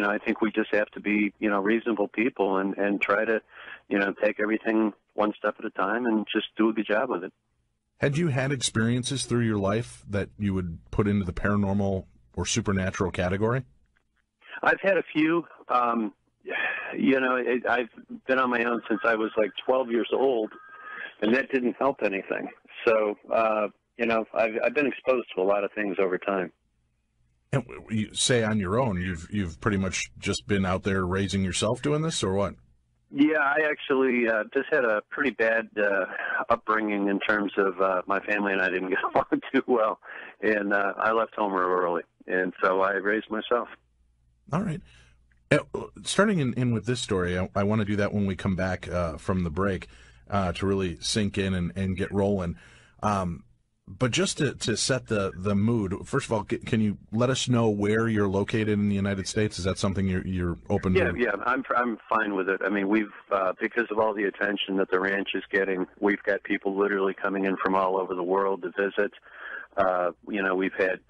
I think we just have to be, reasonable people and try to, take everything one step at a time and just do a good job with it. Had you had experiences through your life that you would put into the paranormal or supernatural category? I've had a few. I've been on my own since I was like 12 years old, and that didn't help anything. So, I've been exposed to a lot of things over time. And you say on your own, you've pretty much just been out there raising yourself doing this, or what? Yeah, I actually just had a pretty bad upbringing in terms of my family and I didn't get along too well, and I left home real early, and so I raised myself. All right. Starting in with this story, I want to do that when we come back from the break to really sink in and get rolling. But just to set the mood, first of all, can you let us know where you're located in the United States? Is that something you're open to? Yeah, I'm fine with it. I mean, we've because of all the attention that the ranch is getting, we've got people literally coming in from all over the world to visit. We've had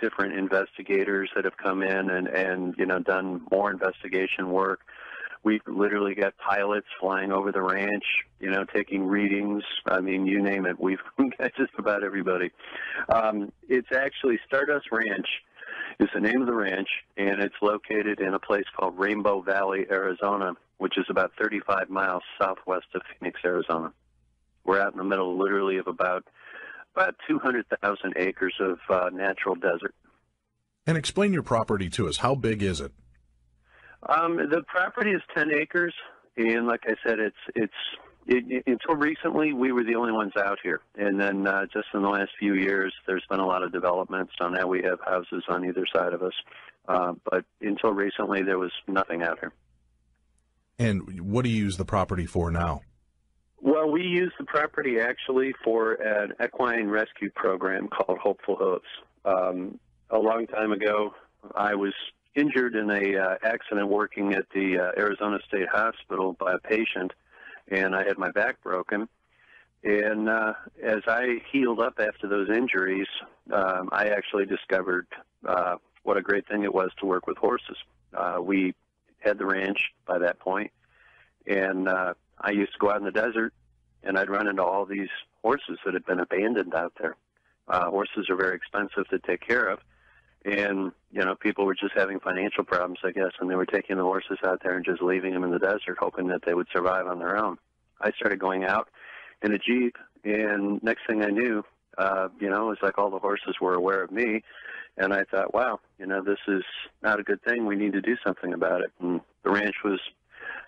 different investigators that have come in and done more investigation work. We've literally got pilots flying over the ranch, taking readings. I mean, you name it. We've got just about everybody. It's actually Stardust Ranch is the name of the ranch, and it's located in a place called Rainbow Valley, Arizona, which is about 35 miles southwest of Phoenix, Arizona. We're out in the middle, literally, of about 200,000 acres of natural desert. And explain your property to us. How big is it? The property is 10 acres, and like I said, until recently we were the only ones out here, and then just in the last few years there's been a lot of development, so now we have houses on either side of us, but until recently there was nothing out here. And what do you use the property for now? Well, we use the property actually for an equine rescue program called Hopeful Hooves. A long time ago, I was injured in a accident working at the Arizona State Hospital by a patient, and I had my back broken. And as I healed up after those injuries, I actually discovered what a great thing it was to work with horses. We had the ranch by that point, and I used to go out in the desert, and I'd run into all these horses that had been abandoned out there. Horses are very expensive to take care of, and, people were just having financial problems, I guess, and they were taking the horses out there and just leaving them in the desert, hoping that they would survive on their own. I started going out in a Jeep, and next thing I knew, it was like all the horses were aware of me, and I thought, wow, this is not a good thing. We need to do something about it. And the ranch was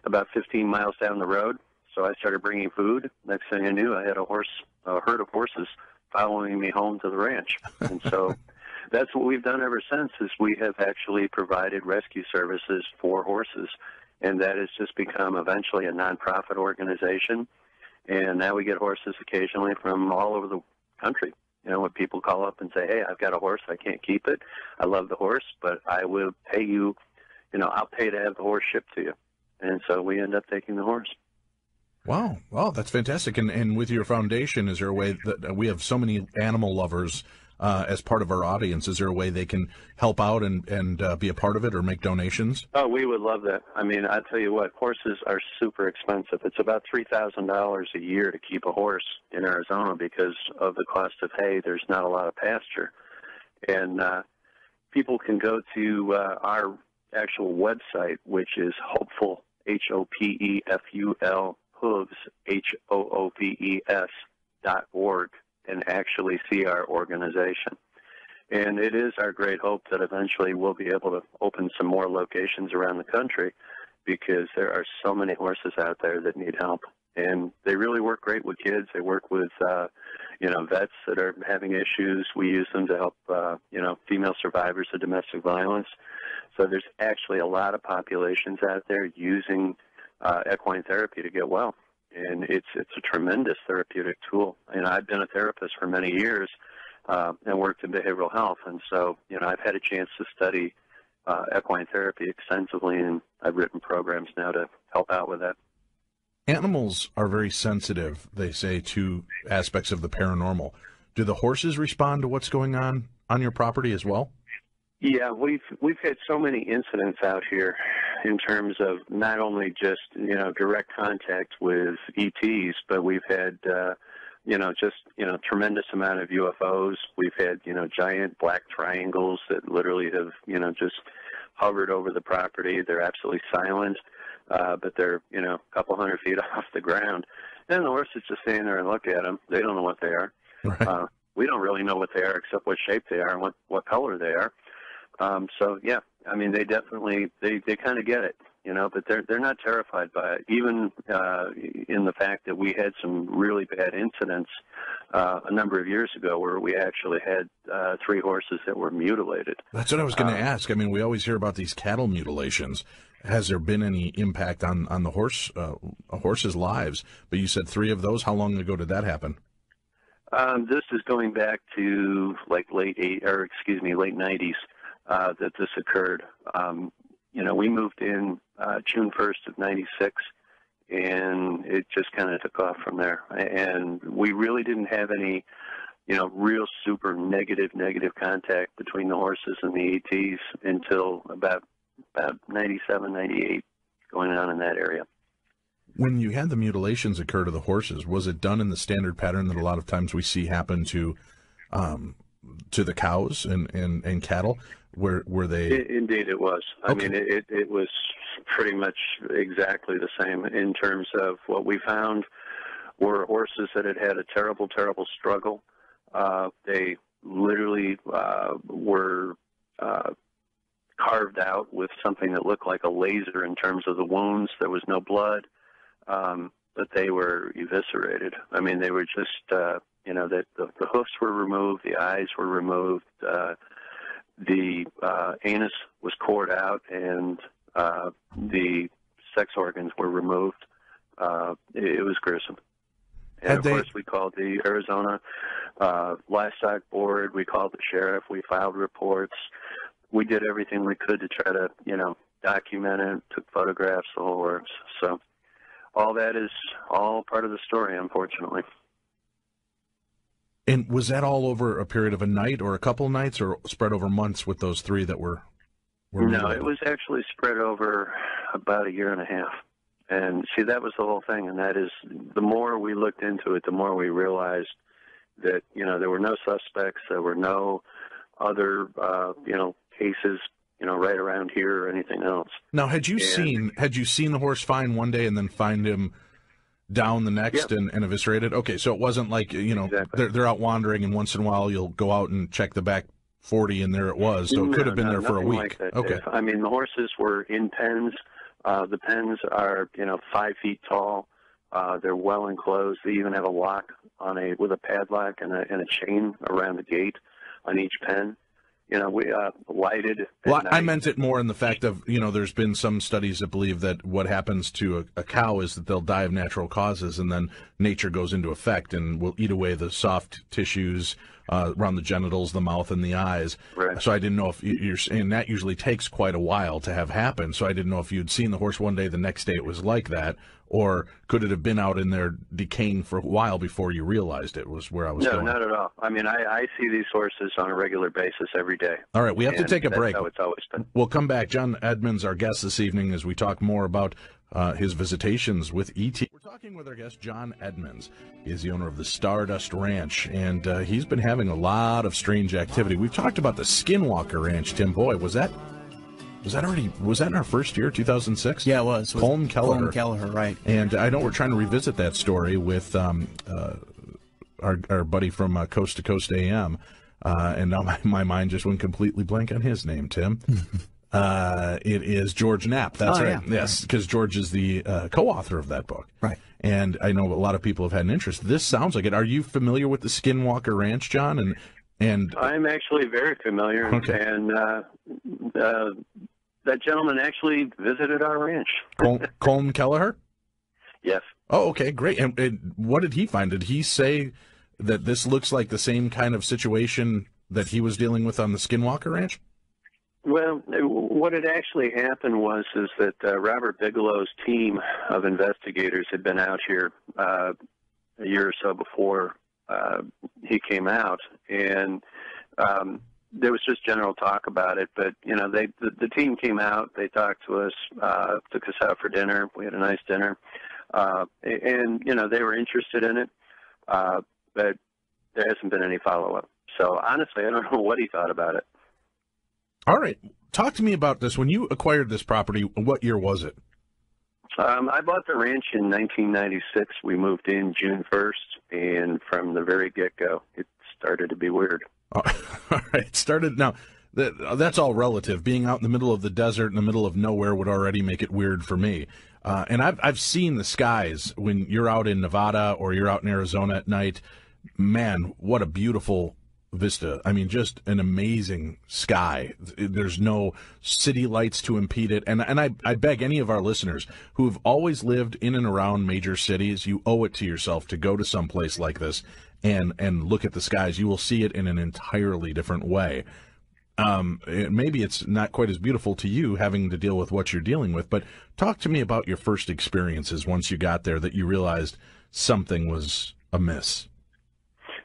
about 15 miles down the road, so I started bringing food. Next thing I knew, I had a herd of horses following me home to the ranch. And so that's what we've done ever since, is we have actually provided rescue services for horses, and that has just become eventually a nonprofit organization. And now we get horses occasionally from all over the country. When people call up and say, hey, I've got a horse, I can't keep it. I love the horse, but I will pay you, I'll pay to have the horse shipped to you. And so we end up taking the horse. Wow, that's fantastic. And with your foundation, is there a way that we have so many animal lovers as part of our audience? Is there a way they can help out and be a part of it or make donations? Oh, we would love that. I mean, I tell you what, horses are super expensive. It's about $3,000 a year to keep a horse in Arizona because of the cost of hay. There's not a lot of pasture. And people can go to our actual website, which is Hopeful, Hopeful, hooves, HOOVES.org, and actually see our organization. And it is our great hope that eventually we'll be able to open some more locations around the country, because there are so many horses out there that need help. And they really work great with kids. They work with, vets that are having issues. We use them to help, female survivors of domestic violence. So there's actually a lot of populations out there using equine therapy to get well. And it's a tremendous therapeutic tool. And I've been a therapist for many years and worked in behavioral health. And so, I've had a chance to study equine therapy extensively, and I've written programs now to help out with that. Animals are very sensitive, they say, to aspects of the paranormal. Do the horses respond to what's going on your property as well? Yeah, we've had so many incidents out here in terms of not only just direct contact with ETs, but we've had tremendous amount of UFOs. We've had giant black triangles that literally have just hovered over the property. They're absolutely silent, but they're a couple hundred feet off the ground, and the horses just stand there and look at them. They don't know what they are. Right. We don't really know what they are except what shape they are and what color they are. So yeah, I mean, they definitely they kind of get it, but they're not terrified by it. Even in the fact that we had some really bad incidents a number of years ago where we actually had 3 horses that were mutilated. That's what I was going to ask. I mean, we always hear about these cattle mutilations. Has there been any impact on the horses' lives? But you said 3 of those. How long ago did that happen? This is going back to like late 90s. That this occurred. We moved in June 1st of 96, and it just kind of took off from there. And we really didn't have any, real super negative contact between the horses and the ETs until about 97, 98, going on in that area. When you had the mutilations occur to the horses, was it done in the standard pattern that a lot of times we see happen to the cows and cattle? Were they? Indeed, it was. Okay. I mean, it was pretty much exactly the same in terms of what we found were horses that had had a terrible struggle. They literally were carved out with something that looked like a laser in terms of the wounds. There was no blood, but they were eviscerated. I mean, they were just, the hoofs were removed, the eyes were removed, the anus was cored out, and the sex organs were removed. It was gruesome. And, of course, we called the Arizona Livestock Board. We called the sheriff. We filed reports. We did everything we could to try to, document it, took photographs, the whole works. So all that is all part of the story, unfortunately. And was that all over a period of a night or a couple nights, or spread over months with those 3 that were No, it was actually spread over about a year and a half. And see, that was the whole thing, and that is, the more we looked into it, the more we realized that, there were no suspects, there were no other, cases, right around here or anything else. Now, had you seen the horse fine one day and then find him down the next? Yep. and eviscerated? Okay, so it wasn't like, exactly. they're out wandering, and once in a while you'll go out and check the back 40, and there it was. So it could have been there for a week. Like that, okay. Dave. I mean, the horses were in pens. The pens are, 5 feet tall. They're well enclosed. They even have a lock with a padlock and a chain around the gate on each pen. We lighted. Well, I meant it more in the fact of, there's been some studies that believe that what happens to a cow is that they'll die of natural causes, and then nature goes into effect and will eat away the soft tissues around the genitals, the mouth, and the eyes. Right. So I didn't know if you're saying that usually takes quite a while to have happen. So I didn't know if you'd seen the horse one day, the next day it was like that, or could it have been out in there decaying for a while before you realized it, was where I was going. No, not at all. I mean, I see these horses on a regular basis every day. All right, we have to take a break. That's how it's always been. We'll come back. John Edmonds, our guest this evening, as we talk more about his visitations with E.T. We're talking with our guest, John Edmonds. He is the owner of the Stardust Ranch, and he's been having a lot of strange activity. We've talked about the Skinwalker Ranch, Tim. Boy, was that in our first year, 2006? Yeah, it was. Colm Kelleher. Colm Kelleher, right. And I know we're trying to revisit that story with our buddy from Coast to Coast AM, and now my mind just went completely blank on his name, Tim. It is George Knapp. That's right. Yeah. Yes, because George is the co-author of that book. Right. And I know a lot of people have had an interest. This sounds like it. Are you familiar with the Skinwalker Ranch, John? And I'm actually very familiar. Okay. And that gentleman actually visited our ranch. Colm Kelleher? Yes. Oh, okay, great. And what did he find? Did he say that this looks like the same kind of situation that he was dealing with on the Skinwalker Ranch? Well, what had actually happened was that Robert Bigelow's team of investigators had been out here a year or so before he came out, and there was just general talk about it. But the team came out, they talked to us, took us out for dinner. We had a nice dinner, and they were interested in it, but there hasn't been any follow-up. So honestly, I don't know what he thought about it. All right, talk to me about this. When you acquired this property, what year was it? I bought the ranch in 1996. We moved in June 1st, and from the very get-go, it started to be weird. All right, started now. That's all relative. Being out in the middle of the desert, in the middle of nowhere, would already make it weird for me. And I've seen the skies when you're out in Nevada or you're out in Arizona at night. Man, what a beautiful vista. I mean, just an amazing sky. There's no city lights to impede it. And I beg any of our listeners who've always lived in and around major cities, you owe it to yourself to go to some place like this and look at the skies. You will see it in an entirely different way. Maybe it's not quite as beautiful to you having to deal with what you're dealing with, but talk to me about your first experiences once you got there that you realized something was amiss.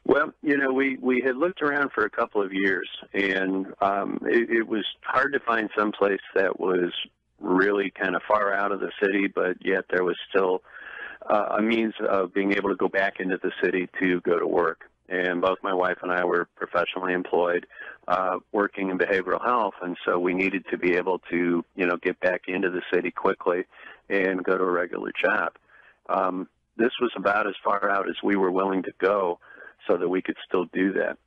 Well, we had looked around for a couple of years, and it was hard to find some place that was really kind of far out of the city, but yet there was still a means of being able to go back into the city to go to work. And both my wife and I were professionally employed, working in behavioral health, and so we needed to be able to, get back into the city quickly and go to a regular job. This was about as far out as we were willing to go so that we could still do that.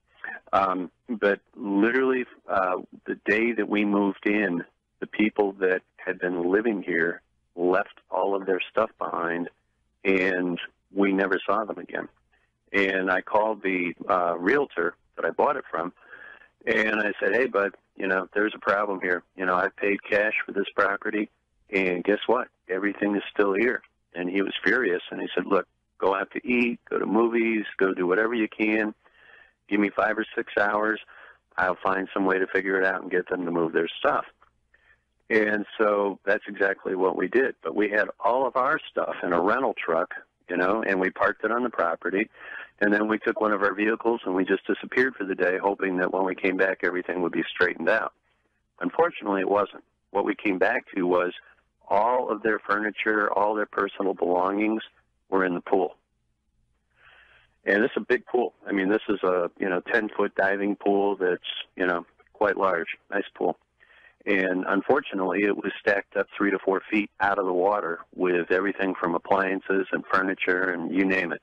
But literally, the day that we moved in, the people that had been living here left all of their stuff behind, and we never saw them again. And I called the realtor that I bought it from, and I said, hey, bud, there's a problem here. I've paid cash for this property, and guess what? Everything is still here. And he was furious, and he said, look, go out to eat, go to movies, go do whatever you can. Give me 5 or 6 hours. I'll find some way to figure it out and get them to move their stuff. And so that's exactly what we did. But we had all of our stuff in a rental truck, and we parked it on the property. And then we took one of our vehicles and we just disappeared for the day, hoping that when we came back, everything would be straightened out. Unfortunately, it wasn't. What we came back to was all of their furniture, all their personal belongings were in the pool. And it's a big pool. I mean, this is a 10-foot diving pool that's quite large, nice pool. And unfortunately, it was stacked up 3 to 4 feet out of the water with everything from appliances and furniture and you name it.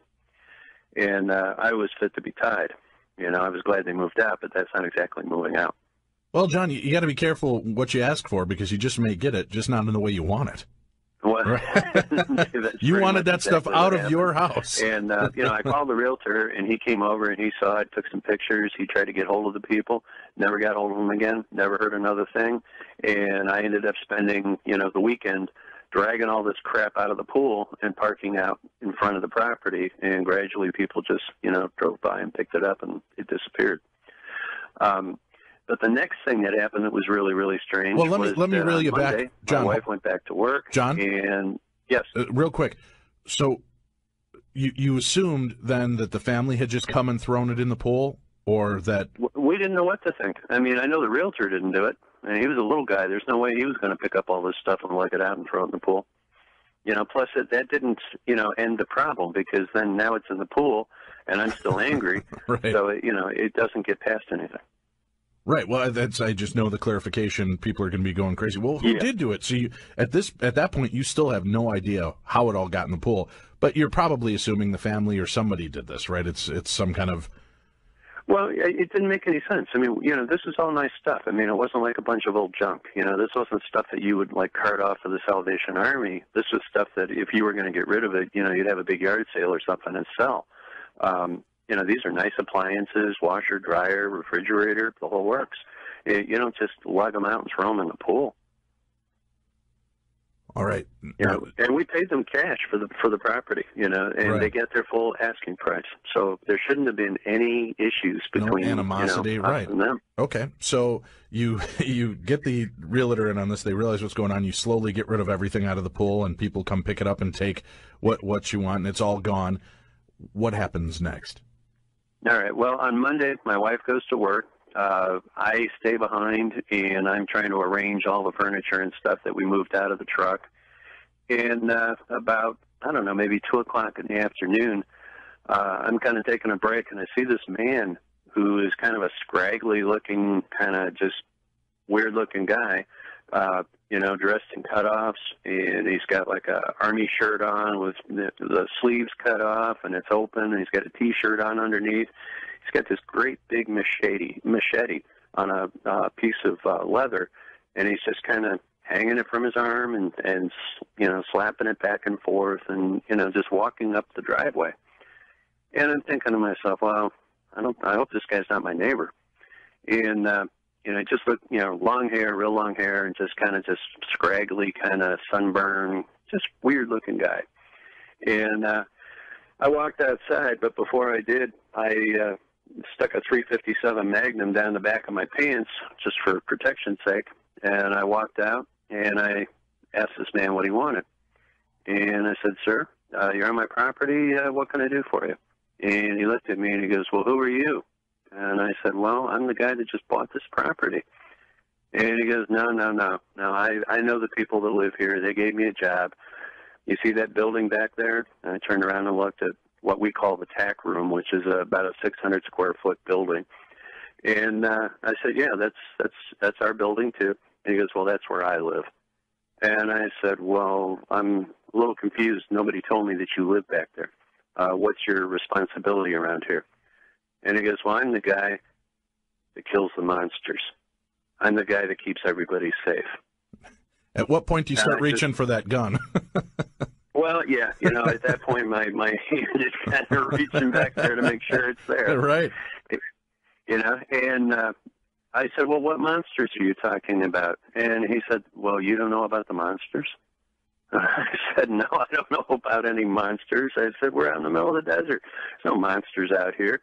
And I was fit to be tied. I was glad they moved out, but that's not exactly moving out. Well, John, you got to be careful what you ask for because you just may get it, just not in the way you want it. Well, you wanted that stuff out of your house. And, I called the realtor, and he came over, and he saw it, took some pictures. He tried to get hold of the people, never got hold of them again, never heard another thing. And I ended up spending, the weekend dragging all this crap out of the pool and parking out in front of the property. And gradually people just, drove by and picked it up, and it disappeared. But the next thing that happened that was really, really strange let me reel you Monday, back. John, my wife went back to work. John? And, yes. Real quick. So you assumed then that the family had just come and thrown it in the pool, or that... We didn't know what to think. I mean, I know the realtor didn't do it. I mean, he was a little guy. There's no way he was going to pick up all this stuff and lug it out and throw it in the pool. Plus that didn't, end the problem, because then now it's in the pool, and I'm still angry. Right. So, it doesn't get past anything. Right. Well, I just know the clarification. People are going to be going crazy. Well, who did do it? So at that point, you still have no idea how it all got in the pool, but you're probably assuming the family or somebody did this, right? It's some kind of... Well, it didn't make any sense. I mean, this is all nice stuff. I mean, it wasn't like a bunch of old junk. This wasn't stuff that you would cart off of the Salvation Army. This was stuff that if you were going to get rid of it, you'd have a big yard sale or something and sell. These are nice appliances, washer, dryer, refrigerator, the whole works. You don't just lug them out and throw them in the pool. All right. And we paid them cash for the property, and right. They get their full asking price. So there shouldn't have been any issues between animosity, us right? and them. Okay. So you get the realtor in on this. They realize what's going on. You slowly get rid of everything out of the pool, and people come pick it up and take what you want, and it's all gone. What happens next? All right. Well, on Monday, my wife goes to work, I stay behind, and I'm trying to arrange all the furniture and stuff that we moved out of the truck. And about, I don't know, maybe 2 o'clock in the afternoon, I'm kind of taking a break, and I see this man who is kind of a scraggly-looking, kind of just weird-looking guy, dressed in cutoffs, and he's got like a army shirt on with the sleeves cut off, and it's open, and he's got a T-shirt on underneath. He's got this great big machete on a piece of leather, and he's just kind of hanging it from his arm and slapping it back and forth, and just walking up the driveway. And I'm thinking to myself, well, I hope this guy's not my neighbor. And just look, long hair, real long hair, and just scraggly, kind of sunburn, just weird looking guy. And I walked outside, but before I did, I stuck a .357 Magnum down the back of my pants just for protection's sake. And I walked out, and I asked this man what he wanted. And I said, "Sir, you're on my property. What can I do for you?" And he looked at me, and he goes, "Well, who are you?" And I said, "Well, I'm the guy that just bought this property." And he goes, No, I know the people that live here. They gave me a job. You see that building back there?" And I turned around and looked at what we call the tack room, which is about a 600 square foot building. And I said, "Yeah, that's our building too." And he goes, "Well, that's where I live." And I said, "Well, I'm a little confused. Nobody told me that you live back there. What's your responsibility around here?" And he goes, "Well, I'm the guy that kills the monsters. I'm the guy that keeps everybody safe." At what point do you start reaching for that gun? Well, yeah, at that point, my hand is kind of reaching back there to make sure it's there. Right. And I said, "Well, what monsters are you talking about?" And he said, "Well, you don't know about the monsters?" I said, "No, I don't know about any monsters." I said, "We're out in the middle of the desert. There's no monsters out here."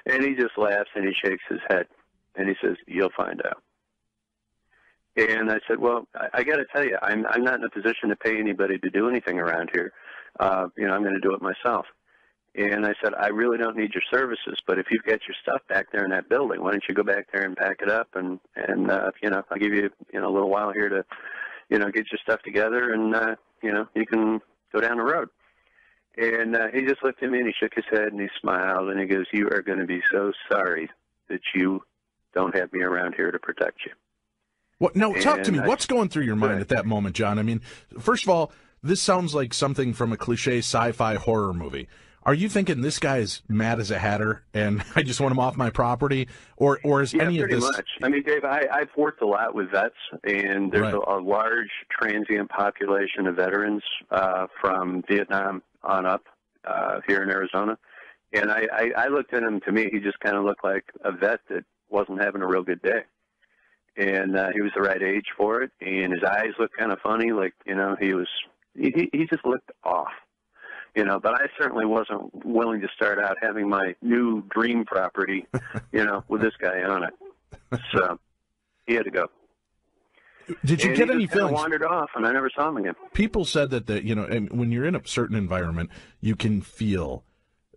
And he just laughs and he shakes his head. And he says, "You'll find out." And I said, "Well, I got to tell you, I'm not in a position to pay anybody to do anything around here. I'm going to do it myself." And I said, "I really don't need your services, but if you've got your stuff back there in that building, why don't you go back there and pack it up? And I'll give you, a little while here to, get your stuff together, and, you can go down the road." And he just looked at me and he shook his head and he smiled and he goes, "You are going to be so sorry that you don't have me around here to protect you." What? No, talk to me. What's going through your mind at that moment, John? I mean, first of all, this sounds like something from a cliche sci-fi horror movie. Are you thinking this guy's mad as a hatter and I just want him off my property? Or is any of this... pretty much. I mean, Dave, I've worked a lot with vets, and there's a large transient population of veterans from Vietnam on up here in Arizona. And I looked at him, to me, he just kind of looked like a vet that wasn't having a real good day. And he was the right age for it, and his eyes looked kind of funny, like, he just looked off. But I certainly wasn't willing to start out having my new dream property, with this guy on it. So he had to go. Did you get any feelings? He wandered off, and I never saw him again. People said that when you're in a certain environment, you can feel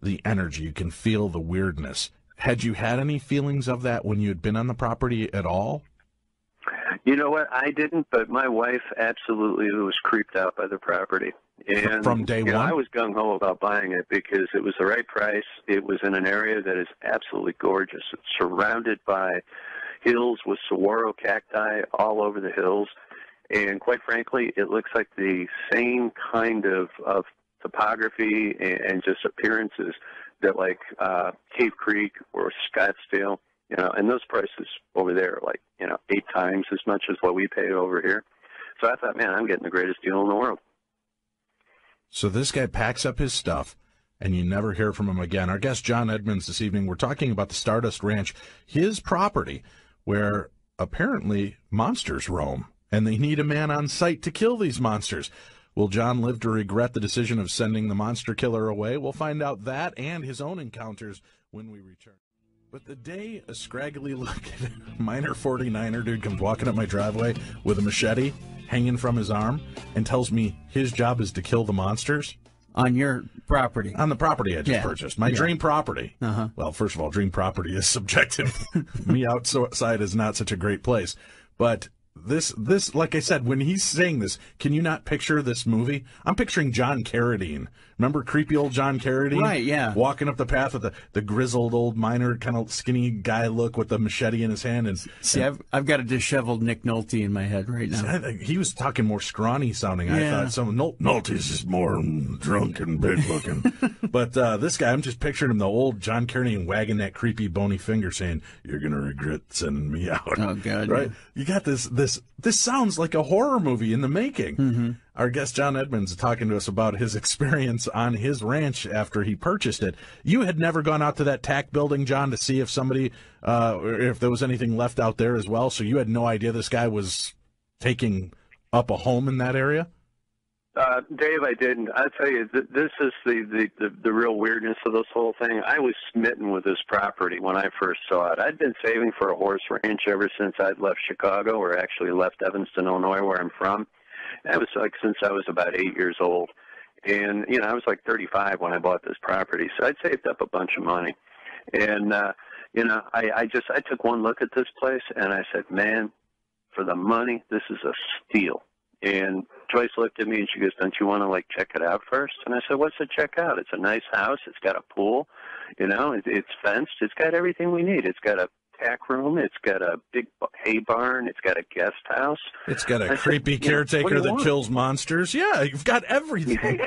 the energy, you can feel the weirdness. Had you had any feelings of that when you had been on the property at all? You know what? I didn't, but my wife absolutely was creeped out by the property. And from day one? I was gung-ho about buying it because it was the right price. It was in an area that is absolutely gorgeous. It's surrounded by hills with saguaro cacti all over the hills. And quite frankly, it looks like the same kind of topography and just appearances that like Cave Creek or Scottsdale, and those prices over there are like, 8 times as much as what we pay over here. So I thought, man, I'm getting the greatest deal in the world. So this guy packs up his stuff, and you never hear from him again. Our guest, John Edmonds, this evening, we're talking about the Stardust Ranch, his property, where apparently monsters roam, and they need a man on site to kill these monsters. Will John live to regret the decision of sending the monster killer away? We'll find out that and his own encounters when we return. But the day a scraggly-looking minor 49er dude comes walking up my driveway with a machete hanging from his arm and tells me his job is to kill the monsters, On your property. On the property I just purchased. My dream property. Uh-huh. Well, first of all, dream property is subjective. Me outside is not such a great place. But this, like I said, when he's saying this, can you not picture this movie? I'm picturing John Carradine. Remember creepy old John Carradine? Right, yeah. Walking up the path with the grizzled old miner, kind of skinny guy look with the machete in his hand. See, I've got a disheveled Nick Nolte in my head right now. He was talking more scrawny sounding. Yeah. I thought Nolte's is more drunk and big looking. But this guy, I'm just picturing him, the old John Carradine wagging that creepy bony finger saying, "You're going to regret sending me out." Oh, God. Right? Yeah. You got this sounds like a horror movie in the making. Mm-hmm. Our guest, John Edmonds, is talking to us about his experience on his ranch after he purchased it. You had never gone out to that tack building, John, to see if somebody, if there was anything left out there as well, so you had no idea this guy was taking up a home in that area? Dave, I didn't. I tell you, this is the real weirdness of this whole thing. I was smitten with this property when I first saw it. I'd been saving for a horse ranch ever since I'd left Chicago, or actually left Evanston, Illinois, where I'm from. That was like since I was about 8 years old. And, I was like 35 when I bought this property, so I'd saved up a bunch of money. And, I took one look at this place, and I said, man, for the money, this is a steal. And Joyce looked at me, and she goes, don't you want to, check it out first? And I said, what's to check out? It's a nice house. It's got a pool. It's fenced. It's got everything we need. It's got a tack room. It's got a big hay barn. It's got a guest house. It's got a creepy caretaker that kills monsters. Yeah, you've got everything.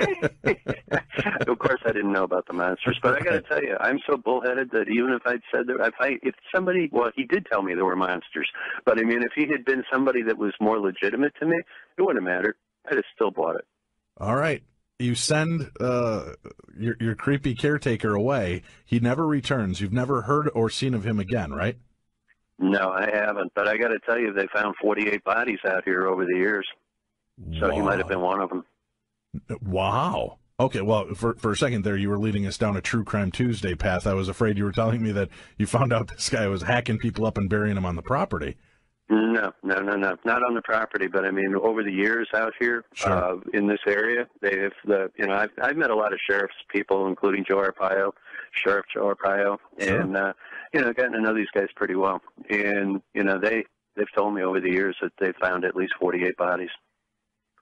Of course, I didn't know about the monsters, but I got to tell you, I'm so bullheaded that even if I'd said that, if somebody, well, he did tell me there were monsters, but I mean, if he had been somebody that was more legitimate to me, it wouldn't have mattered. I'd have still bought it. All right. You send your creepy caretaker away. He never returns. You've never heard or seen of him again, right? No, I haven't. But I got to tell you, they found 48 bodies out here over the years. So he might have been one of them. Wow. Okay, well, for a second there, you were leading us down a True Crime Tuesday path. I was afraid you were telling me that you found out this guy was hacking people up and burying them on the property. No, not on the property. But I mean, over the years out here, sure. In this area, I've met a lot of sheriff's people, including Sheriff Joe Arpaio, sure. and gotten to know these guys pretty well. And they've told me over the years that they found at least 48 bodies.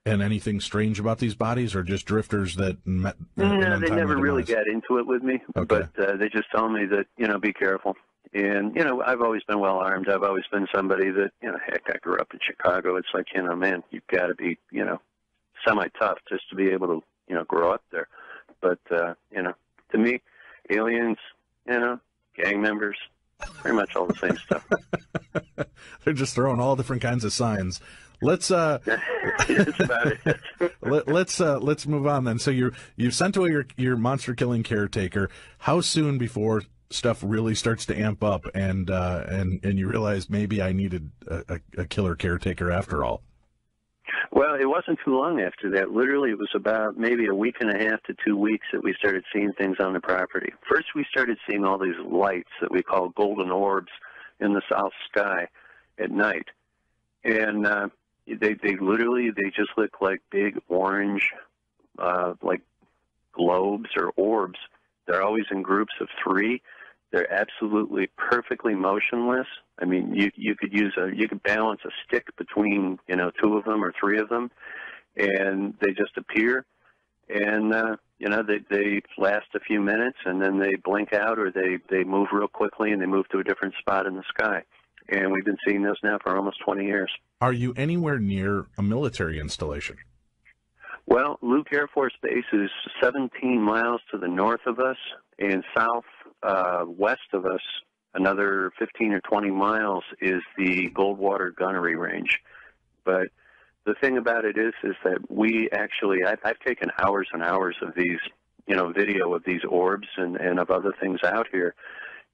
And anything strange about these bodies, or just drifters that met? No, they never really got into it with me. Okay. But they just told me that be careful. And, I've always been well armed. I've always been somebody that, heck, I grew up in Chicago. It's like, man, you've got to be, semi-tough just to be able to, grow up there. But, to me, aliens, gang members, pretty much all the same stuff. They're just throwing all different kinds of signs. Let's That's about it. let's move on then. So you've sent away your monster killing caretaker. How soon before stuff really starts to amp up and you realize maybe I needed a killer caretaker after all? Well, it wasn't too long after that. Literally, it was about maybe a week and a half to 2 weeks that we started seeing things on the property. First, we started seeing all these lights that we call golden orbs in the south sky at night. And they just look like big orange, like globes or orbs. They're always in groups of 3. They're absolutely perfectly motionless. I mean, you could balance a stick between 2 of them or 3 of them, and they just appear, and they last a few minutes, and then they blink out, or they move real quickly, and they move to a different spot in the sky. And we've been seeing this now for almost 20 years. Are you anywhere near a military installation? Well, Luke Air Force Base is 17 miles to the north of us, and west of us, another 15 or 20 miles, is the Goldwater Gunnery Range. But the thing about it is that we actually, I've taken hours and hours of these, video of these orbs and of other things out here.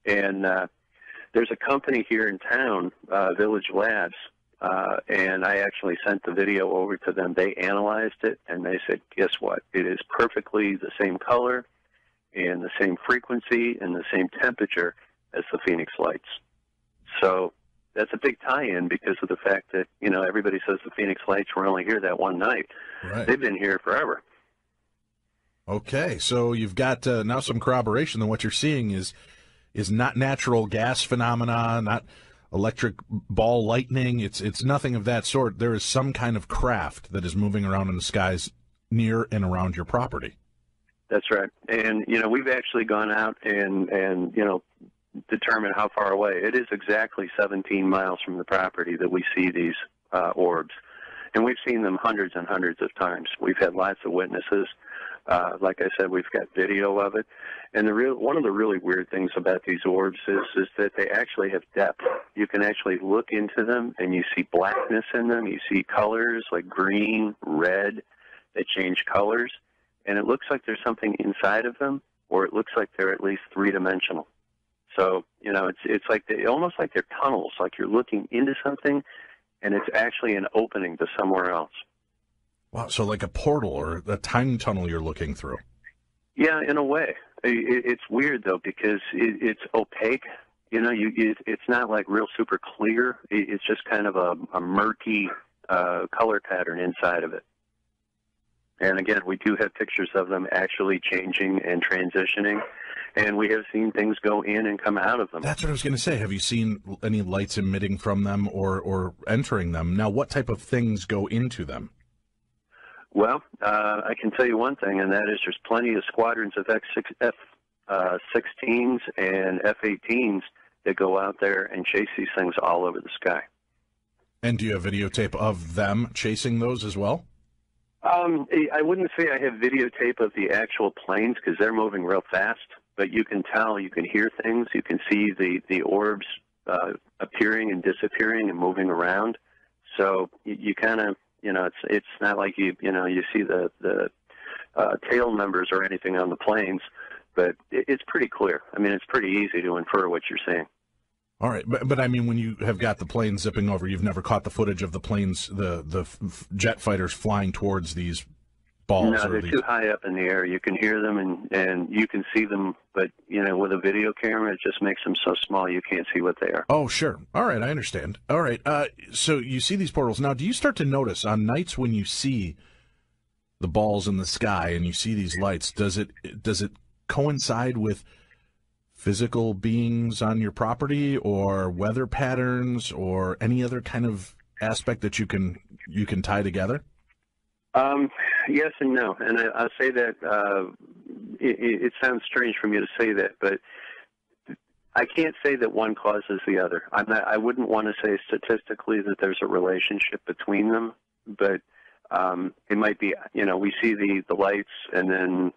And there's a company here in town, Village Labs, and I actually sent the video over to them. They analyzed it, and they said, guess what? It is perfectly the same color and the same frequency and the same temperature as the Phoenix Lights. So that's a big tie-in because of the fact that, everybody says the Phoenix Lights were only here that one night. Right. They've been here forever. Okay, so you've got now some corroboration that what you're seeing is not natural gas phenomena, not electric ball lightning. It's nothing of that sort. There is some kind of craft that is moving around in the skies near and around your property. That's right. And, we've actually gone out and determined how far away. It is exactly 17 miles from the property that we see these orbs. And we've seen them hundreds and hundreds of times. We've had lots of witnesses. Like I said, we've got video of it. And one of the really weird things about these orbs is that they actually have depth. You can actually look into them, and you see blackness in them. You see colors like green, red. They change colors. And it looks like there's something inside of them, or it looks like they're at least three-dimensional. So, it's like almost like they're tunnels, like you're looking into something, and it's actually an opening to somewhere else. Wow, so like a portal or a time tunnel you're looking through. Yeah, in a way. It's weird, though, because it's opaque. It's not like real super clear. It's just kind of a murky color pattern inside of it. And again, we do have pictures of them actually changing and transitioning, and we have seen things go in and come out of them. That's what I was going to say. Have you seen any lights emitting from them or entering them? Now, what type of things go into them? Well, I can tell you one thing, and that is there's plenty of squadrons of F-16s and F-18s that go out there and chase these things all over the sky. And do you have videotape of them chasing those as well? I wouldn't say I have videotape of the actual planes because they're moving real fast, but you can tell, you can hear things, you can see the orbs appearing and disappearing and moving around. So you kind of, it's not like you see the tail numbers or anything on the planes, but it's pretty clear. I mean, it's pretty easy to infer what you're seeing. All right, but I mean, when you have got the plane zipping over, you've never caught the footage of the planes, the jet fighters flying towards these balls. No, they're too high up in the air. You can hear them and you can see them, but with a video camera, it just makes them so small you can't see what they are. Oh, sure. All right, I understand. All right, so you see these portals now. Do you start to notice on nights when you see the balls in the sky and you see these lights? Does it coincide with physical beings on your property or weather patterns or any other kind of aspect that you can tie together? Yes and no. And I'll say that it sounds strange for me to say that, but I can't say that one causes the other. I wouldn't want to say statistically that there's a relationship between them, but it might be, we see the lights and then,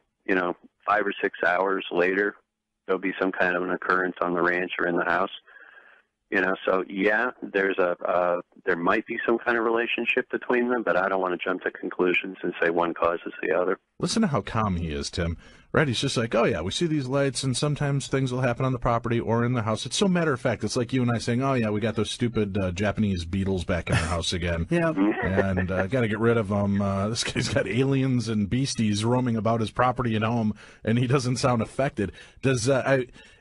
5 or 6 hours later, there'll be some kind of an occurrence on the ranch or in the house. So yeah, there might be some kind of relationship between them, but I don't want to jump to conclusions and say one causes the other. Listen to how calm he is, Tim. Right? He's just like, oh yeah, we see these lights, and sometimes things will happen on the property or in the house. It's so matter of fact. It's like you and I saying, oh yeah, we got those stupid Japanese beetles back in our house again. Yeah. And got to get rid of them. This guy's got aliens and beasties roaming about his property and home, and he doesn't sound affected.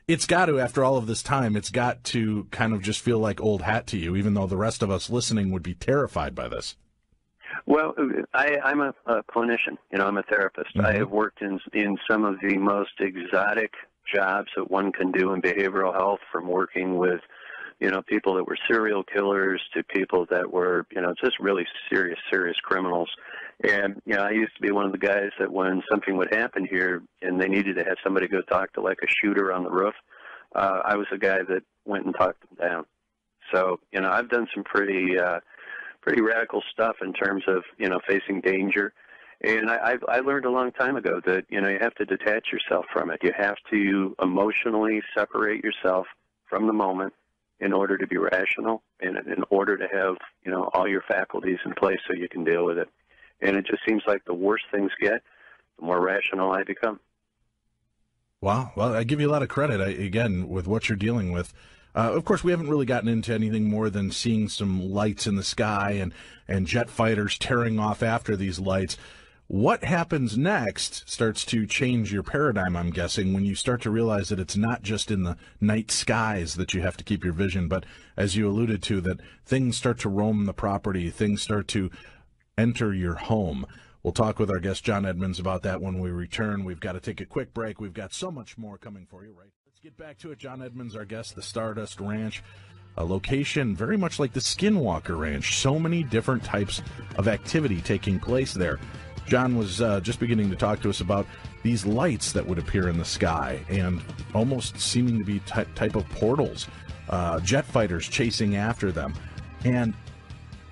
It's got to, after all of this time, it's got to kind of just feel like old hat to you, even though the rest of us listening would be terrified by this. Well, I'm a clinician. I'm a therapist. Mm-hmm. I have worked in some of the most exotic jobs that one can do in behavioral health, from working with, people that were serial killers to people that were, just really serious criminals. And, I used to be one of the guys that when something would happen here and they needed to have somebody go talk to like a shooter on the roof, I was the guy that went and talked them down. So, I've done some pretty radical stuff in terms of, facing danger. And I learned a long time ago that, you have to detach yourself from it. You have to emotionally separate yourself from the moment in order to be rational and in order to have, all your faculties in place so you can deal with it. And it just seems like the worse things get, the more rational I become. Wow. Well, I give you a lot of credit, again, with what you're dealing with. Of course, we haven't really gotten into anything more than seeing some lights in the sky and jet fighters tearing off after these lights. What happens next starts to change your paradigm, I'm guessing, when you start to realize that it's not just in the night skies that you have to keep your vision, but as you alluded to, that things start to roam the property, things start to enter your home. We'll talk with our guest, John Edmonds, about that when we return. We've got to take a quick break. We've got so much more coming for you, right? Let's get back to it. John Edmonds, our guest, the Stardust Ranch, a location very much like the Skinwalker Ranch. So many different types of activity taking place there. John was just beginning to talk to us about these lights that would appear in the sky and almost seeming to be type of portals, jet fighters chasing after them. And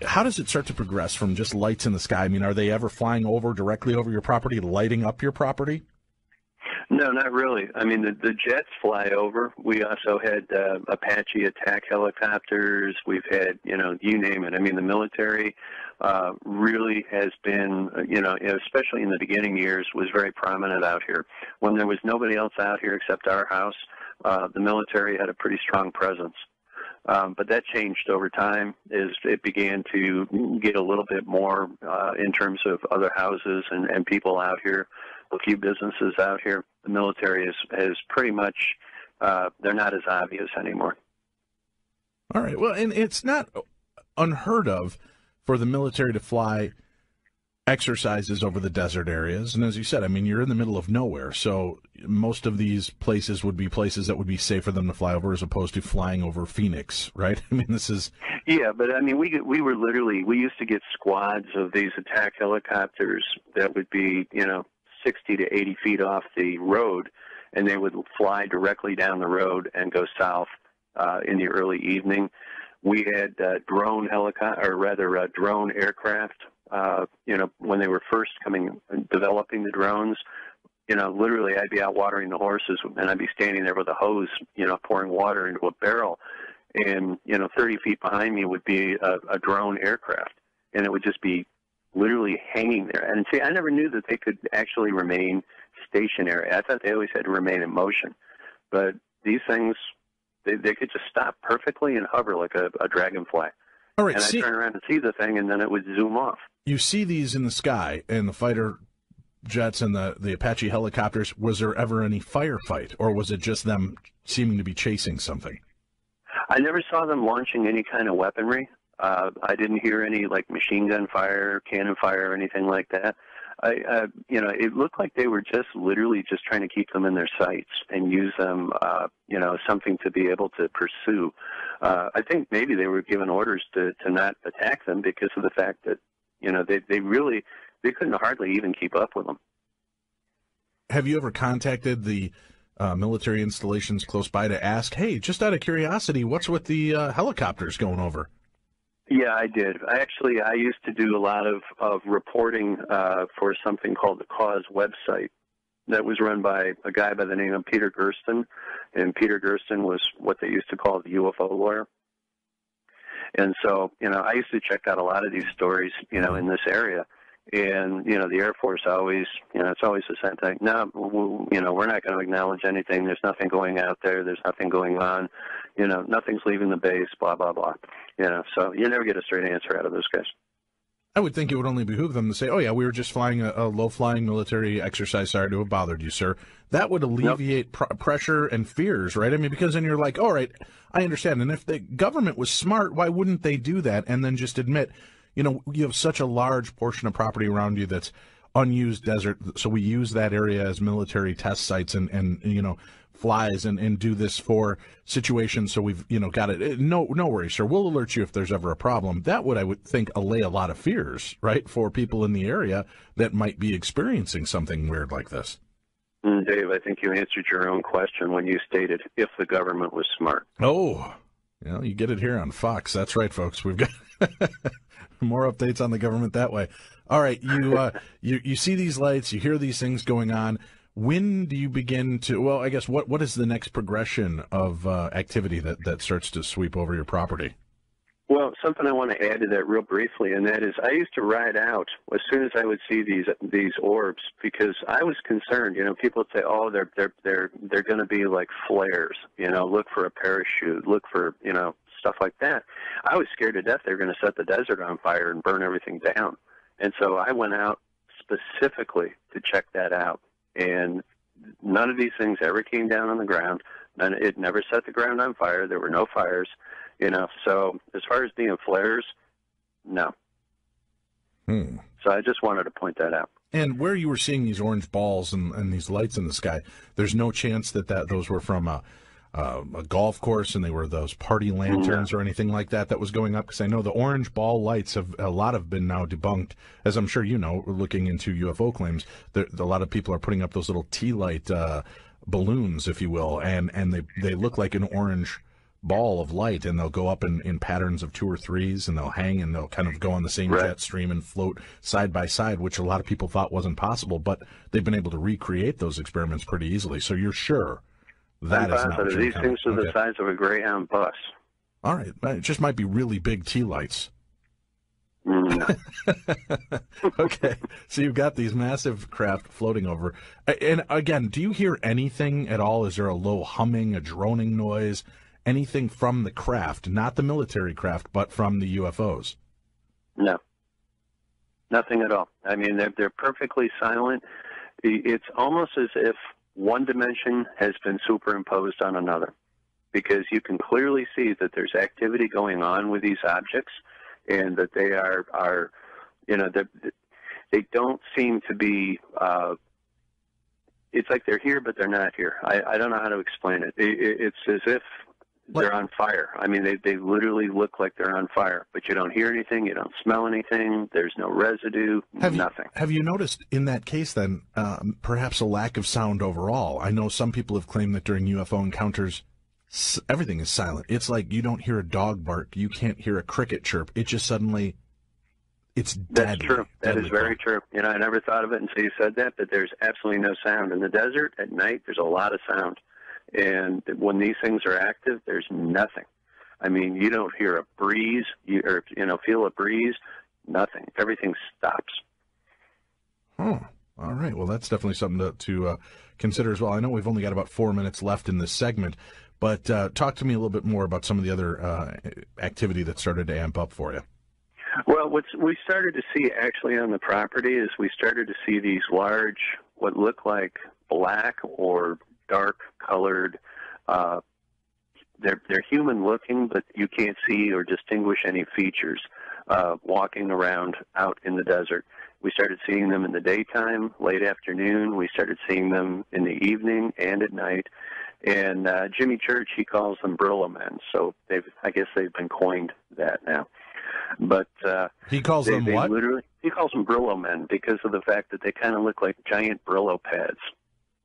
how does it start to progress from just lights in the sky? I mean, are they ever flying directly over your property, lighting up your property? No, not really. I mean, the jets fly over. We also had Apache attack helicopters. We've had, you name it. I mean, the military really has been, especially in the beginning years, was very prominent out here. When there was nobody else out here except our house, the military had a pretty strong presence. But that changed over time as it began to get a little bit more in terms of other houses and people out here, a few businesses out here. The military is pretty much, they're not as obvious anymore. All right. Well, and it's not unheard of for the military to fly exercises over the desert areas. And as you said, I mean, you're in the middle of nowhere. So most of these places would be places that would be safe for them to fly over as opposed to flying over Phoenix, right? I mean, this is... Yeah, but I mean, we used to get squads of these attack helicopters that would be, 60 to 80 feet off the road, and they would fly directly down the road and go south in the early evening. We had drone aircraft. When they were first developing the drones, literally I'd be out watering the horses and I'd be standing there with a hose, pouring water into a barrel. And, 30 feet behind me would be a drone aircraft. And it would just be literally hanging there. And see, I never knew that they could actually remain stationary. I thought they always had to remain in motion. But these things, they could just stop perfectly and hover like a dragonfly. All right, and I'd turn around and see the thing, and then it would zoom off. You see these in the sky, and the fighter jets and the Apache helicopters. Was there ever any firefight, or was it just them seeming to be chasing something? I never saw them launching any kind of weaponry. I didn't hear any, machine gun fire, cannon fire, or anything like that. It looked like they were just literally just trying to keep them in their sights and use them, something to be able to pursue. I think maybe they were given orders to not attack them because of the fact that, they couldn't hardly even keep up with them. Have you ever contacted the military installations close by to ask, hey, just out of curiosity, what's with the helicopters going over? Yeah, I did. I used to do a lot of reporting for something called the Cause website that was run by a guy by the name of Peter Gersten. And Peter Gersten was what they used to call the UFO lawyer. And so, I used to check out a lot of these stories, in this area. And, the Air Force always, it's always the same thing. No, we're not going to acknowledge anything. There's nothing going out there. There's nothing going on. Nothing's leaving the base, blah, blah, blah. So you never get a straight answer out of those guys. I would think it would only behoove them to say, oh, yeah, we were just flying a low-flying military exercise. Sorry to have bothered you, sir. That would alleviate pressure and fears, right? I mean, because then you're like, all right, I understand. And if the government was smart, why wouldn't they do that and then just admit, you have such a large portion of property around you that's unused desert, so we use that area as military test sites and flies and do this for situations. So we've, got it. No worries, sir. We'll alert you if there's ever a problem. That would, I would think, allay a lot of fears, right, for people in the area that might be experiencing something weird like this. Dave, I think you answered your own question when you stated if the government was smart. Oh, you get it here on Fox. That's right, folks. We've got more updates on the government that way. All right, you see these lights, you hear these things going on. When do you begin to, well, I guess, what is the next progression of activity that starts to sweep over your property? Well, something I want to add to that real briefly, and that is I used to ride out as soon as I would see these orbs because I was concerned. People would say, "Oh, they're going to be like flares." Look for a parachute. Look for stuff like that. I was scared to death they were going to set the desert on fire and burn everything down, and so I went out specifically to check that out. And none of these things ever came down on the ground. It never set the ground on fire. There were no fires. So as far as being flares, no. So I just wanted to point that out. And where you were seeing these orange balls and these lights in the sky, there's no chance that those were from a golf course and they were those party lanterns or anything like that was going up? Because I know the orange ball lights have been now debunked, as I'm sure you know, looking into UFO claims. A lot of people are putting up those little tea light balloons, if you will, and they look like an orange ball of light, and they'll go up in patterns of 2 or 3s, and they'll hang, and they'll kind of go on the same jet stream and float side by side, which a lot of people thought wasn't possible, but they've been able to recreate those experiments pretty easily. So you're sure that is not true? These things are the size of a Greyhound bus. All right. It just might be really big tea lights. No. Okay. So you've got these massive craft floating over. And again, do you hear anything at all? Is there a low humming, a droning noise? Anything from the craft, not the military craft, but from the UFOs? No, nothing at all. I mean, they're perfectly silent. It's almost as if one dimension has been superimposed on another, because you can clearly see that there's activity going on with these objects, and that they are they don't seem to be. It's like they're here, but they're not here. I don't know how to explain it. It's as if they're on fire. I mean, they literally look like they're on fire, but you don't hear anything, you don't smell anything, there's no residue, nothing. Have you noticed in that case then perhaps a lack of sound overall? I know some people have claimed that during UFO encounters everything is silent. It's like you don't hear a dog bark, you can't hear a cricket chirp. It just suddenly, it's deadly. That's true. That is very true. You know, I never thought of it until you said that, but there's absolutely no sound. In the desert at night, there's a lot of sound. And when these things are active, there's nothing. I mean, you don't hear a breeze, feel a breeze, nothing. Everything stops. Oh, all right. Well, that's definitely something to consider as well. I know we've only got about 4 minutes left in this segment, but talk to me a little bit more about some of the other activity that started to amp up for you. Well, what we started to see actually on the property is we started to see these large, what look like black or dark colored, they're human looking, but you can't see or distinguish any features walking around out in the desert. We started seeing them in the daytime, late afternoon. We started seeing them in the evening and at night. And Jimmy Church, he calls them Brillo men. So I guess they've been coined that now. But he calls them what? He calls them Brillo men because of the fact that they kind of look like giant Brillo pads,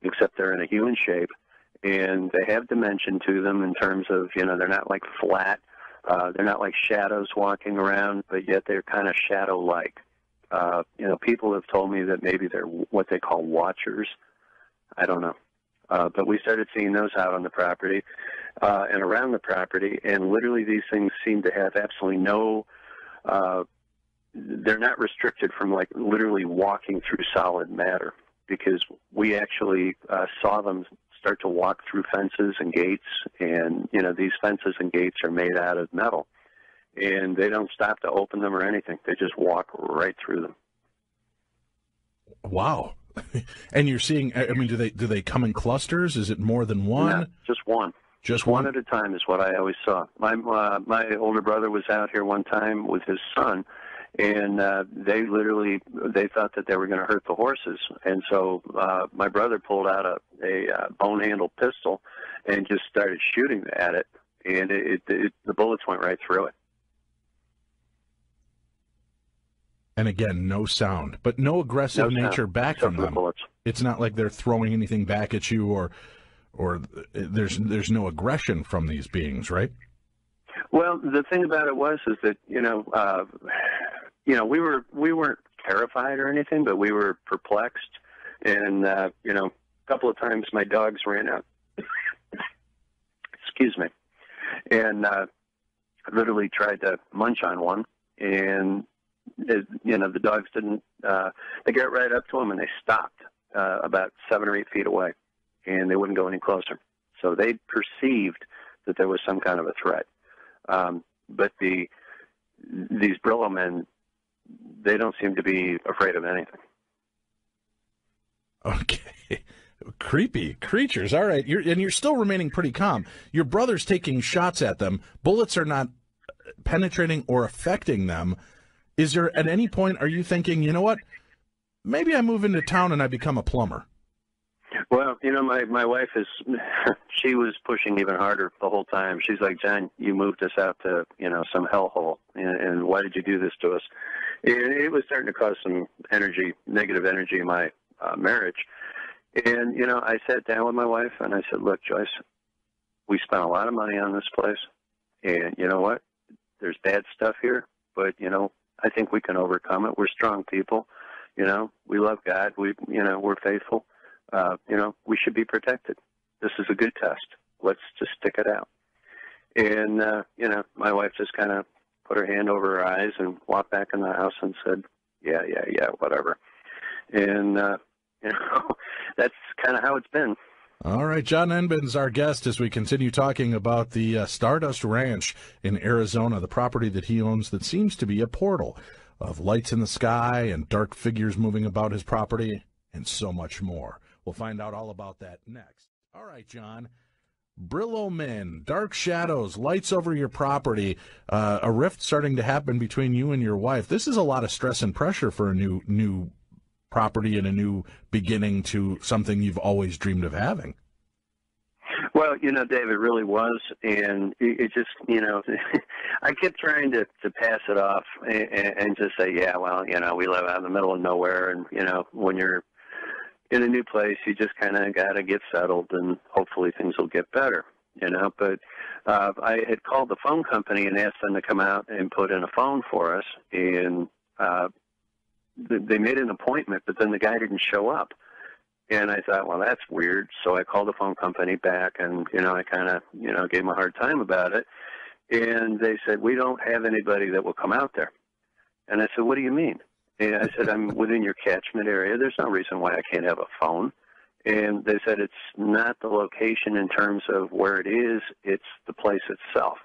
except they're in a human shape, and they have dimension to them in terms of, they're not like flat, they're not like shadows walking around, but yet they're kind of shadow-like. People have told me that maybe they're what they call watchers. I don't know. But we started seeing those out on the property and around the property, and literally these things seem to have absolutely no, they're not restricted from like literally walking through solid matter, because we actually saw them start to walk through fences and gates, and, these fences and gates are made out of metal, and they don't stop to open them or anything. They just walk right through them. Wow. And you're seeing, I mean, do they come in clusters? Is it more than one? No, just one. Just one at a time is what I always saw. My older brother was out here one time with his son, and they thought that they were going to hurt the horses. And so my brother pulled out a bone-handled pistol and just started shooting at it, and the bullets went right through it. And again, no sound, but no aggressive nature back from them. It's not like they're throwing anything back at you, or there's no aggression from these beings, right? Well, the thing about it is that we weren't terrified or anything, but we were perplexed, and a couple of times my dogs ran out. Excuse me, and literally tried to munch on one, and the dogs didn't. They got right up to them and they stopped about 7 or 8 feet away, and they wouldn't go any closer. So they perceived that there was some kind of a threat. But these Brillo men, they don't seem to be afraid of anything. Okay. Creepy creatures. All right. You're still remaining pretty calm. Your brother's taking shots at them. Bullets are not penetrating or affecting them. Is there, at any point, are you thinking, you know what, maybe I move into town and I become a plumber? Well, my wife she was pushing even harder the whole time. She's like, John, you moved us out to, some hellhole, and why did you do this to us? And it was starting to cause some negative energy in my marriage. And, I sat down with my wife and I said, look, Joyce, we spent a lot of money on this place. And you know what? There's bad stuff here, but, I think we can overcome it. We're strong people. We love God. We're faithful. We should be protected. This is a good test. Let's just stick it out. And, my wife just kind of put her hand over her eyes and walked back in the house and said, yeah, whatever. And, that's kind of how it's been. All right, John Enben's our guest as we continue talking about the Stardust Ranch in Arizona, the property that he owns that seems to be a portal of lights in the sky and dark figures moving about his property and so much more. We'll find out all about that next. All right, John. Brillo men, dark shadows, lights over your property, a rift starting to happen between you and your wife. This is a lot of stress and pressure for a new property and a new beginning to something you've always dreamed of having. Well, Dave, it really was, and it just, I kept trying to pass it off and just say, yeah, well, we live out in the middle of nowhere, and, when you're in a new place, you just kind of got to get settled, and hopefully things will get better, But I had called the phone company and asked them to come out and put in a phone for us, and they made an appointment, but then the guy didn't show up. And I thought, well, that's weird. So I called the phone company back, and, I kind of, gave them a hard time about it. And they said, we don't have anybody that will come out there. And I said, what do you mean? And I said, I'm within your catchment area. There's no reason why I can't have a phone. And they said, it's not the location in terms of where it is, it's the place itself.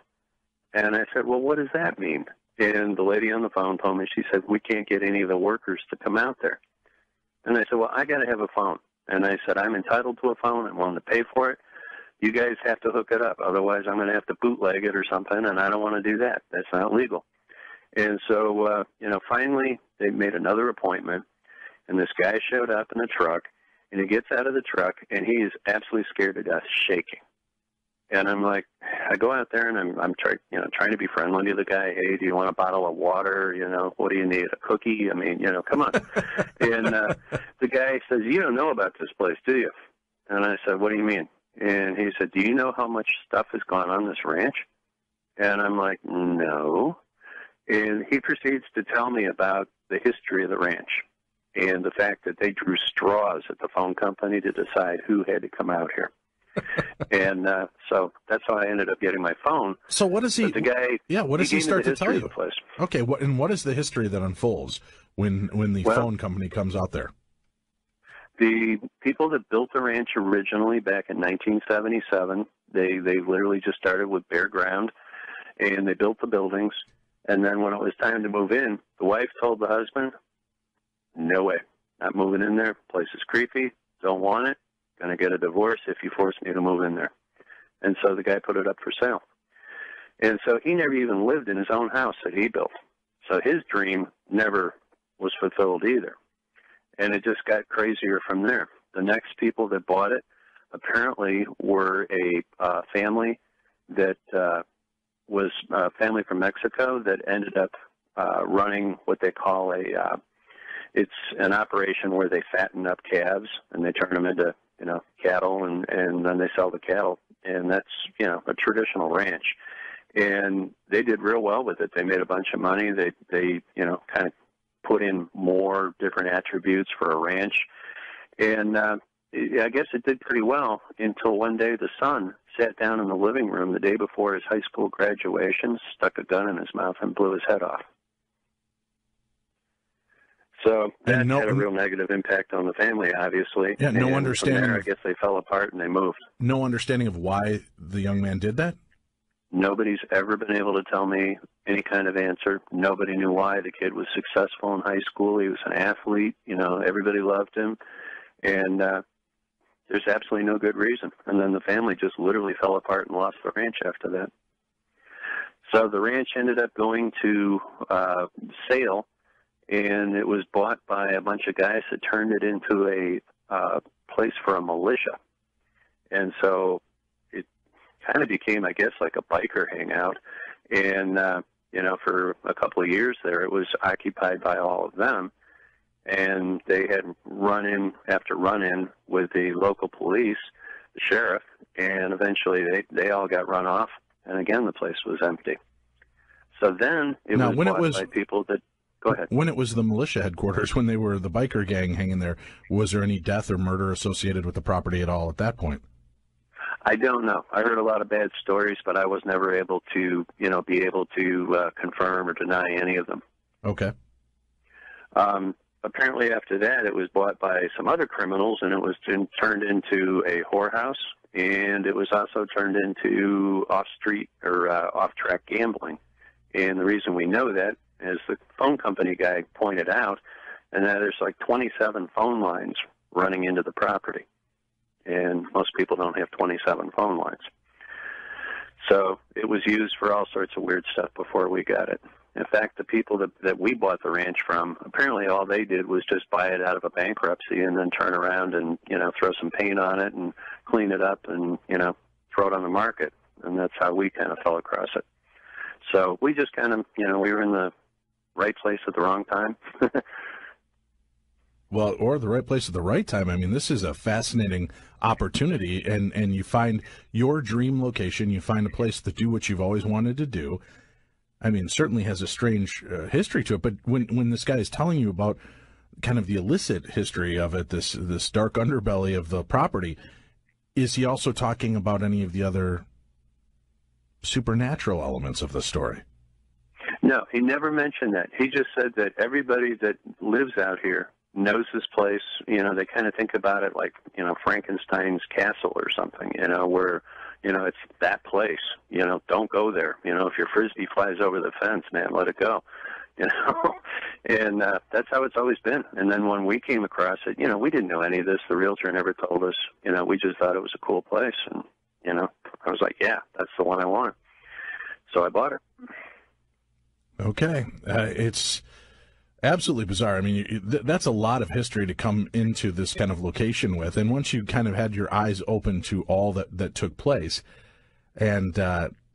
And I said, well, what does that mean? And the lady on the phone told me, she said, we can't get any of the workers to come out there. And I said, well, I got to have a phone. And I said, I'm entitled to a phone. I'm willing to pay for it. You guys have to hook it up. Otherwise, I'm going to have to bootleg it or something, and I don't want to do that. That's not legal. And so, finally, they made another appointment, and this guy showed up in a truck, and he gets out of the truck, and he is absolutely scared to death, shaking. And I'm like, I go out there, and I'm trying to be friendly to the guy. Hey, do you want a bottle of water? What do you need? A cookie? I mean, come on. And the guy says, you don't know about this place, do you? And I said, what do you mean? And he said, do you know how much stuff has gone on this ranch? And I'm like, no. And he proceeds to tell me about the history of the ranch and the fact that they drew straws at the phone company to decide who had to come out here. And so that's how I ended up getting my phone. So what does he? But the guy, what does he start to tell you? Place. Okay, what is the history that unfolds when the phone company comes out there? The people that built the ranch originally back in 1977, they literally just started with bare ground, and they built the buildings. And then when it was time to move in, the wife told the husband, no way, not moving in there. Place is creepy. Don't want it. Going to get a divorce if you force me to move in there. And so the guy put it up for sale. And so he never even lived in his own house that he built. So his dream never was fulfilled either. And it just got crazier from there. The next people that bought it apparently were a family that was a family from Mexico that ended up running what they call it's an operation where they fatten up calves and they turn them into cattle, and then they sell the cattle. And that's, a traditional ranch. And they did real well with it. They made a bunch of money. They kind of put in more different attributes for a ranch. And I guess it did pretty well until one day the son sat down in the living room the day before his high school graduation, stuck a gun in his mouth, and blew his head off. So that had a real negative impact on the family, obviously. Yeah, no and understanding. From there, I guess they fell apart and they moved. No understanding of why the young man did that? Nobody's ever been able to tell me any kind of answer. Nobody knew why. The kid was successful in high school. He was an athlete. Everybody loved him. And there's absolutely no good reason. And then the family just literally fell apart and lost the ranch after that. So the ranch ended up going to sale, and it was bought by a bunch of guys that turned it into a place for a militia. And so it kind of became, I guess, like a biker hangout. And, for a couple of years there, it was occupied by all of them. And they had run-in after run-in with the local police, the sheriff, and eventually they all got run off. And again, the place was empty. So then it was bought by people that... Go ahead. When it was the militia headquarters, when they were the biker gang hanging there, was there any death or murder associated with the property at all at that point? I don't know. I heard a lot of bad stories, but I was never able to, be able to confirm or deny any of them. Okay. Apparently after that, it was bought by some other criminals, and it was turned into a whorehouse, and it was also turned into off-street or off-track gambling. And the reason we know that, as the phone company guy pointed out, and that there's like 27 phone lines running into the property. And most people don't have 27 phone lines. So it was used for all sorts of weird stuff before we got it. In fact, the people that we bought the ranch from, apparently all they did was just buy it out of a bankruptcy and then turn around and, throw some paint on it and clean it up and, throw it on the market. And that's how we kind of fell across it. So we just kind of, we were in the right place at the wrong time. Well, or the right place at the right time. I mean, this is a fascinating opportunity, and you find your dream location, you find a place to do what you've always wanted to do. I mean, certainly has a strange history to it, but when this guy is telling you about kind of the illicit history of it, this dark underbelly of the property, is he also talking about any of the other supernatural elements of the story? No, he never mentioned that. He just said that everybody that lives out here knows this place. They kind of think about it like, Frankenstein's castle or something, where, it's that place. Don't go there. If your Frisbee flies over the fence, man, let it go. And that's how it's always been. And then when we came across it, we didn't know any of this. The realtor never told us. We just thought it was a cool place. And, I was like, yeah, that's the one I want. So I bought it. Okay. It's absolutely bizarre. I mean, that's a lot of history to come into this kind of location with. And once you kind of had your eyes open to all that took place, and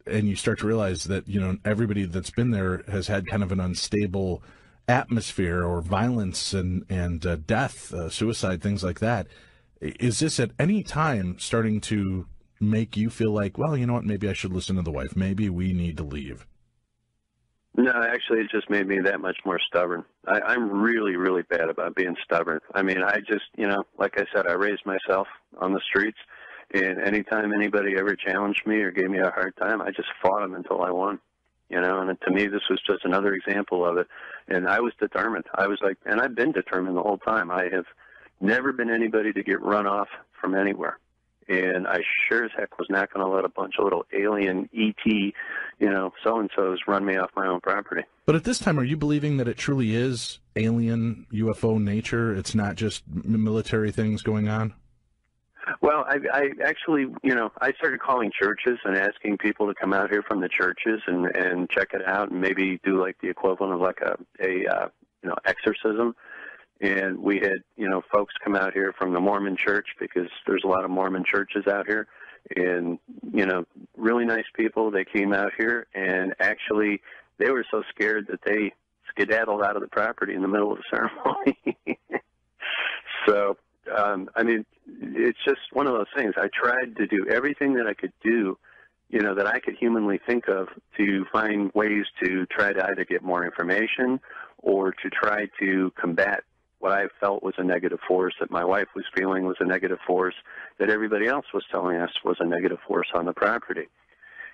you start to realize that, everybody that's been there has had kind of an unstable atmosphere or violence and death, suicide, things like that. Is this at any time starting to make you feel like, well, you know what, maybe I should listen to the wife. Maybe we need to leave? No, actually, it just made me that much more stubborn. I'm really, really bad about being stubborn. I mean, I just, like I said, I raised myself on the streets, and anytime anybody ever challenged me or gave me a hard time, I just fought them until I won. And to me, this was just another example of it. And I was determined. I was like, and I've been determined the whole time. I have never been anybody to get run off from anywhere. And I sure as heck was not going to let a bunch of little alien ET, so-and-sos run me off my own property. But at this time, are you believing that it truly is alien UFO nature? It's not just military things going on? Well, I actually, I started calling churches and asking people to come out here from the churches and check it out and maybe do like the equivalent of like a exorcism. And we had, folks come out here from the Mormon church, because there's a lot of Mormon churches out here. And, really nice people. They came out here, and actually they were so scared that they skedaddled out of the property in the middle of the ceremony. So, I mean, it's just one of those things. I tried to do everything that I could do, that I could humanly think of, to find ways to try to either get more information or to try to combat what I felt was a negative force, that my wife was feeling was a negative force, that everybody else was telling us was a negative force on the property.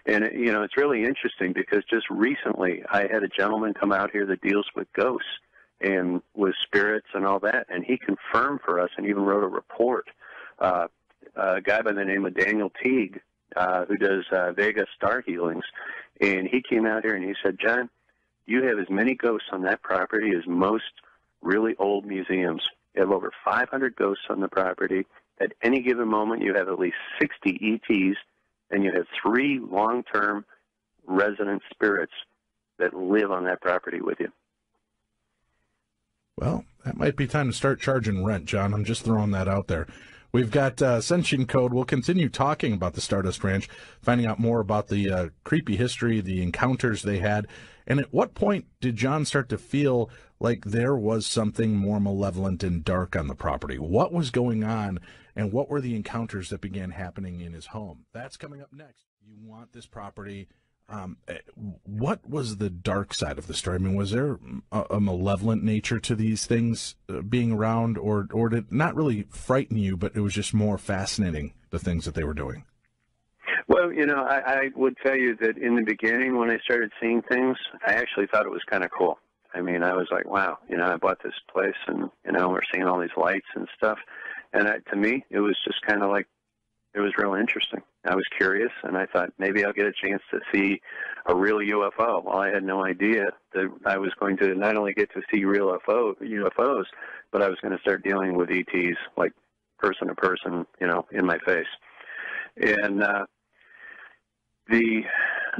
And, it's really interesting, because just recently I had a gentleman come out here that deals with ghosts and with spirits and all that, and he confirmed for us and even wrote a report. A guy by the name of Daniel Teague, who does Vega star healings, and he came out here and he said, John, you have as many ghosts on that property as most really old museums. You have over 500 ghosts on the property. At any given moment, you have at least 60 ETs, and you have 3 long-term resident spirits that live on that property with you. Well, that might be time to start charging rent, John. I'm just throwing that out there. We've got Ascension Code. We'll continue talking about the Stardust Ranch, finding out more about the creepy history, the encounters they had. And at what point did John start to feel like there was something more malevolent and dark on the property? What was going on, and what were the encounters that began happening in his home? That's coming up next. You want this property. What was the dark side of the story? I mean, was there a malevolent nature to these things being around, or did it not really frighten you, but it was just more fascinating, the things that they were doing? Well, I would tell you that in the beginning when I started seeing things, I actually thought it was kind of cool. I mean, I was like, wow, I bought this place and, we're seeing all these lights and stuff. And to me, it was just kind of like, it was real interesting. I was curious, and I thought maybe I'll get a chance to see a real UFO. Well, I had no idea that I was going to not only get to see real UFOs, but I was going to start dealing with ETs, like person to person, in my face. And the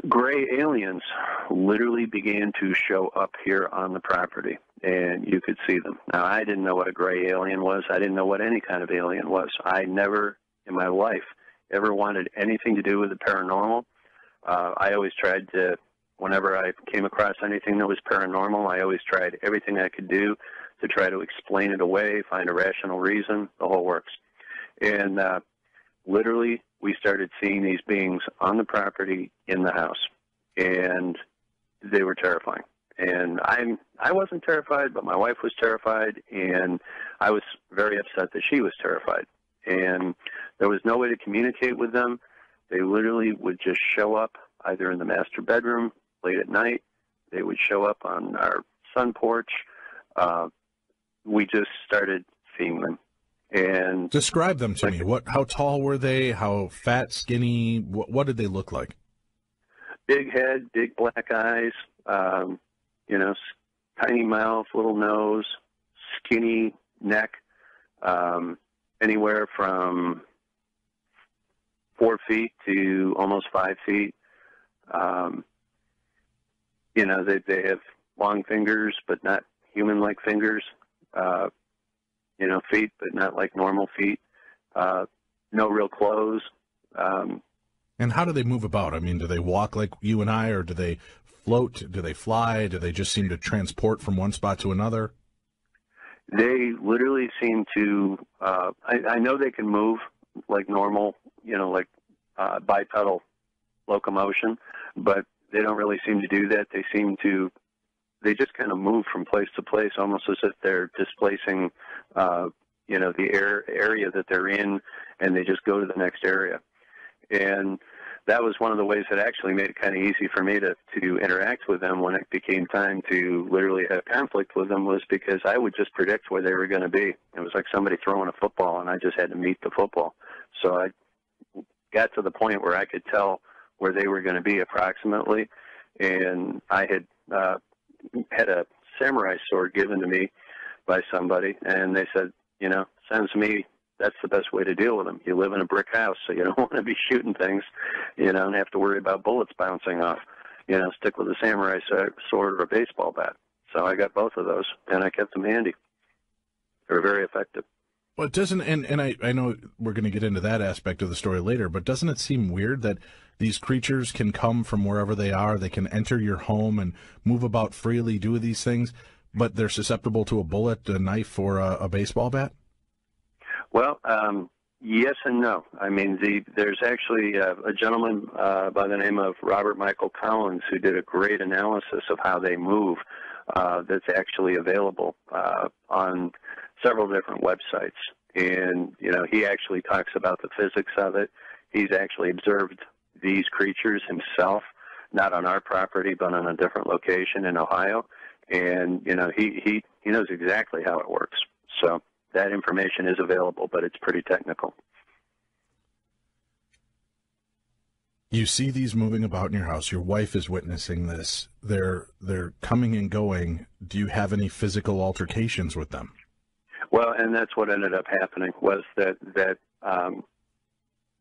gray aliens literally began to show up here on the property, and you could see them. Now, I didn't know what a gray alien was. I didn't know what any kind of alien was. I never in my life ever wanted anything to do with the paranormal. I always tried to, whenever I came across anything that was paranormal, I always tried everything I could do to try to explain it away, find a rational reason, the whole works. And literally, we started seeing these beings on the property in the house, and they were terrifying. And I wasn't terrified, but my wife was terrified, and I was very upset that she was terrified. And there was no way to communicate with them. They literally would just show up either in the master bedroom late at night. They would show up on our sun porch. We just started seeing them. And describe them to me. How tall were they? How fat, skinny? What did they look like? Big head, big black eyes, tiny mouth, little nose, skinny neck, anywhere from 4 feet to almost 5 feet. They have long fingers, but not human-like fingers. Feet, but not like normal feet. No real clothes. And how do they move about? I mean, do they walk like you and I, or do they float? Do they fly? Do they just seem to transport from one spot to another? They literally seem to, I know they can move like normal, like bipedal locomotion, but they don't really seem to do that. They just kind of move from place to place, almost as if they're displacing, the area that they're in, and they just go to the next area. And that was one of the ways that actually made it kind of easy for me to interact with them when it became time to literally have conflict with them, was because I would just predict where they were going to be. It was like somebody throwing a football, and I just had to meet the football. So I got to the point where I could tell where they were going to be approximately, and I had a samurai sword given to me by somebody, and they said, sounds to me that's the best way to deal with them. You live in a brick house, so you don't want to be shooting things, and have to worry about bullets bouncing off. Stick with a samurai sword or a baseball bat. So I got both of those, and I kept them handy. They were very effective. Well, it doesn't, and I know we're going to get into that aspect of the story later, but doesn't it seem weird that these creatures can come from wherever they are, they can enter your home and move about freely, do these things, but they're susceptible to a bullet, a knife, or a baseball bat? Well, yes and no. I mean, there's actually a gentleman by the name of Robert Michael Collins who did a great analysis of how they move that's actually available on several different websites. And, he actually talks about the physics of it. He's actually observed these creatures himself, not on our property, but on a different location in Ohio. And, he knows exactly how it works. So that information is available, but it's pretty technical. You see these moving about in your house. Your wife is witnessing this. They're coming and going. Do you have any physical altercations with them? Well, and that's what ended up happening, was that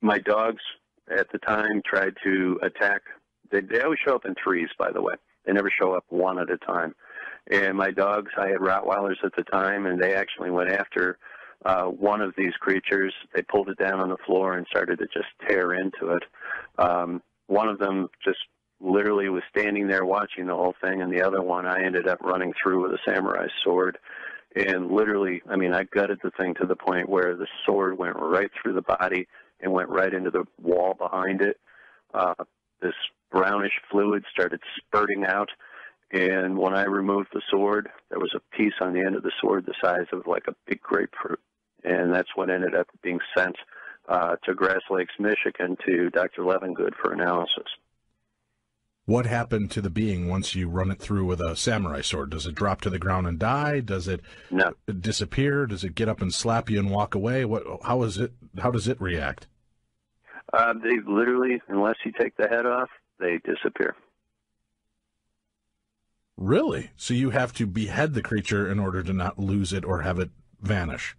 my dogs at the time tried to attack They always show up in threes, by the way. They never show up one at a time. And my dogs, I had Rottweilers at the time, and they actually went after one of these creatures. They pulled it down on the floor and started to just tear into it. One of them just literally was standing there watching the whole thing, and the other one I ended up running through with a samurai sword. And literally, I mean, I gutted the thing to the point where the sword went right through the body and went right into the wall behind it. This brownish fluid started spurting out, and when I removed the sword, there was a piece on the end of the sword the size of like a big grapefruit, and that's what ended up being sent to Grass Lakes, Michigan, to Dr. Levengood for analysis. What happened to the being once you run it through with a samurai sword? Does it drop to the ground and die? Does it disappear? Does it get up and slap you and walk away? How does it react? They literally, unless you take the head off, they disappear. Really? So you have to behead the creature in order to not lose it or have it vanish?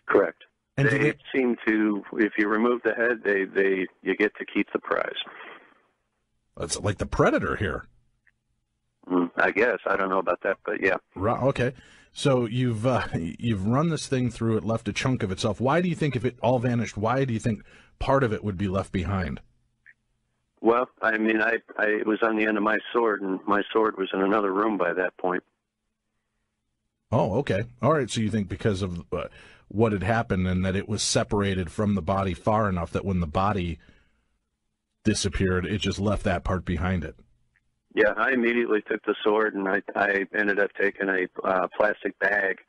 Correct. And they seem to, if you remove the head, you get to keep the prize. It's like the Predator here. I guess. I don't know about that, but yeah. Okay. So you've run this thing through, it left a chunk of itself. Why do you think if it all vanished, why do you think part of it would be left behind? Well, I mean, it was on the end of my sword, and my sword was in another room by that point. Oh, okay. All right. So you think because of what had happened and that it was separated from the body far enough that when the body disappeared, it just left that part behind it. Yeah, I immediately took the sword, and I ended up taking a plastic bag,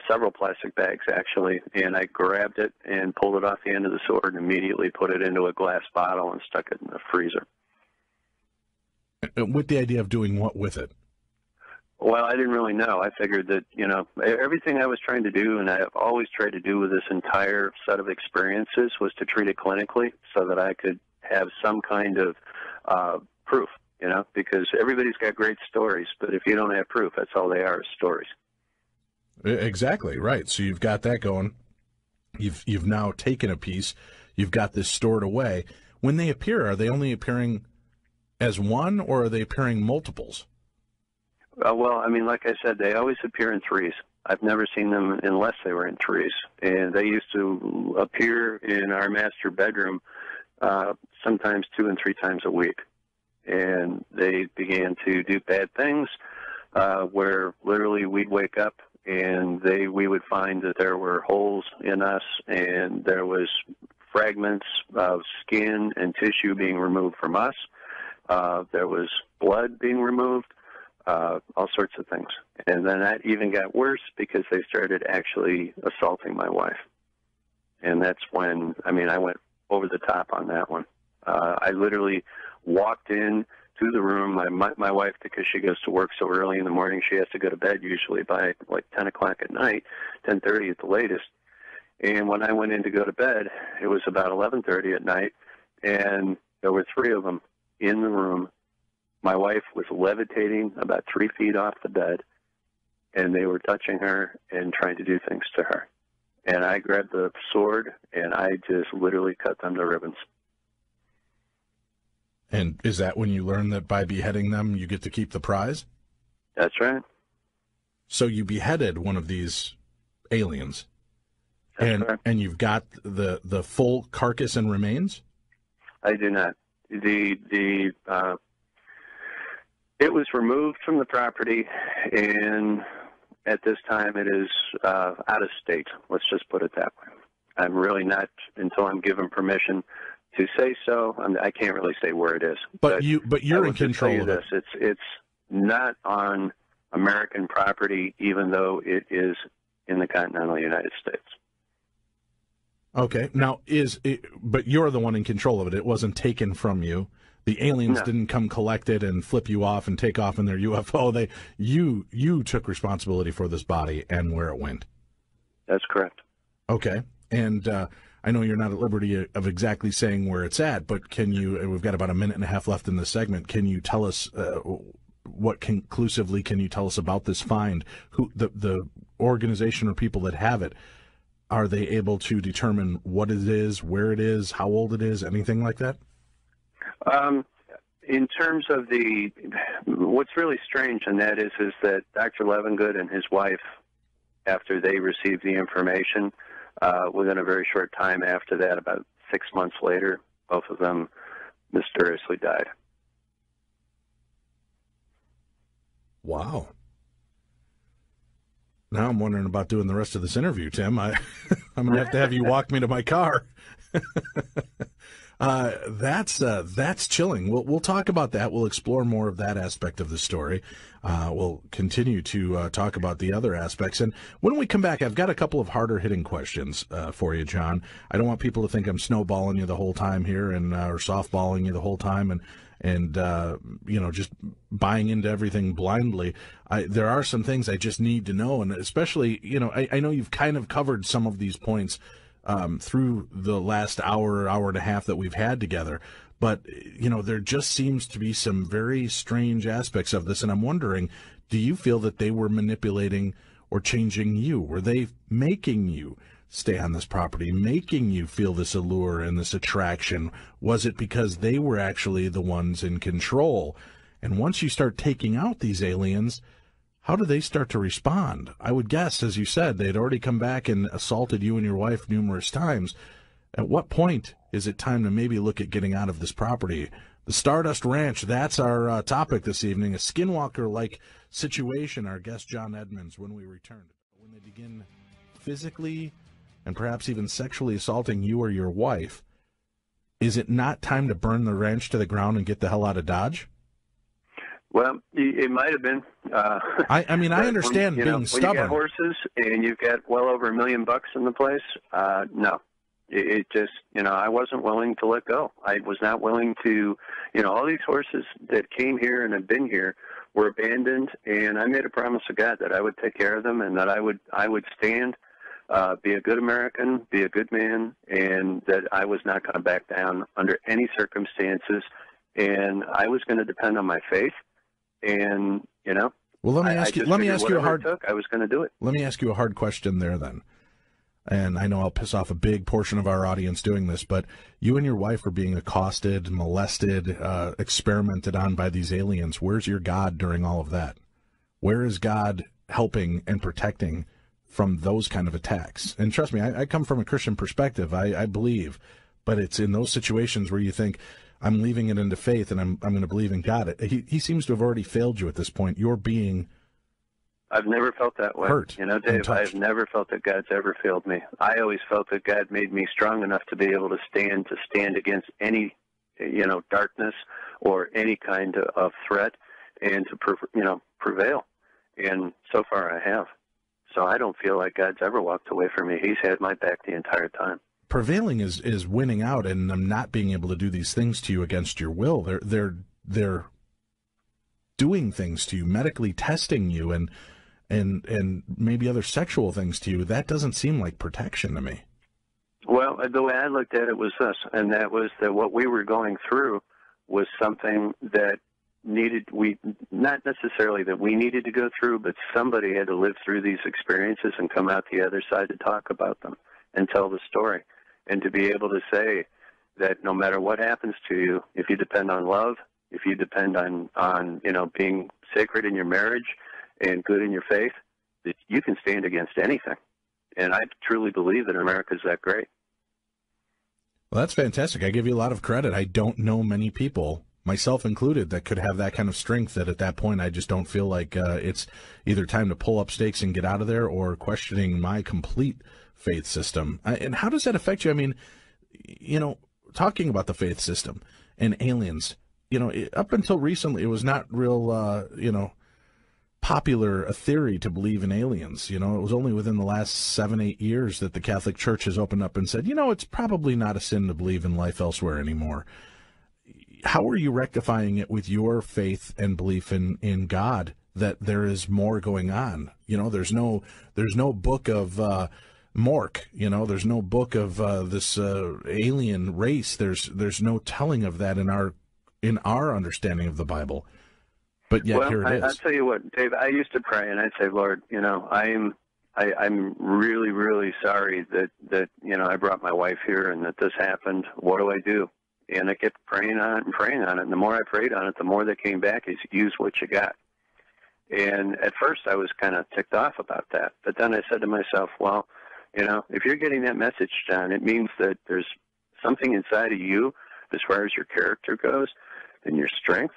several plastic bags actually, and I grabbed it and pulled it off the end of the sword and immediately put it into a glass bottle and stuck it in the freezer. With the idea of doing what with it? Well, I didn't really know. I figured that, everything I was trying to do, and I've always tried to do with this entire set of experiences, was to treat it clinically so that I could have some kind of proof, because everybody's got great stories, but if you don't have proof, that's all they are, is stories. Exactly, right. So you've got that going. You've now taken a piece. You've got this stored away. When they appear, are they only appearing as one, or are they appearing multiples? Well, I mean, like I said, they always appear in threes. I've never seen them unless they were in threes. And they used to appear in our master bedroom sometimes 2 and 3 times a week. And they began to do bad things where literally we'd wake up and we would find that there were holes in us and there was fragments of skin and tissue being removed from us. There was blood being removed. All sorts of things. And then that even got worse because they started actually assaulting my wife. And that's when, I went over the top on that one. I literally walked in to the room. My wife, because she goes to work so early in the morning, she has to go to bed usually by like 10 o'clock at night, 10:30 at the latest. And when I went in to go to bed, it was about 11:30 at night, and there were 3 of them in the room. My wife was levitating about 3 feet off the bed, and they were touching her and trying to do things to her. And I grabbed the sword, and I just literally cut them to ribbons. And is that when you learn that by beheading them, you get to keep the prize? That's right. So you beheaded one of these aliens, That's right. And you've got the full carcass and remains? I do not. It was removed from the property, and at this time it is out of state. Let's just put it that way. I'm really not, until I'm given permission to say so. I can't really say where it is. But you're in control of it. It's not on American property, even though it is in the continental United States. Okay. Now, but you're the one in control of it. It wasn't taken from you. The aliens didn't come collect it and flip you off and take off in their UFO. You took responsibility for this body and where it went. That's correct. Okay. And I know you're not at liberty of exactly saying where it's at, but we've got about a minute and a half left in this segment. Can you tell us what conclusively can you tell us about this find? Who the organization or people that have it, are they able to determine what it is, where it is, how old it is, anything like that? in terms of what's really strange, and that is that Dr. Levengood and his wife, after they received the information, within a very short time after that, about 6 months later, both of them mysteriously died. Wow. Now I'm wondering about doing the rest of this interview, Tim. I'm going to have you walk me to my car. That's chilling. We'll talk about that. We'll explore more of that aspect of the story. We'll continue to talk about the other aspects. And when we come back, I've got a couple of harder hitting questions for you, John. I don't want people to think I'm snowballing you the whole time here and or softballing you the whole time and just buying into everything blindly. There are some things I just need to know, and especially, I know you've kind of covered some of these points through the last hour and a half that we've had together. But, there just seems to be some very strange aspects of this, and I'm wondering, do you feel that they were manipulating or changing you? Were they making you stay on this property, making you feel this allure and this attraction? Was it because they were actually the ones in control? And once you start taking out these aliens, how do they start to respond? I would guess, as you said, they'd already come back and assaulted you and your wife numerous times. At what point is it time to maybe look at getting out of this property? The Stardust Ranch, that's our topic this evening, a skinwalker-like situation. Our guest, John Edmonds, when we return. When they begin physically and perhaps even sexually assaulting you or your wife, is it not time to burn the ranch to the ground and get the hell out of Dodge? Well, it might have been. I understand being stubborn. When you got horses and you've got well over $1 million in the place, no. It just, I wasn't willing to let go. I was not willing to, all these horses that came here and had been here were abandoned, and I made a promise to God that I would take care of them and that I would stand, be a good American, be a good man, and that I was not going to back down under any circumstances, and I was going to depend on my faith. And well, let me ask you a hard. I was going to do it. Let me ask you a hard question there, then. And I know I'll piss off a big portion of our audience doing this, but you and your wife are being accosted, molested, experimented on by these aliens. Where's your God during all of that? Where is God helping and protecting from those kind of attacks? And trust me, I come from a Christian perspective. I believe, but it's in those situations where you think, I'm leaving it into faith, and I'm going to believe in God. He seems to have already failed you at this point. You're being I've never felt that way. Hurt. Dave, I've never felt that God's ever failed me. I always felt that God made me strong enough to be able to stand against any, darkness or any kind of threat, and to, prevail. And so far I have. So I don't feel like God's ever walked away from me. He's had my back the entire time. Prevailing is winning out, and I'm not being able to do these things to you against your will. They're doing things to you, medically testing you, and maybe other sexual things to you. That doesn't seem like protection to me. Well, the way I looked at it was this, and that was that what we were going through was something that not necessarily that we needed to go through, but somebody had to live through these experiences and come out the other side to talk about them and tell the story. And to be able to say that no matter what happens to you, if you depend on love, if you depend on being sacred in your marriage and good in your faith, that you can stand against anything. And I truly believe that America's that great. Well, that's fantastic. I give you a lot of credit. I don't know many people, myself included, that could have that kind of strength, that at that point I just don't feel like it's either time to pull up stakes and get out of there or questioning my complete faith system. And how does that affect you? I mean, talking about the faith system and aliens, up until recently, it was not real, popular a theory to believe in aliens. It was only within the last 7-8 years that the Catholic Church has opened up and said, it's probably not a sin to believe in life elsewhere anymore. How are you rectifying it with your faith and belief in God, that there is more going on? There's no book of Mork. There's no book of this alien race. There's no telling of that in our understanding of the Bible. But yet here it is. I'll tell you what, Dave, I used to pray and I'd say, Lord, I'm really, really sorry that I brought my wife here and that this happened. What do I do? And I kept praying on it and praying on it. And the more I prayed on it, the more that came back is use what you got. And at first I was kind of ticked off about that. But then I said to myself, well, you know, if you're getting that message, John, it means that there's something inside of you as far as your character goes and your strength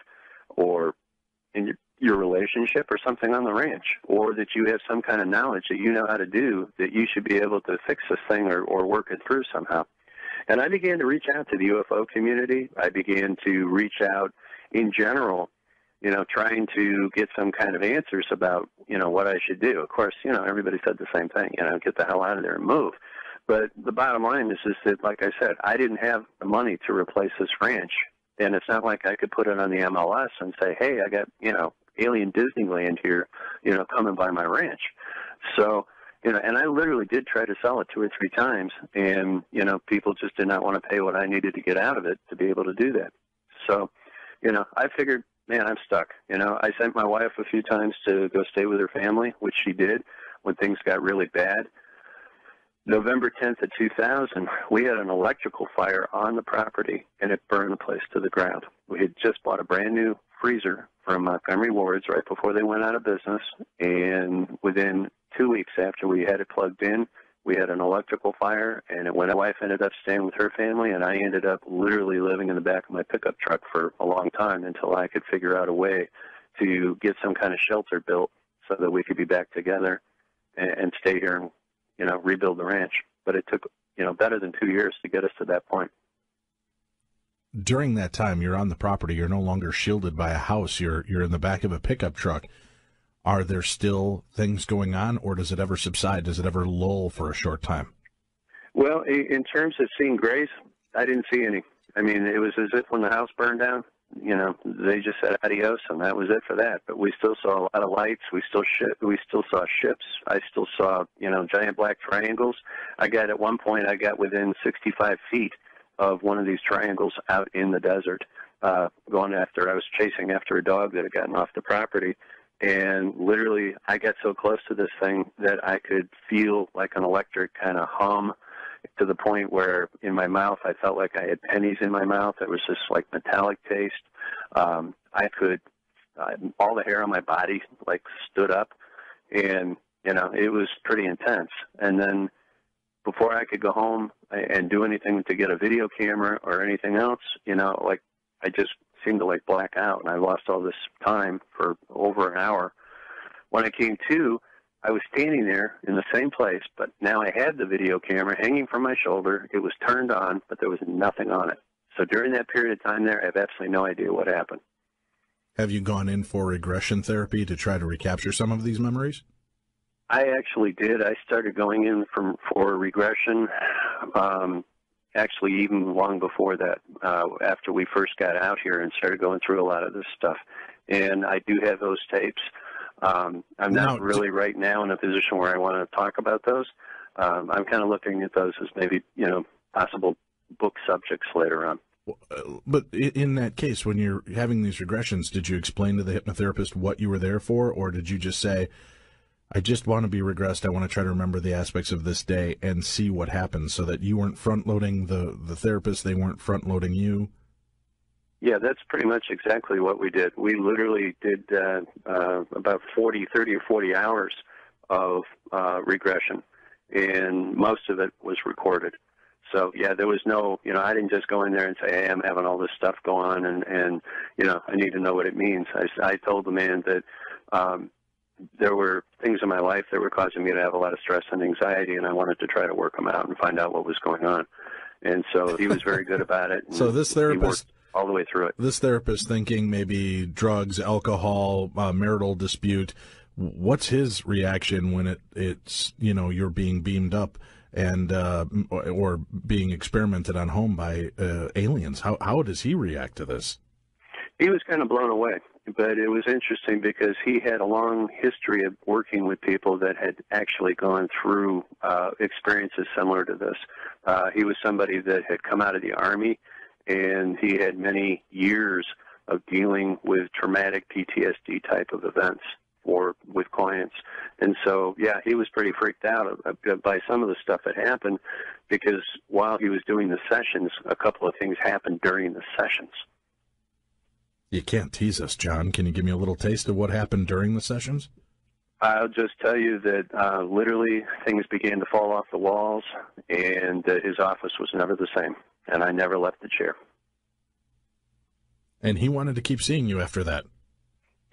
or in your relationship or something on the ranch, or that you have some kind of knowledge that you know how to do, that you should be able to fix this thing or work it through somehow. And I began to reach out to the UFO community. I began to reach out in general, you know, trying to get some kind of answers about, you know, what I should do. Of course, you know, everybody said the same thing, you know, get the hell out of there and move. But the bottom line is that, like I said, I didn't have the money to replace this ranch. And it's not like I could put it on the MLS and say, hey, I got, you know, alien Disneyland here, you know, coming by my ranch. So, you know, and I literally did try to sell it 2 or 3 times, and, you know, people just did not want to pay what I needed to get out of it to be able to do that. So, you know, I figured, man, I'm stuck. You know, I sent my wife a few times to go stay with her family, which she did when things got really bad. November 10th of 2000, we had an electrical fire on the property, and it burned the place to the ground. We had just bought a brand-new freezer from Montgomery Ward's right before they went out of business, and within 2 weeks after we had it plugged in, we had an electrical fire, and when my wife ended up staying with her family, and I ended up literally living in the back of my pickup truck for a long time until I could figure out a way to get some kind of shelter built so that we could be back together and stay here and, you know, rebuild the ranch. But it took, you know, better than 2 years to get us to that point. During that time, you're on the property. You're no longer shielded by a house. You're in the back of a pickup truck. Are there still things going on, or does it ever subside? Does it ever lull for a short time? Well, in terms of seeing grays, I didn't see any. I mean, it was as if when the house burned down, you know, they just said adios, and that was it for that. But we still saw a lot of lights. We still saw ships. I still saw, you know, giant black triangles. At one point, I got within 65 feet of one of these triangles out in the desert, I was chasing after a dog that had gotten off the property. And literally, I got so close to this thing that I could feel like an electric kind of hum, to the point where in my mouth I felt like I had pennies in my mouth. It was this like metallic taste. All the hair on my body like stood up, and you know, it was pretty intense. And then before I could go home and do anything to get a video camera or anything else, you know, like I just seemed to like black out, and I lost all this time for over an hour. When I came to, I was standing there in the same place, but now I had the video camera hanging from my shoulder. It was turned on, but there was nothing on it. So during that period of time there, I have absolutely no idea what happened. Have you gone in for regression therapy to try to recapture some of these memories? I actually did. I started going in for regression, actually even long before that, after we first got out here and started going through a lot of this stuff. And I do have those tapes. I'm not really right now in a position where I want to talk about those. I'm kind of looking at those as maybe, you know, possible book subjects later on. But in that case, when you're having these regressions, did you explain to the hypnotherapist what you were there for, or did you just say, I just want to be regressed, I want to try to remember the aspects of this day and see what happens, so that you weren't front-loading the therapist, they weren't front-loading you? Yeah, that's pretty much exactly what we did. We literally did about 30 or 40 hours of regression, and most of it was recorded. So, yeah, there was no, you know, I didn't just go in there and say, hey, I'm having all this stuff go on, and you know, I need to know what it means. I told the man that there were things in my life that were causing me to have a lot of stress and anxiety, and I wanted to try to work them out and find out what was going on. And so he was very good about it. So this therapist, all the way through it. This therapist thinking maybe drugs, alcohol, marital dispute. What's his reaction when it's you know, you're being beamed up and or being experimented on home by aliens? How does he react to this? He was kind of blown away, but it was interesting because he had a long history of working with people that had actually gone through experiences similar to this. He was somebody that had come out of the Army, and he had many years of dealing with traumatic PTSD type of events. with clients. And so, yeah, he was pretty freaked out by some of the stuff that happened, because while he was doing the sessions, a couple of things happened during the sessions. You can't tease us, John. Can you give me a little taste of what happened during the sessions? I'll just tell you that literally things began to fall off the walls, and his office was never the same, and I never left the chair. And he wanted to keep seeing you after that.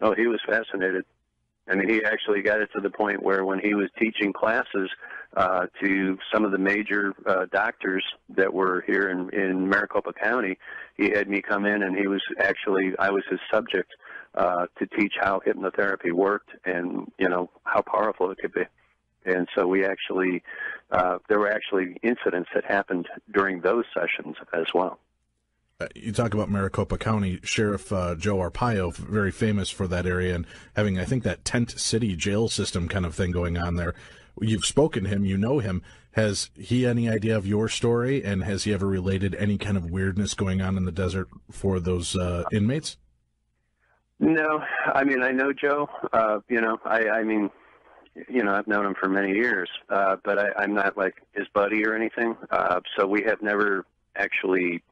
Oh, he was fascinated. I mean, he actually got it to the point where when he was teaching classes to some of the major doctors that were here in Maricopa County, he had me come in, and I was his subject to teach how hypnotherapy worked and, how powerful it could be. And so there were actually incidents that happened during those sessions as well. You talk about Maricopa County, Sheriff Joe Arpaio, very famous for that area, and having, I think, that tent city jail system kind of thing going on there. You've spoken to him, you know him. Has he any idea of your story, and has he ever related any kind of weirdness going on in the desert for those inmates? No, I mean, I know Joe. I've known him for many years, but I'm not like his buddy or anything. So we have never actually,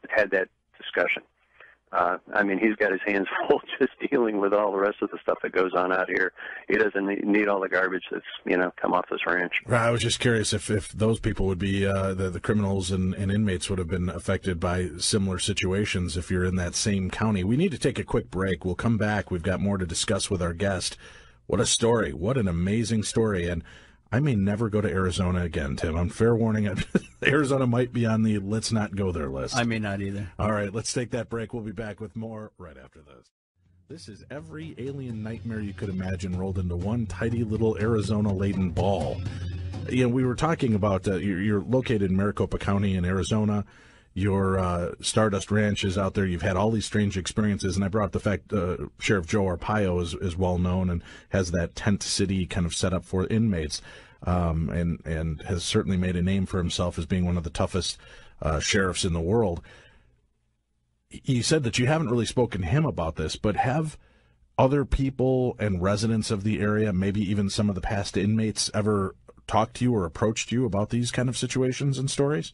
had that discussion. He's got his hands full just dealing with all the rest of the stuff that goes on out here. He doesn't need all the garbage that's, come off this ranch. I was just curious if those people would be, the criminals and inmates would have been affected by similar situations if you're in that same county. We need to take a quick break. We'll come back. We've got more to discuss with our guest. What a story. What an amazing story. And I may never go to Arizona again, Tim. I'm fair warning. Arizona might be on the let's not go there list. I may not either. All right, let's take that break. We'll be back with more right after this. This is every alien nightmare you could imagine rolled into one tidy little Arizona-laden ball. We were talking about you're located in Maricopa County in Arizona. Your Stardust Ranch is out there. You've had all these strange experiences, and I brought up the fact Sheriff Joe Arpaio is well known and has that tent city kind of set up for inmates, and has certainly made a name for himself as being one of the toughest sheriffs in the world. You said that you haven't really spoken to him about this, but have other people and residents of the area, maybe even some of the past inmates, ever talked to you or approached you about these kind of situations and stories?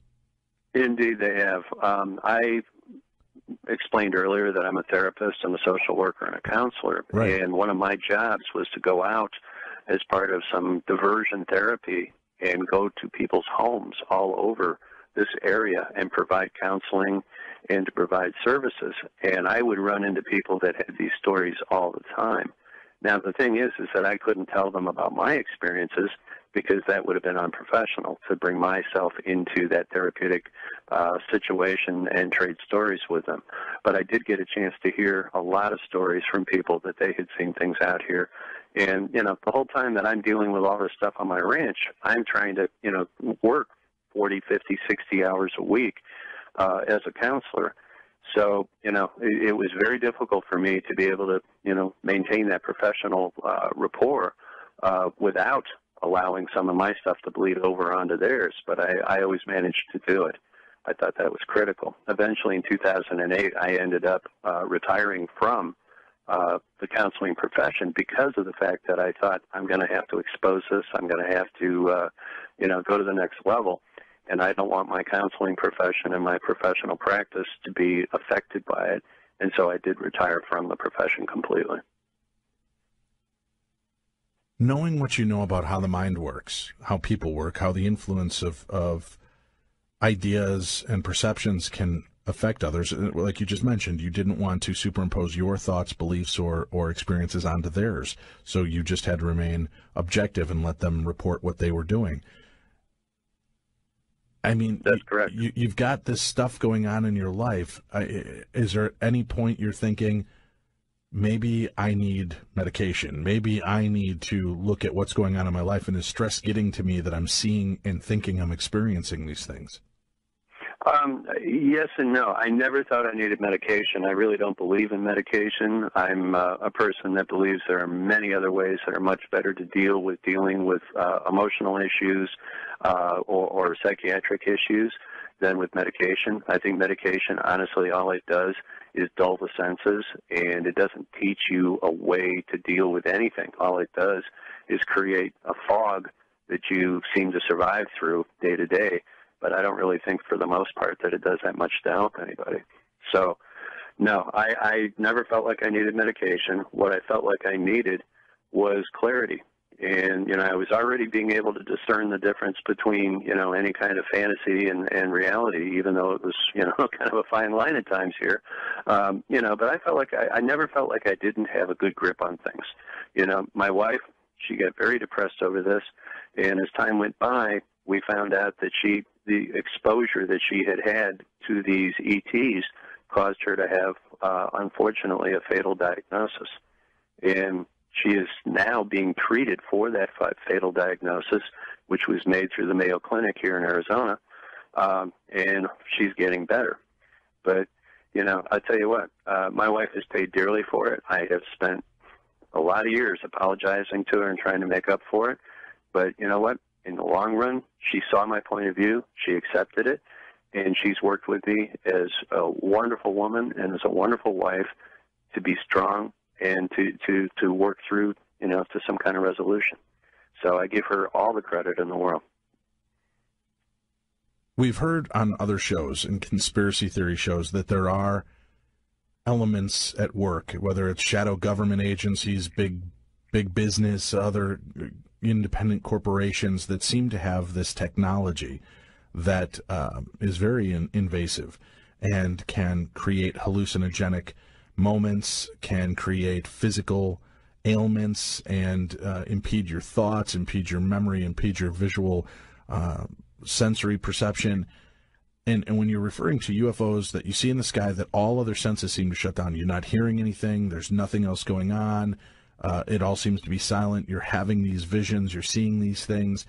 Indeed, they have. I explained earlier that I'm a therapist, I'm a social worker, and a counselor. Right. And one of my jobs was to go out as part of some diversion therapy and go to people's homes all over this area and provide counseling and to provide services. And I would run into people that had these stories all the time. Now, the thing is that I couldn't tell them about my experiences because that would have been unprofessional to bring myself into that therapeutic situation and trade stories with them. But I did get a chance to hear a lot of stories from people that they had seen things out here. And, the whole time that I'm dealing with all this stuff on my ranch, I'm trying to, work 40, 50, 60 hours a week as a counselor. So, it was very difficult for me to be able to, maintain that professional rapport without allowing some of my stuff to bleed over onto theirs. But I always managed to do it. I thought that was critical. Eventually, in 2008, I ended up retiring from the counseling profession because of the fact that I thought I'm going to have to expose this. I'm going to have to, go to the next level. And I don't want my counseling profession and my professional practice to be affected by it. And so I did retire from the profession completely. Knowing what you know about how the mind works, how people work, how the influence of ideas and perceptions can affect others, like you just mentioned, you didn't want to superimpose your thoughts, beliefs, or experiences onto theirs. So you just had to remain objective and let them report what they were doing. I mean, that's correct. You've got this stuff going on in your life. Is there any point you're thinking, maybe I need medication? Maybe I need to look at what's going on in my life, and is stress getting to me that I'm seeing and thinking I'm experiencing these things? Yes and no. I never thought I needed medication. I really don't believe in medication. I'm a person that believes there are many other ways that are much better to dealing with emotional issues or psychiatric issues. than with medication. I think medication, honestly, all it does is dull the senses, and it doesn't teach you a way to deal with anything. All it does is create a fog that you seem to survive through day to day. But I don't really think, for the most part, that it does that much to help anybody. So, no, I never felt like I needed medication. What I felt like I needed was clarity. And, I was already being able to discern the difference between, any kind of fantasy and reality, even though it was, kind of a fine line at times here. But I felt like I never felt like I didn't have a good grip on things. My wife, she got very depressed over this. And as time went by, we found out that the exposure that she had to these ETs caused her to have, unfortunately, a fatal diagnosis. And she is now being treated for that fatal diagnosis, which was made through the Mayo Clinic here in Arizona, and she's getting better. But, I'll tell you what, my wife has paid dearly for it. I have spent a lot of years apologizing to her and trying to make up for it. But you know what? In the long run, she saw my point of view, she accepted it, and she's worked with me as a wonderful woman and as a wonderful wife to be strong and to work through, to some kind of resolution. So I give her all the credit in the world. We've heard on other shows and conspiracy theory shows that there are elements at work, whether it's shadow government agencies, big business, other independent corporations that seem to have this technology that is very invasive and can create hallucinogenic moments, can create physical ailments, and impede your thoughts, impede your memory, impede your visual sensory perception. And when you're referring to UFOs that you see in the sky, that all other senses seem to shut down. You're not hearing anything. There's nothing else going on. It all seems to be silent. You're having these visions. You're seeing these things.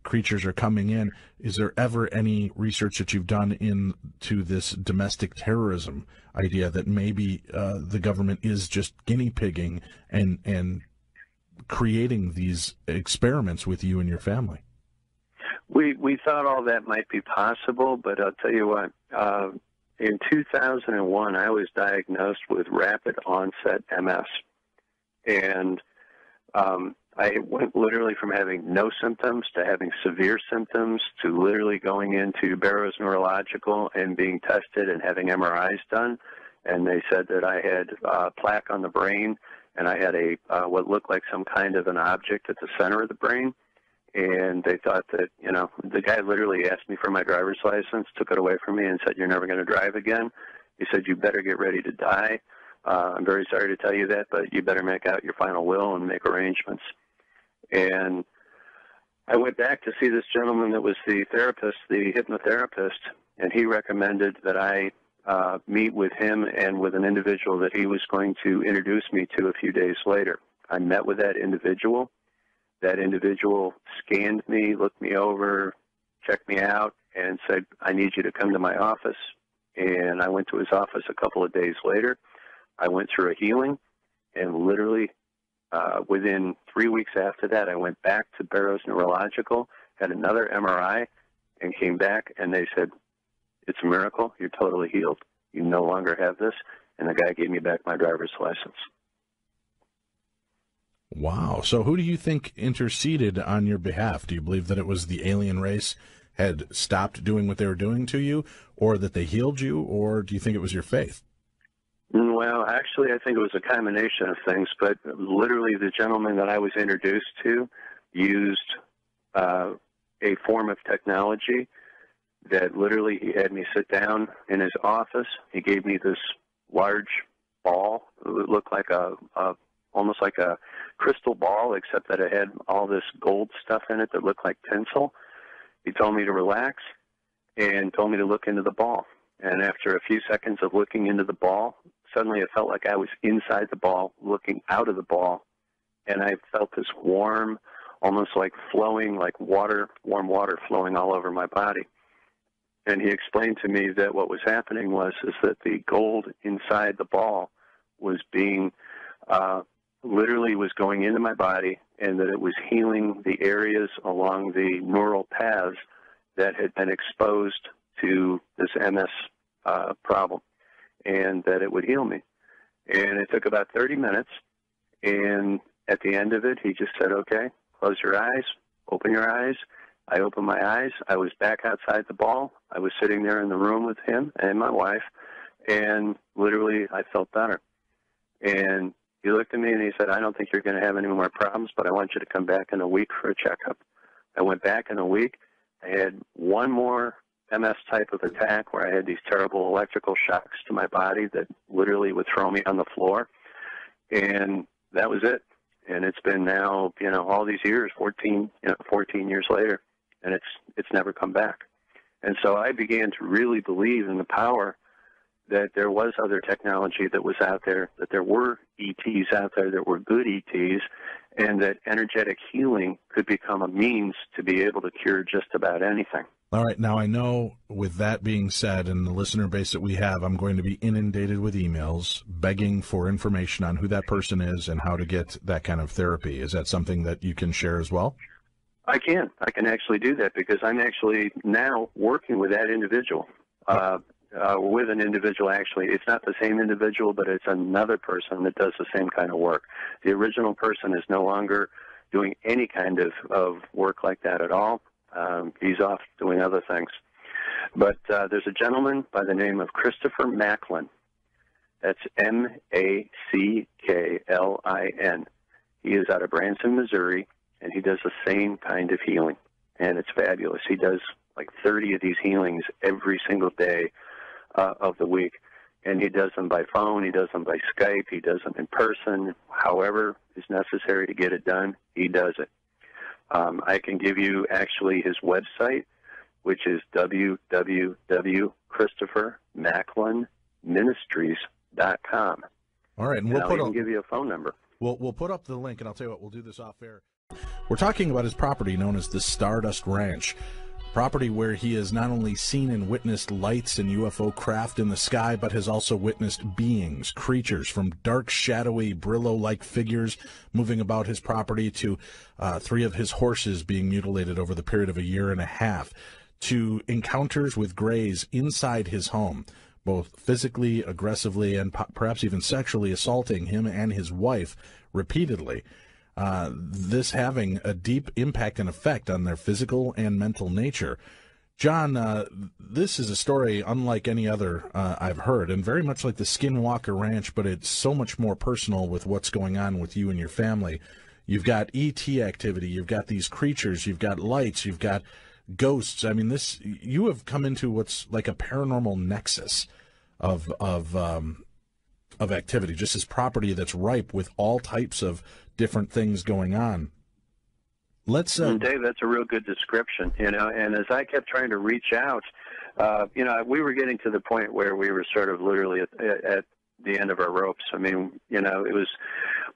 Creatures are coming in. Is there ever any research that you've done into this domestic terrorism idea that maybe the government is just guinea pigging and creating these experiments with you and your family? We thought all that might be possible, but I'll tell you what, in 2001, I was diagnosed with rapid onset MS. And I went literally from having no symptoms to having severe symptoms to literally going into Barrows Neurological and being tested and having MRIs done. And they said that I had plaque on the brain, and I had what looked like some kind of an object at the center of the brain. And they thought that, the guy literally asked me for my driver's license, took it away from me, and said, "You're never going to drive again." He said, "You better get ready to die. I'm very sorry to tell you that, but you better make out your final will and make arrangements." And I went back to see this gentleman that was the therapist, the hypnotherapist, and he recommended that I meet with him and with an individual that he was going to introduce me to a few days later. I met with that individual. That individual scanned me, looked me over, checked me out, and said, "I need you to come to my office." And I went to his office a couple of days later. I went through a healing, and literally within 3 weeks after that, I went back to Barrows Neurological, had another MRI, and came back, and they said, "It's a miracle. You're totally healed. You no longer have this." And the guy gave me back my driver's license. Wow. So who do you think interceded on your behalf? Do you believe that it was the alien race had stopped doing what they were doing to you, or that they healed you, or do you think it was your faith? Well, actually, I think it was a combination of things, but literally the gentleman that I was introduced to used a form of technology that literally he had me sit down in his office. He gave me this large ball. It looked like almost like a crystal ball, except that it had all this gold stuff in it that looked like tinsel. He told me to relax and told me to look into the ball. And after a few seconds of looking into the ball, suddenly it felt like I was inside the ball, looking out of the ball, and I felt this warm, almost like flowing, like water, warm water flowing all over my body. And he explained to me that what was happening was that the gold inside the ball was being literally was going into my body, and that it was healing the areas along the neural paths that had been exposed to this MS problem, and that it would heal me. And it took about 30 minutes, and at the end of it, he just said, okay, close your eyes, open your eyes. I opened my eyes. I was back outside the ball. I was sitting there in the room with him and my wife, and literally I felt better. And he looked at me and he said, I don't think you're going to have any more problems, but I want you to come back in a week for a checkup. I went back in a week. I had one more MS type of attack where I had these terrible electrical shocks to my body that literally would throw me on the floor. And that was it. And it's been now, all these years, 14 years later, and it's never come back. And so I began to really believe in the power that there was other technology that was out there, that there were ETs out there that were good ETs, and that energetic healing could become a means to be able to cure just about anything. All right. Now, I know with that being said and the listener base that we have, I'm going to be inundated with emails begging for information on who that person is and how to get that kind of therapy. Is that something that you can share as well? I can actually do that because I'm actually now working with that individual. With an individual, actually. It's not the same individual, but it's another person that does the same kind of work. The original person is no longer doing any kind of work like that at all. He's off doing other things. But there's a gentleman by the name of Christopher Macklin. That's Macklin. He is out of Branson, Missouri, and he does the same kind of healing. And it's fabulous. He does like 30 of these healings every single day of the week. And he does them by phone, he does them by Skype, he does them in person. However is necessary to get it done, he does it. I can give you actually his website, which is www.christophermacklinministries.com. All right, and we'll give you a phone number. We'll put up the link, and I'll tell you what, we'll do this off air. We're talking about his property known as the Stardust Ranch. Property where he has not only seen and witnessed lights and UFO craft in the sky, but has also witnessed beings, creatures, from dark, shadowy, Brillo-like figures moving about his property to 3 of his horses being mutilated over the period of a year and a half, to encounters with grays inside his home, both physically, aggressively, and perhaps even sexually assaulting him and his wife repeatedly. This having a deep impact and effect on their physical and mental nature. John, this is a story unlike any other I've heard, and very much like the Skinwalker Ranch, but it's so much more personal with what's going on with you and your family. You've got ET activity, you've got these creatures, you've got lights, you've got ghosts. I mean, you have come into what's like a paranormal nexus of activity, just this property that's ripe with all types of different things going on. Let's Dave, that's a real good description, and as I kept trying to reach out, we were getting to the point where we were sort of literally at the end of our ropes. I mean, it was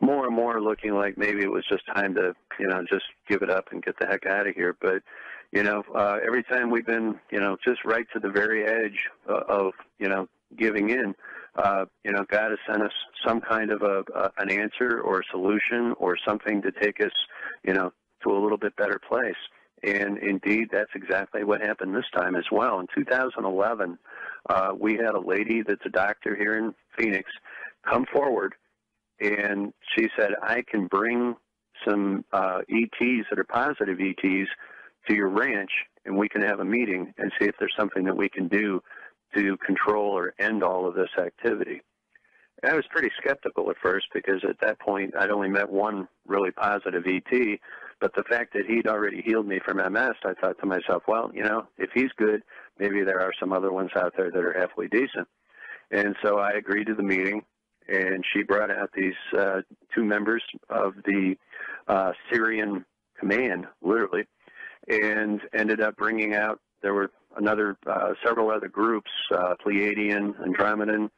more and more looking like maybe it was just time to, just give it up and get the heck out of here. But, every time we've been, just right to the very edge of, giving in, God has sent us some kind of an answer or a solution or something to take us, to a little bit better place. And indeed, that's exactly what happened this time as well. In 2011, we had a lady that's a doctor here in Phoenix come forward, and she said, I can bring some ETs that are positive ETs to your ranch, and we can have a meeting and see if there's something that we can do to control or end all of this activity. And I was pretty skeptical at first because at that point I'd only met one really positive ET, but the fact that he'd already healed me from MS, I thought to myself, well, if he's good, maybe there are some other ones out there that are halfway decent. And so I agreed to the meeting, and she brought out these 2 members of the Syrian command, literally, and ended up bringing out, there were several other groups, Pleiadian, Andromedan.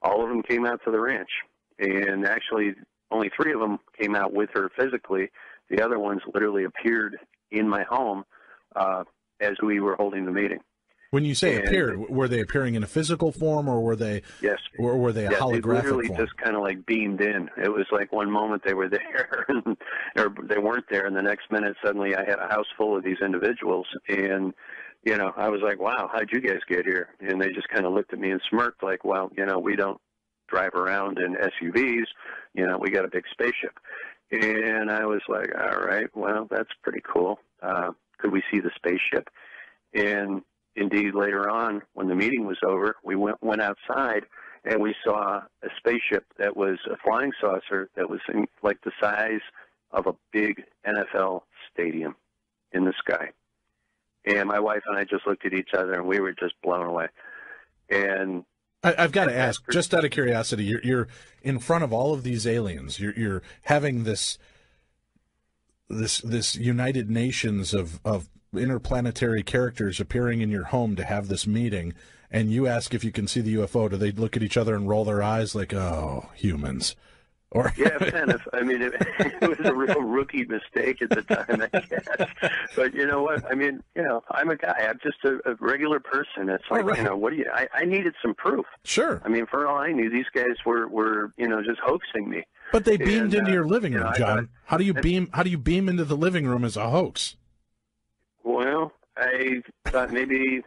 All of them came out to the ranch, and actually only 3 of them came out with her physically. The other ones literally appeared in my home as we were holding the meeting. When you say appeared, were they appearing in a physical form, or were they? Yes. Or were they a holographic they literally form? just kind of like beamed in. It was like one moment they were there, or they weren't there, and the next minute suddenly I had a house full of these individuals, and I was like, wow, how'd you guys get here? And they just kind of looked at me and smirked like, well, we don't drive around in SUVs. We got a big spaceship. And I was like, all right, well, that's pretty cool. Could we see the spaceship? And indeed, later on, when the meeting was over, we went outside, and we saw a spaceship that was a flying saucer that was like the size of a big NFL stadium in the sky. And my wife and I just looked at each other, and we were just blown away. And I've got to ask, just out of curiosity, you're in front of all of these aliens. You're having this United Nations of interplanetary characters appearing in your home to have this meeting, and you ask if you can see the UFO. Do they look at each other and roll their eyes like, oh, humans? Or yeah, kind of. I mean, it was a real rookie mistake at the time, I guess. But you know what? I mean, I'm a guy. I'm just a regular person. It's like, right. What do you? I needed some proof. Sure. I mean, for all I knew, these guys were just hoaxing me. But they beamed into your living room, John. How do you beam into the living room as a hoax? Well, I thought maybe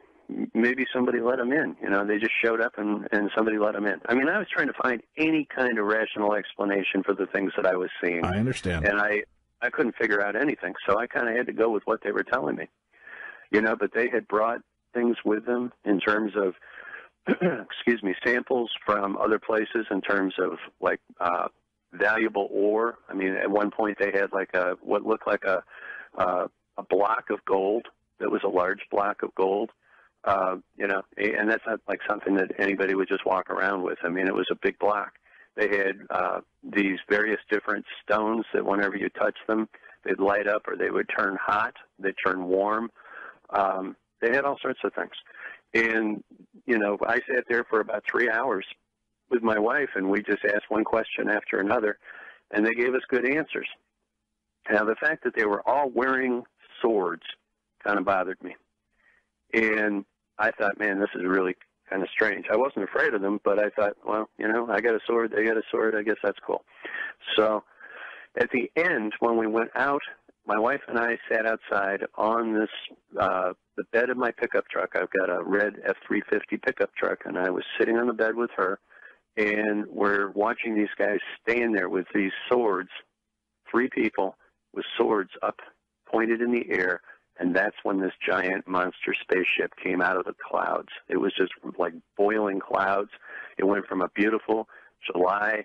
somebody let them in. They just showed up and somebody let them in. I mean, I was trying to find any kind of rational explanation for the things that I was seeing. I understand. And I couldn't figure out anything, so I kind of had to go with what they were telling me. But they had brought things with them in terms of, samples from other places in terms of, like, valuable ore. I mean, at one point they had, like, what looked like a block of gold that was a large block of gold. And that's not like something that anybody would just walk around with. I mean, it was a big block. They had these various different stones that whenever you touch them, they'd light up or they would turn hot, they'd turn warm. They had all sorts of things. And, I sat there for about 3 hours with my wife, and we just asked one question after another, and they gave us good answers. Now, the fact that they were all wearing swords kind of bothered me. And I thought, man, this is really kind of strange. I wasn't afraid of them, but I thought, well, I got a sword, they got a sword, I guess that's cool. So at the end, when we went out, my wife and I sat outside on this, the bed of my pickup truck. I've got a red F-350 pickup truck, and I was sitting on the bed with her, and we're watching these guys stand there with these swords, 3 people with swords up, pointed in the air. And that's when this giant monster spaceship came out of the clouds. It was just like boiling clouds. It went from a beautiful July,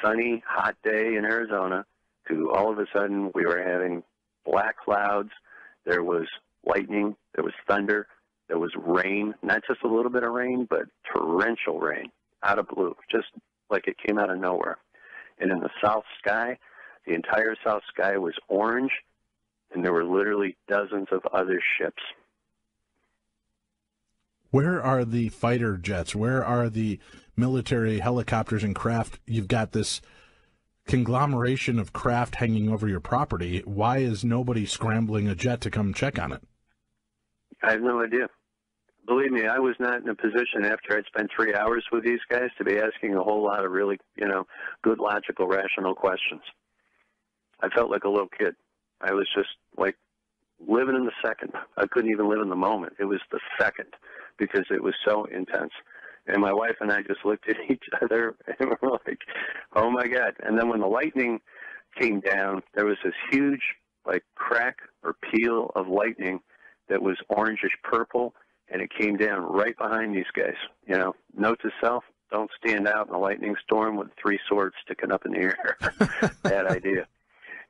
sunny, hot day in Arizona to all of a sudden we were having black clouds. There was lightning. There was thunder. There was rain. Not just a little bit of rain, but torrential rain out of blue, just like it came out of nowhere. And in the south sky, the entire south sky was orange. And there were literally dozens of other ships. Where are the fighter jets? Where are the military helicopters and craft? You've got this conglomeration of craft hanging over your property. Why is nobody scrambling a jet to come check on it? I have no idea. Believe me, I was not in a position after I'd spent 3 hours with these guys to be asking a whole lot of really, good, logical, rational questions. I felt like a little kid. I was just like living in the second. I couldn't even live in the moment. It was the second because it was so intense. And my wife and I just looked at each other and were like, oh, my God. And then when the lightning came down, there was this huge, like, crack or peel of lightning that was orangish purple, and it came down right behind these guys. Note to self, don't stand out in a lightning storm with 3 swords sticking up in the air. Bad idea.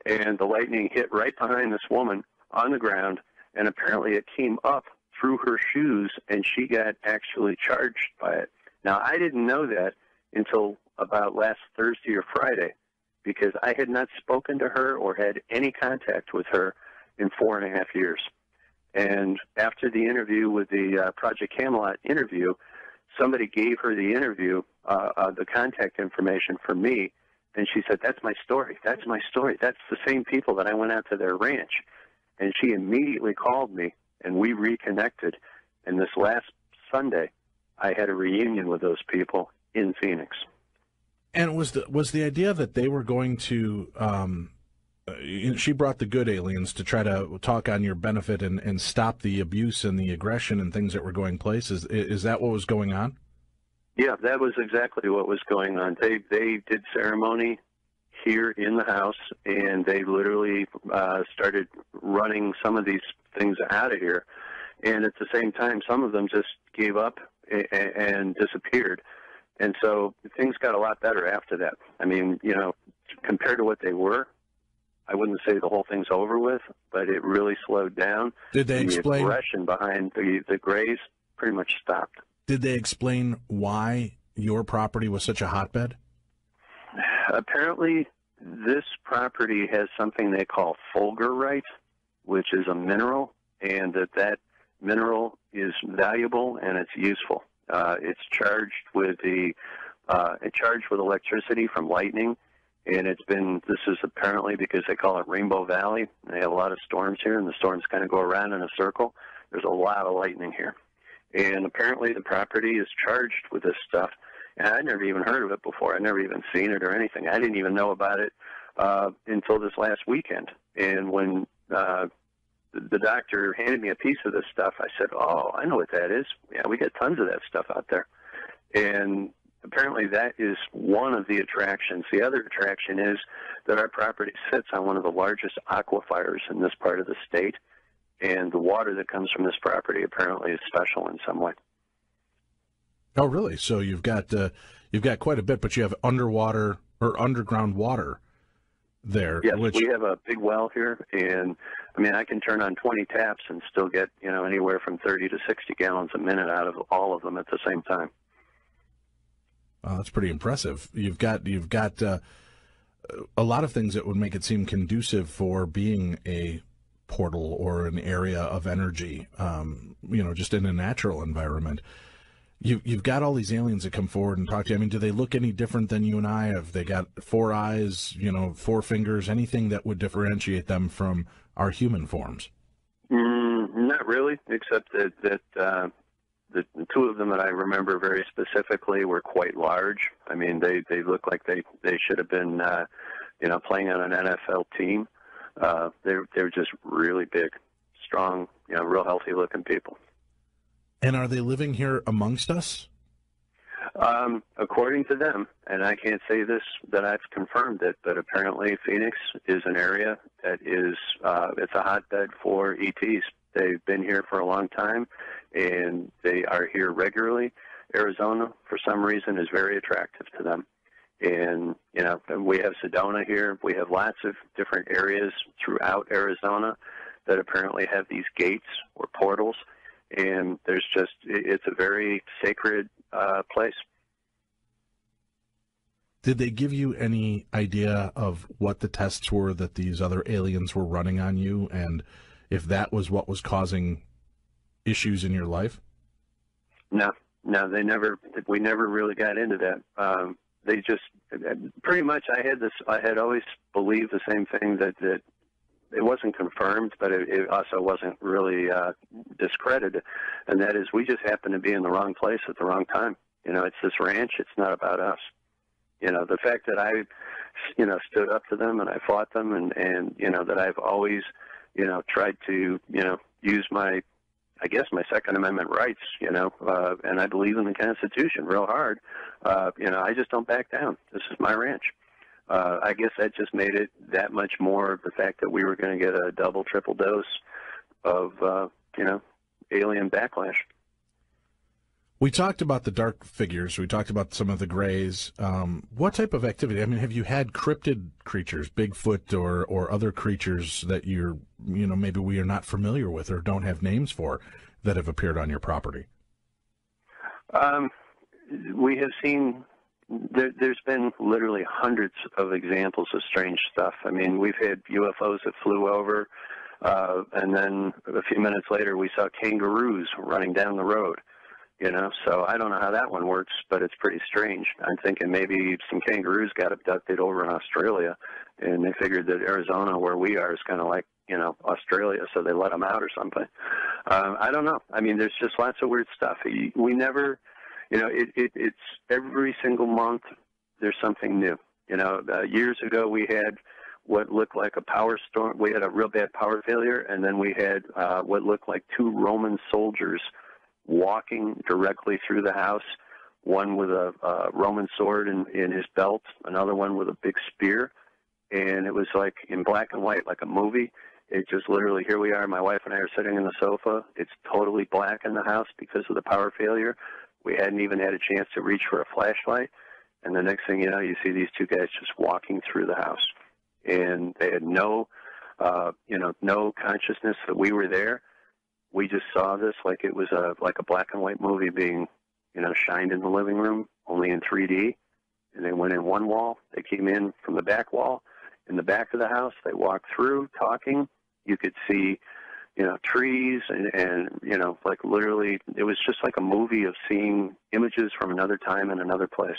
And the lightning hit right behind this woman on the ground, and apparently it came up through her shoes, and she got actually charged by it. Now, I didn't know that until about last Thursday or Friday, because I had not spoken to her or had any contact with her in 4.5 years. And after the interview with the Project Camelot interview, somebody gave her the interview, the contact information for me, and she said, that's my story. That's my story. That's the same people that I went out to their ranch. And she immediately called me, and we reconnected. And this last Sunday, I had a reunion with those people in Phoenix. And was the idea that they were going to she brought the good aliens to try to talk on your benefit and stop the abuse and the aggression and things that were going places. Is that what was going on? Yeah, that was exactly what was going on. They did ceremony here in the house, and they literally started running some of these things out of here. And at the same time, some of them just gave up and disappeared. And so things got a lot better after that. I mean, compared to what they were, I wouldn't say the whole thing's over with, but it really slowed down. Did they explain? The aggression behind the Greys pretty much stopped. Did they explain why your property was such a hotbed? Apparently, this property has something they call fulgurite, which is a mineral, and that mineral is valuable and it's useful. It's charged with electricity from lightning, and this is apparently because they call it Rainbow Valley. They have a lot of storms here, and the storms kind of go around in a circle. There's a lot of lightning here. And apparently the property is charged with this stuff. And I'd never even heard of it before. I'd never even seen it or anything. I didn't even know about it until this last weekend. And when the doctor handed me a piece of this stuff, I said, oh, I know what that is. Yeah, we get tons of that stuff out there. And apparently that is one of the attractions. The other attraction is that our property sits on one of the largest aquifers in this part of the state. And the water that comes from this property apparently is special in some way. Oh, really? So you've got quite a bit, but you have underwater or underground water there. Yes, we have a big well here, and I mean I can turn on 20 taps and still get anywhere from 30 to 60 gallons a minute out of all of them at the same time. That's pretty impressive. You've got a lot of things that would make it seem conducive for being a portal or an area of energy, just in a natural environment. You've got all these aliens that come forward and talk to you. I mean, do they look any different than you and I? Have they got 4 eyes, 4 fingers, anything that would differentiate them from our human forms? Not really, except that the 2 of them that I remember very specifically were quite large. I mean, they look like they should have been, playing on an NFL team. They're just really big, strong, real healthy-looking people. And are they living here amongst us? According to them, and I can't say this that I've confirmed it, but apparently Phoenix is an area that is it's a hotbed for ETs. They've been here for a long time, and they are here regularly. Arizona, for some reason, is very attractive to them. And, we have Sedona here. We have lots of different areas throughout Arizona that apparently have these gates or portals. And it's a very sacred place. Did they give you any idea of what the tests were that these other aliens were running on you, and if that was what was causing issues in your life? No, we never really got into that. They just pretty much. I had always believed the same thing, that it wasn't confirmed, but it also wasn't really discredited, and that is we just happened to be in the wrong place at the wrong time. It's this ranch. It's not about us. The fact that I, stood up to them and I fought them, and that I've always, tried to, use my Second Amendment rights, and I believe in the Constitution real hard. I just don't back down. This is my ranch. I guess that just made it that much more the fact that we were going to get a double, triple dose of, alien backlash. We talked about the dark figures. We talked about some of the grays. What type of activity? I mean, have you had cryptid creatures, Bigfoot or other creatures that maybe we are not familiar with or don't have names for, that have appeared on your property? We have seen, there's been literally hundreds of examples of strange stuff. I mean, we've had UFOs that flew over, and then a few minutes later we saw kangaroos running down the road. So I don't know how that one works, but it's pretty strange. I'm thinking maybe some kangaroos got abducted over in Australia, and they figured that Arizona, where we are, is kind of like, Australia, so they let them out or something. I don't know. I mean, there's just lots of weird stuff. We never, it's every single month there's something new. Years ago we what looked like a power storm. We had a real bad power failure, and then we had what looked like two Roman soldiers walking directly through the house, one with a Roman sword in his belt, another one with a big spear, and it was like in black and white, like a movie. It just literally, here we are, my wife and I are sitting in the sofa. It's totally black in the house because of the power failure. We hadn't even had a chance to reach for a flashlight, and the next thing you know, you see these two guys just walking through the house. And they had no consciousness that we were there. We just saw this like it was like a black and white movie being, shined in the living room, only in 3D. And they went in one wall. They came in from the back wall. In the back of the house, they walked through talking. You could see, trees and like literally, it was just like a movie of seeing images from another time and another place.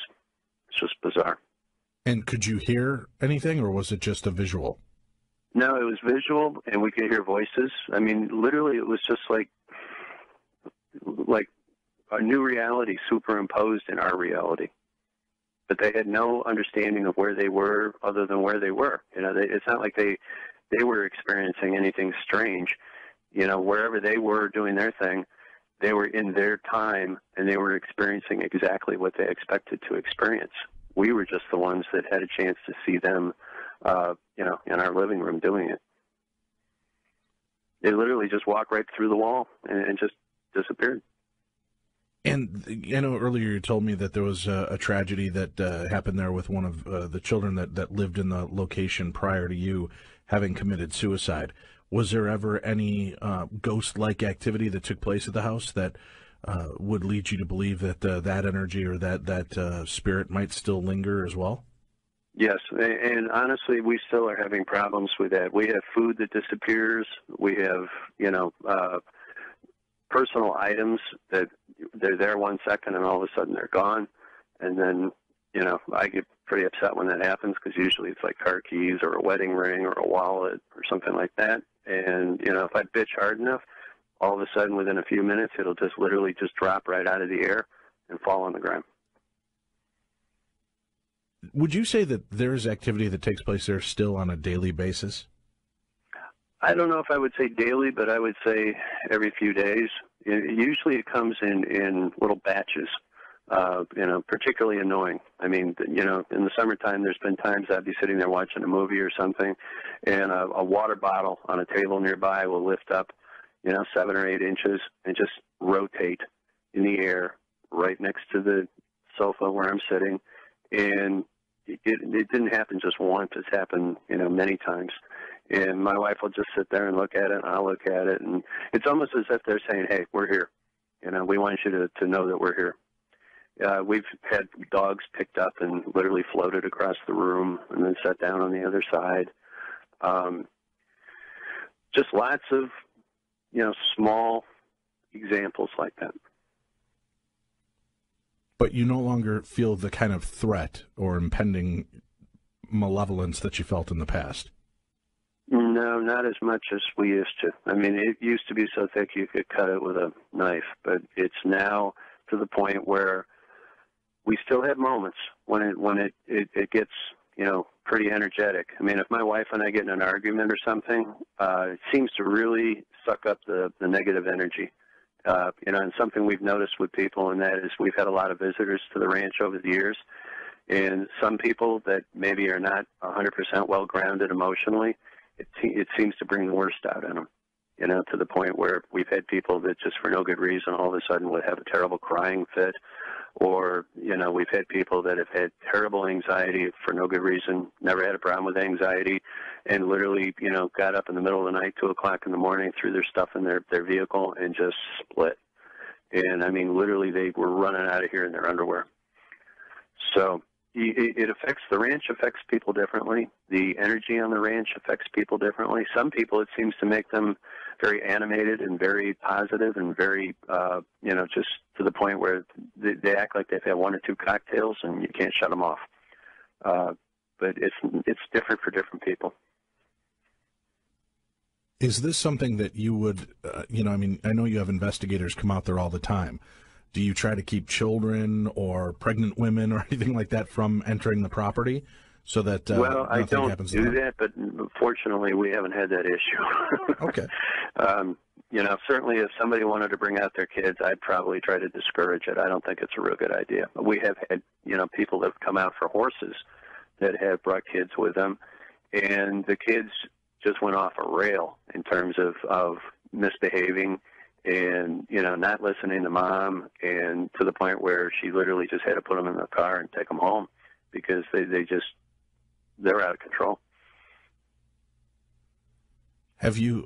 It's just bizarre. And could you hear anything, or was it just a visual? No, it was visual, and we could hear voices. I mean, literally, it was just like a new reality superimposed in our reality. But they had no understanding of where they were other than where they were. It's not like they were experiencing anything strange. Wherever they were doing their thing, they were in their time, and they were experiencing exactly what they expected to experience. We were just the ones that had a chance to see them, in our living room doing it. They literally just walked right through the wall and just disappeared. And earlier you told me that there was a tragedy that happened there with one of the children that lived in the location prior to you having committed suicide. Was there ever any ghost-like activity that took place at the house that would lead you to believe that that energy or that spirit might still linger as well? Yes, and honestly, we still are having problems with that. We have food that disappears. We have, personal items that they're there 1 second and all of a sudden they're gone. And then, I get pretty upset when that happens because usually it's like car keys or a wedding ring or a wallet or something like that. And, if I bitch hard enough, all of a sudden within a few minutes, it'll just literally just drop right out of the air and fall on the ground. Would you say that there is activity that takes place there still on a daily basis? I don't know if I would say daily, but I would say every few days. Usually it comes in little batches, particularly annoying. I mean, in the summertime, there's been times I'd be sitting there watching a movie or something, and a water bottle on a table nearby will lift up, 7 or 8 inches and just rotate in the air right next to the sofa where I'm sitting. And it didn't happen just once. It's happened, many times. And my wife will just sit there and look at it, and I'll look at it. And it's almost as if they're saying, hey, we're here. We want you to know that we're here. We've had dogs picked up and literally floated across the room and then set down on the other side. Just lots of, small examples like that. But you no longer feel the kind of threat or impending malevolence that you felt in the past? No, not as much as we used to. I mean, it used to be so thick you could cut it with a knife, but it's now to the point where we still have moments when it gets, pretty energetic. I mean, if my wife and I get in an argument or something, it seems to really suck up the negative energy. And something we've noticed with people, and that is we've had a lot of visitors to the ranch over the years, and some people that maybe are not 100% well-grounded emotionally, it seems to bring the worst out in them, to the point where we've had people that just for no good reason all of a sudden would have a terrible crying fit, or, we've had people that have had terrible anxiety for no good reason, never had a problem with anxiety, and literally, got up in the middle of the night, 2 o'clock in the morning, threw their stuff in their vehicle and just split. And, I mean, literally they were running out of here in their underwear. So it affects, the ranch affects people differently. The energy on the ranch affects people differently. Some people, it seems to make them very animated and very positive and very, just to the point where they act like they've had 1 or 2 cocktails and you can't shut them off. But it's different for different people. Is this something that you would, I know you have investigators come out there all the time. Do you try to keep children or pregnant women or anything like that from entering the property so that well, I nothing don't happens do to them? that, but fortunately, we haven't had that issue. Okay. Certainly if somebody wanted to bring out their kids, I'd probably try to discourage it. I don't think it's a real good idea. We have had, people that have come out for horses that have brought kids with them, and the kids just went off a rail in terms of misbehaving and, not listening to mom, and to the point where she literally just had to put them in the car and take them home because they're out of control. Have you,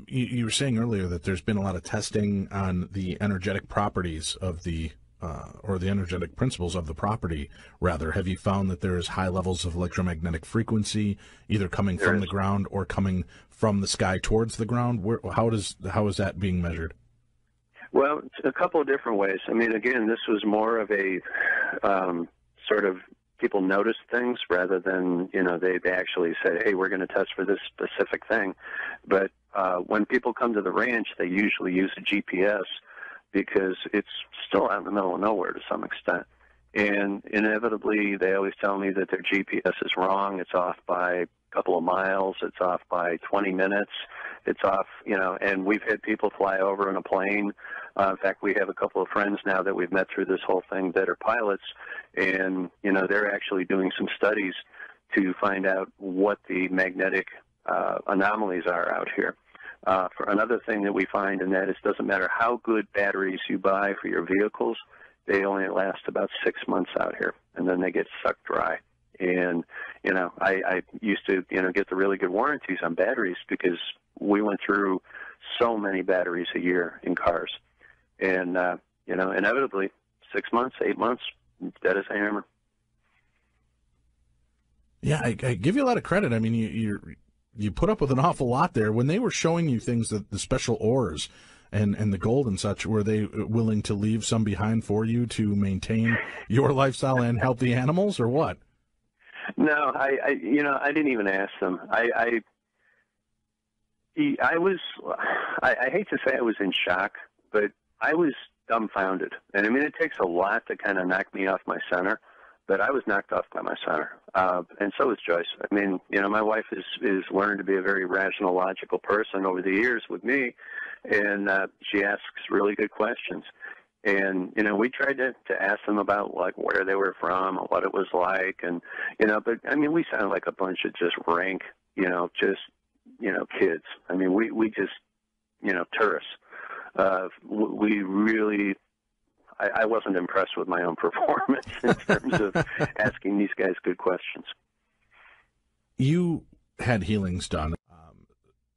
you were saying earlier that there's been a lot of testing on the energetic properties of or the energetic principles of the property, rather. Have you found that there is high levels of electromagnetic frequency, either coming from the ground or coming from the sky towards the ground? How is that being measured? Well, a couple of different ways. I mean, again, this was more of a sort of people noticed things rather than, they actually said, hey, we're going to test for this specific thing. But when people come to the ranch, they usually use a GPS because it's still out in the middle of nowhere to some extent. And inevitably, they always tell me that their GPS is wrong. It's off by a couple of miles. It's off by 20 minutes. It's off, and we've had people fly over in a plane. In fact, we have a couple of friends now that we've met through this whole thing that are pilots, and, they're actually doing some studies to find out what the magnetic anomalies are out here. For another thing that we find, and that is, doesn't matter how good batteries you buy for your vehicles, they only last about 6 months out here, and then they get sucked dry. And, I used to, get the really good warranties on batteries because we went through so many batteries a year in cars. And, inevitably, 6 months, 8 months, dead as a hammer. Yeah, I give you a lot of credit. I mean, you put up with an awful lot there. When they were showing you things, the special ores and the gold and such, were they willing to leave some behind for you to maintain your lifestyle and help the animals, or what? No, I didn't even ask them. I hate to say I was in shock, but I was dumbfounded. And I mean, it takes a lot to kind of knock me off my center, but I was knocked off by my center. And so is Joyce. I mean, my wife is learned to be a very rational, logical person over the years with me, and she asks really good questions. And, we tried to ask them about, like, where they were from and what it was like. And, but, I mean, we sounded like a bunch of just rank, kids. I mean, we just, tourists. We really, I wasn't impressed with my own performance in terms of asking these guys good questions. You had healings done.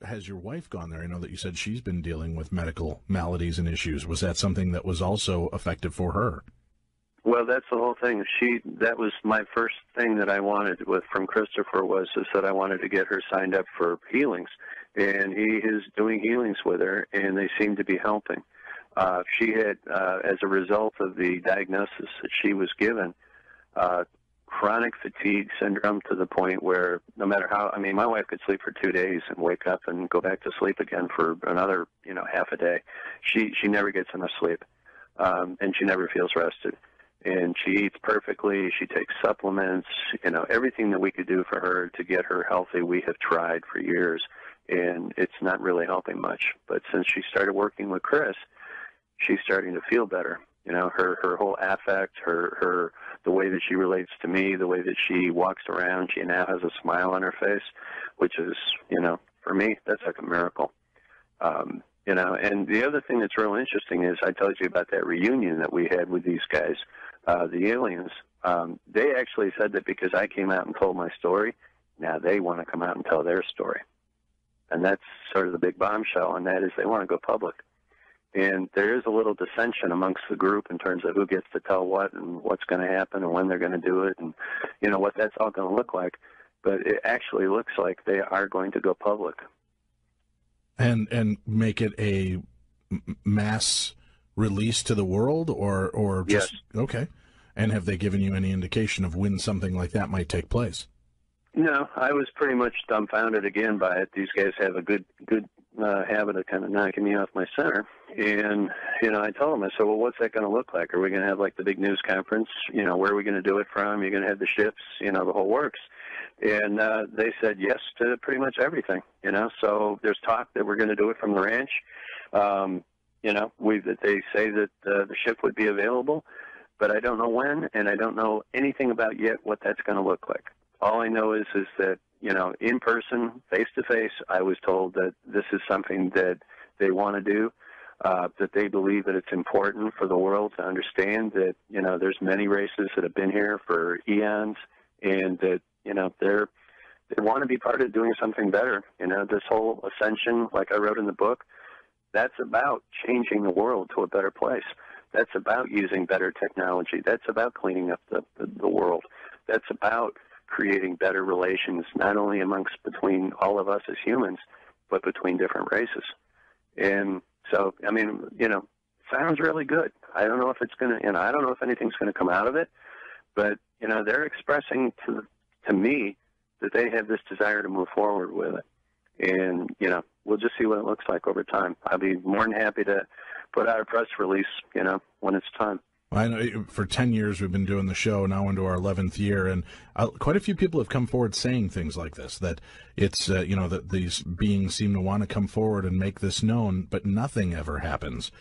Has your wife gone there? I know that you said she's been dealing with medical maladies and issues. Was that something that was also effective for her? Well, that's the whole thing. That was my first thing that I wanted from Christopher is that I wanted to get her signed up for healings. And he is doing healings with her, and they seem to be helping. She had, as a result of the diagnosis that she was given, chronic fatigue syndrome to the point where no matter how, I mean, my wife could sleep for 2 days and wake up and go back to sleep again for another, half a day. She never gets enough sleep, and she never feels rested. And she eats perfectly. She takes supplements. Everything that we could do for her to get her healthy, we have tried for years, and it's not really helping much. But since she started working with Chris, she's starting to feel better. Her whole affect, the way that she relates to me, the way that she walks around, she now has a smile on her face, which is, for me, that's like a miracle. And the other thing that's real interesting is I told you about that reunion that we had with these guys, the aliens. They actually said that because I came out and told my story, now they want to come out and tell their story. And that's sort of the big bombshell, and that is they want to go public. And there is a little dissension amongst the group in terms of who gets to tell what and what's going to happen and when they're going to do it and, what that's all going to look like. But it actually looks like they are going to go public. And make it a mass release to the world or just... Yes. Okay. And have they given you any indication of when something like that might take place? No, I was pretty much dumbfounded again by it. These guys have a good habit of kind of knocking me off my center. And, I told them, I said, well, what's that going to look like? Are we going to have like the big news conference? Where are we going to do it from? You're going to have the ships, the whole works. And they said yes to pretty much everything, So there's talk that we're going to do it from the ranch. They say that the ship would be available, but I don't know when, and I don't know anything about yet what that's going to look like. All I know is that, in person, face-to-face, I was told that this is something that they want to do, that they believe that it's important for the world to understand that, there's many races that have been here for eons, and that, they want to be part of doing something better. This whole ascension, like I wrote in the book, that's about changing the world to a better place. That's about using better technology. That's about cleaning up the world. That's about creating better relations, not only between all of us as humans, but between different races. And so, sounds really good. I don't know if it's going to, I don't know if anything's going to come out of it, but, they're expressing to me that they have this desire to move forward with it. And, we'll just see what it looks like over time. I'll be more than happy to put out a press release, when it's time. I know for 10 years we've been doing the show, now into our 11th year, and quite a few people have come forward saying things like this, that it's, that these beings seem to want to come forward and make this known, but nothing ever happens.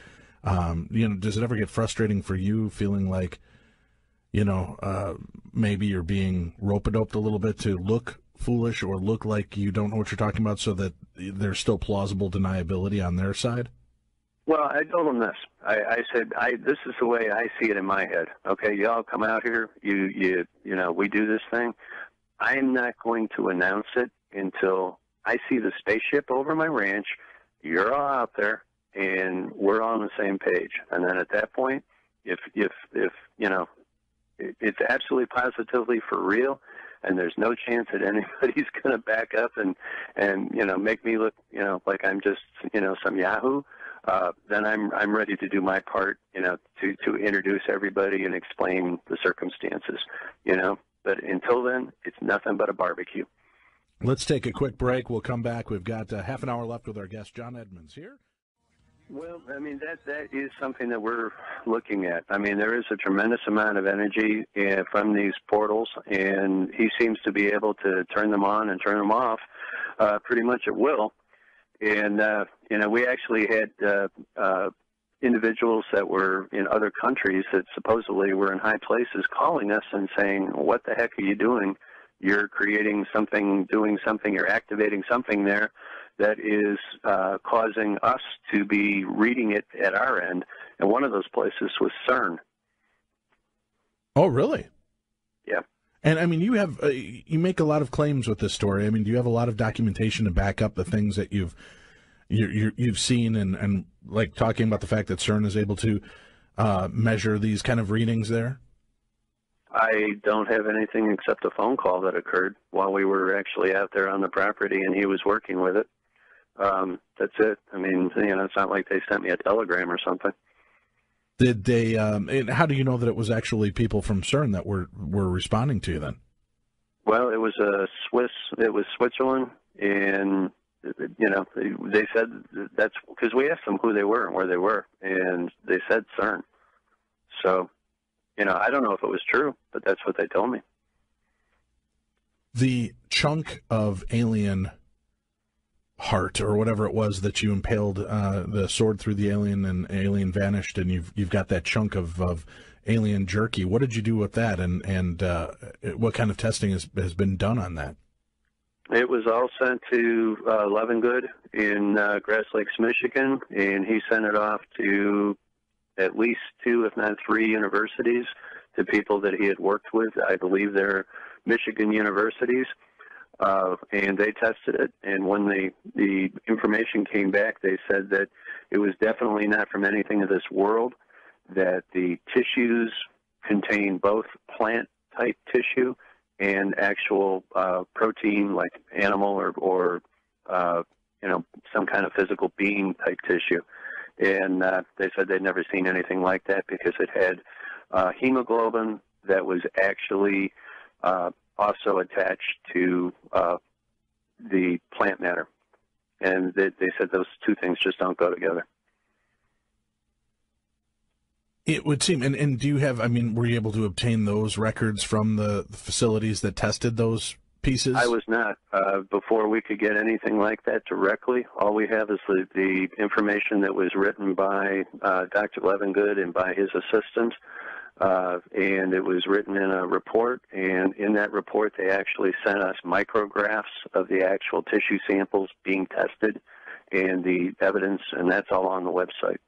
Does it ever get frustrating for you, feeling like, maybe you're being rope-a-doped a little bit to look foolish or look like you don't know what you're talking about, so that there's still plausible deniability on their side? Well, I told them this. I said, this is the way I see it in my head. Okay, y'all come out here. We do this thing. I'm not going to announce it until I see the spaceship over my ranch. You're all out there, and we're on the same page. And then at that point, if it's absolutely positively for real, and there's no chance that anybody's going to back up and make me look like I'm just some yahoo, then I'm ready to do my part to introduce everybody and explain the circumstances. But until then, it's nothing but a barbecue. Let's take a quick break. We'll come back. We've got half an hour left with our guest John Edmonds here. Well, that is something that we're looking at. There is a tremendous amount of energy from these portals, and he seems to be able to turn them on and turn them off pretty much at will. And, we actually had individuals that were in other countries that supposedly were in high places calling us and saying, what the heck are you doing? You're creating something, doing something, you're activating something there that is causing us to be reading it at our end. And one of those places was CERN. Oh, really? Yeah. And you have you make a lot of claims with this story. Do you have a lot of documentation to back up the things that you've seen, and like talking about the fact that CERN is able to measure these kind of readings there? I don't have anything except a phone call that occurred while we were actually out there on the property, and he was working with it. That's it. It's not like they sent me a telegram or something. Did they? And how do you know that it was actually people from CERN that were responding to you then? Well, it was Switzerland, and they said that's because we asked them who they were and where they were, and they said CERN. So, I don't know if it was true, but that's what they told me. The chunk of alien heart or whatever it was that you impaled the sword through the alien, and alien vanished, and you've got that chunk of alien jerky. What did you do with that, and what kind of testing has been done on that? It was all sent to Levengood in Grass Lakes, Michigan, and he sent it off to at least 2, if not 3 universities, to people that he had worked with. I believe they're Michigan universities. And they tested it, and when the information came back, they said that it was definitely not from anything of this world, that the tissues contain both plant-type tissue and actual protein, like animal or some kind of physical being-type tissue. And they said they'd never seen anything like that because it had hemoglobin that was actually also attached to the plant matter. And they said those two things just don't go together. It would seem, and do you have, were you able to obtain those records from the facilities that tested those pieces? I was not. Before we could get anything like that directly, all we have is the information that was written by Dr. Levengood and by his assistant, and it was written in a report, and in that report they actually sent us micrographs of the actual tissue samples being tested and the evidence, and that's all on the website.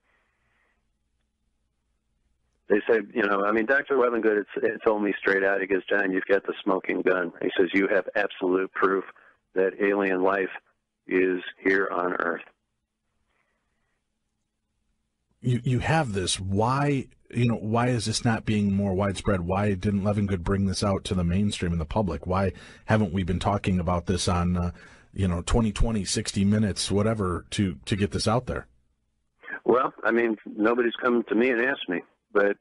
They said, Dr. Levengood had told me straight out, he goes, John, you've got the smoking gun. He says, you have absolute proof that alien life is here on Earth. You have this. Why is this not being more widespread? Why didn't Levengood bring this out to the mainstream and the public? Why haven't we been talking about this on, 2020, 60 Minutes, whatever, to get this out there? Well, nobody's come to me and asked me. But,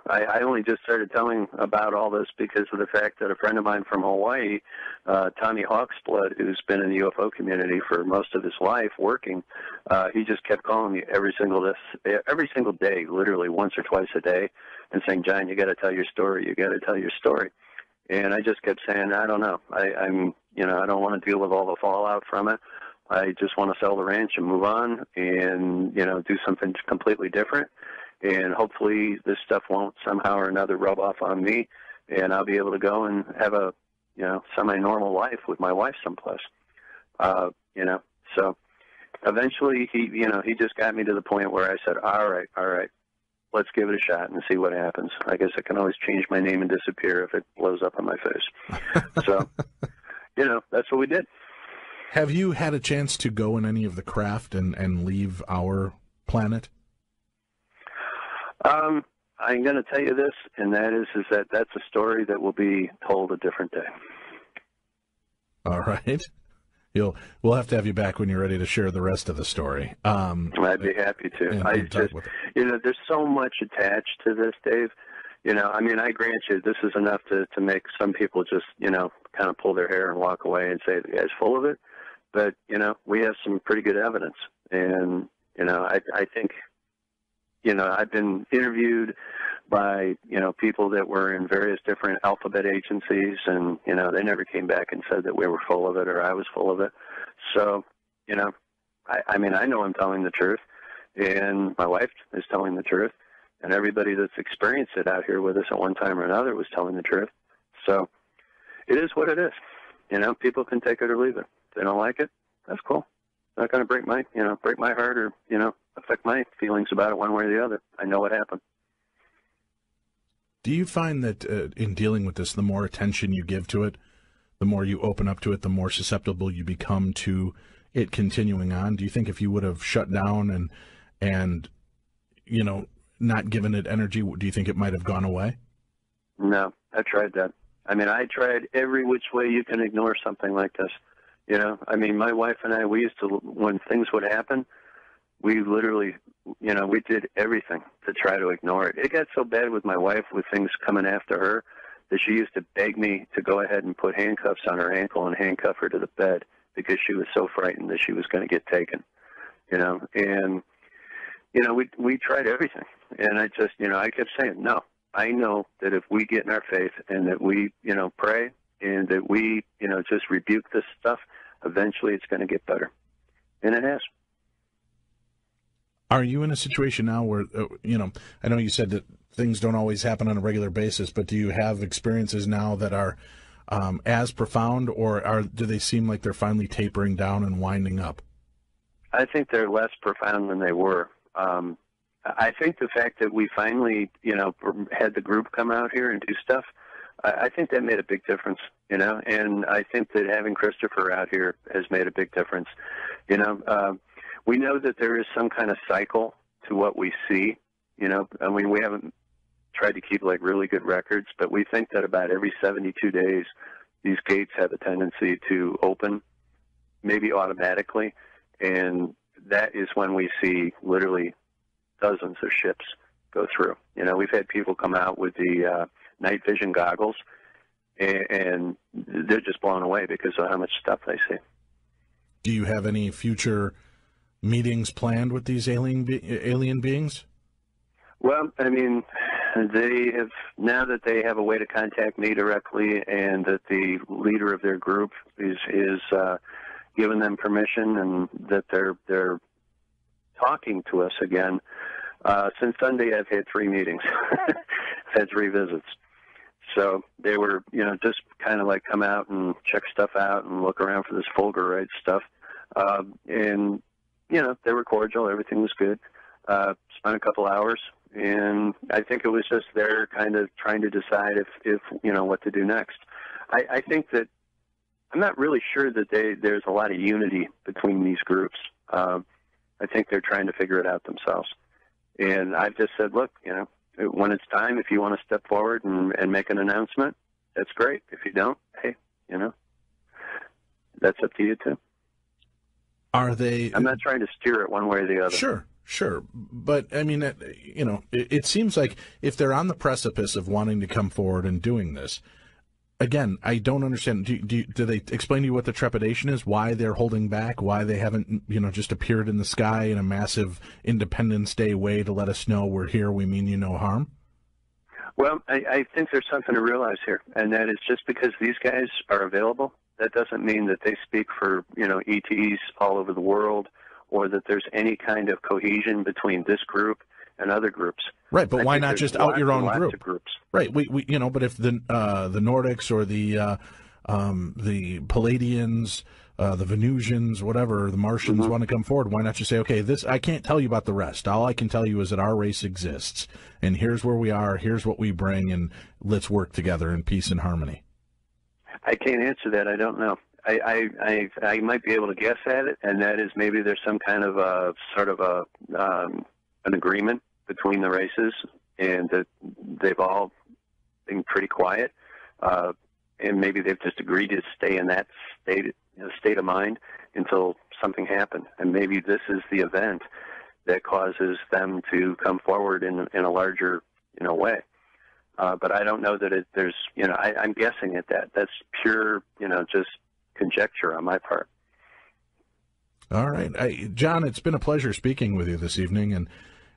I only just started telling about all this because of the fact that a friend of mine from Hawaii, Tommy Hawksblood, who's been in the UFO community for most of his life working, he just kept calling me every single day, literally once or twice a day, and saying, John, you got to tell your story. You got to tell your story. And I just kept saying, I don't know. I don't want to deal with all the fallout from it. I just want to sell the ranch and move on and, do something completely different. And hopefully this stuff won't somehow or another rub off on me, and I'll be able to go and have a, semi-normal life with my wife someplace. So eventually he just got me to the point where I said, all right, let's give it a shot and see what happens. I guess I can always change my name and disappear if it blows up on my face. So, that's what we did. Have you had a chance to go in any of the craft and leave our planet? I'm going to tell you this, and that is that that's a story that will be told a different day. All right. We'll have to have you back when you're ready to share the rest of the story. I'd be happy to. There's so much attached to this, Dave. I grant you this is enough to make some people just, kind of pull their hair and walk away and say the guy's full of it. But, we have some pretty good evidence. And, I think, I've been interviewed by, people that were in various different alphabet agencies, and, they never came back and said that we were full of it or I was full of it. So, I know I'm telling the truth, and my wife is telling the truth, and everybody that's experienced it out here with us at one time or another was telling the truth. So it is what it is. People can take it or leave it. If they don't like it, that's cool. It's not going to break my heart or, affect my feelings about it one way or the other. I know what happened. Do you find that in dealing with this, the more attention you give to it, the more you open up to it, the more susceptible you become to it continuing on? Do you think if you would have shut down and not given it energy, do you think it might have gone away? No, I tried that. I tried every which way you can ignore something like this. My wife and I, we used to, when things would happen, we literally, we did everything to try to ignore it. It got so bad with my wife with things coming after her that she used to beg me to go ahead and put handcuffs on her ankle and handcuff her to the bed because she was so frightened that she was going to get taken, And, we tried everything. And I just, I kept saying, no, I know that if we get in our faith and that we, pray and that we, just rebuke this stuff, eventually it's going to get better. And it has. Are you in a situation now where, I know you said that things don't always happen on a regular basis, but do you have experiences now that are as profound, or do they seem like they're finally tapering down and winding up? I think they're less profound than they were. I think the fact that we finally, had the group come out here and do stuff, I think that made a big difference, and I think that having Christopher out here has made a big difference. We know that there is some kind of cycle to what we see, we haven't tried to keep really good records, but we think that about every 72 days, these gates have a tendency to open, maybe automatically, and that is when we see literally dozens of ships go through. We've had people come out with the night vision goggles, and they're just blown away because of how much stuff they see. Do you have any future meetings planned with these alien beings? Well, They have, now that they have a way to contact me directly, and that the leader of their group is given them permission, and that they're talking to us again. Since Sunday, I've had 3 meetings. I've had 3 visits. So they were, just kind of like come out and check stuff out and look around for this fulgurite stuff. And, they were cordial. Everything was good. Spent a couple hours, and I think it was just they're kind of trying to decide if what to do next. I think that I'm not really sure that there's a lot of unity between these groups. I think they're trying to figure it out themselves. And I've just said, look, when it's time, if you want to step forward and make an announcement, that's great. If you don't, hey, that's up to you too. Are they? I'm not trying to steer it one way or the other. Sure. But, I mean, it seems like if they're on the precipice of wanting to come forward and doing this, again, I don't understand. Do they explain to you what the trepidation is, why they're holding back, why they haven't, just appeared in the sky in a massive Independence Day way to let us know we're here, we mean you no harm? Well, I think there's something to realize here, and that is just because these guys are available, that doesn't mean that they speak for, ETs all over the world, or that there's any kind of cohesion between this group and other groups. Right, but why not just out your own group? Of groups. Right, we but if the Nordics or the Palladians, the Venusians, whatever, the Martians want to come forward, why not just say, okay, this, I can't tell you about the rest. All I can tell you is that our race exists, and here's where we are, here's what we bring, and let's work together in peace and harmony. I can't answer that. I don't know. I might be able to guess at it, and that is maybe there's some kind of an agreement between the races, and that they've all been pretty quiet, and maybe they've just agreed to stay in that state of mind until something happened, and maybe this is the event that causes them to come forward in a larger way. But I don't know that there's I'm guessing at that. That's pure just conjecture on my part. All right, John, it's been a pleasure speaking with you this evening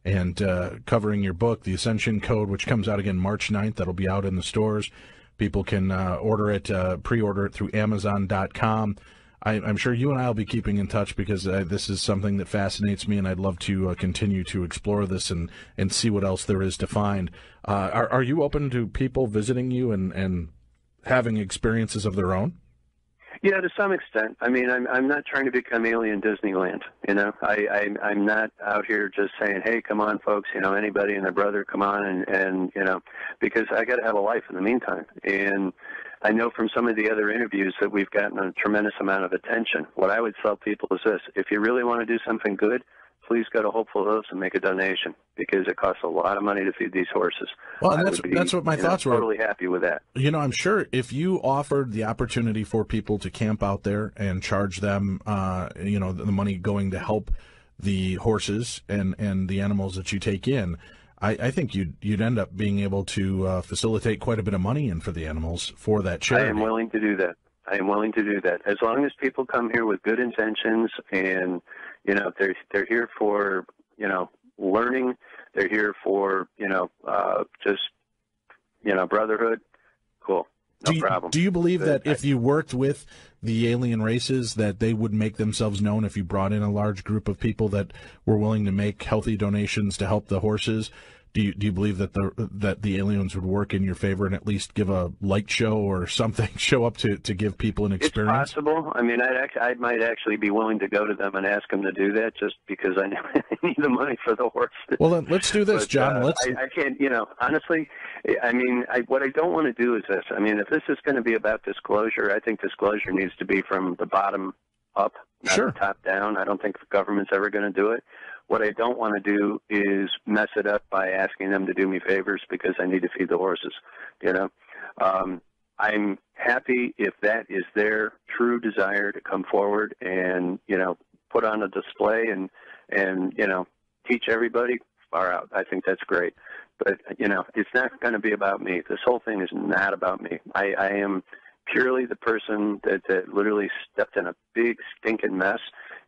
and covering your book, The Ascension Code, which comes out again March 9th. That'll be out in the stores. People can order it, pre-order it through Amazon.com. I'm sure you and I will be keeping in touch because this is something that fascinates me, and I'd love to continue to explore this and see what else there is to find. Are you open to people visiting you and having experiences of their own? Yeah, to some extent. I mean, I'm not trying to become alien Disneyland. I'm not out here just saying, hey, come on, folks. Anybody and their brother, come on, and because I got to have a life in the meantime. And I know from some of the other interviews that we've gotten a tremendous amount of attention. What I would tell people is this: if you really want to do something good, please go to Hopeful Hooves and make a donation, because it costs a lot of money to feed these horses. Well, and that's what my thoughts were. Totally happy with that. I'm sure if you offered the opportunity for people to camp out there and charge them, the money going to help the horses and the animals that you take in, I think you'd end up being able to facilitate quite a bit of money in for the animals for that charity. I am willing to do that. As long as people come here with good intentions, and they're here for learning. They're here for just brotherhood. Cool, no problem. Do you believe that if you worked with the alien races, that they would make themselves known if you brought in a large group of people that were willing to make healthy donations to help the horses? Do you believe that the aliens would work in your favor and at least give a light show or something, show up to give people an experience? It's possible. I mean, I might actually be willing to go to them and ask them to do that, just because I need the money for the horses. Well, then let's do this, John. I can't, honestly, I mean, what I don't want to do is this. I mean, if this is going to be about disclosure, I think disclosure needs to be from the bottom up, not the top down. I don't think the government's ever going to do it. What I don't want to do is mess it up by asking them to do me favors because I need to feed the horses. I'm happy if that is their true desire to come forward and put on a display and teach everybody. Far out. I think that's great. But it's not going to be about me. This whole thing is not about me. I am purely the person that literally stepped in a big stinking mess,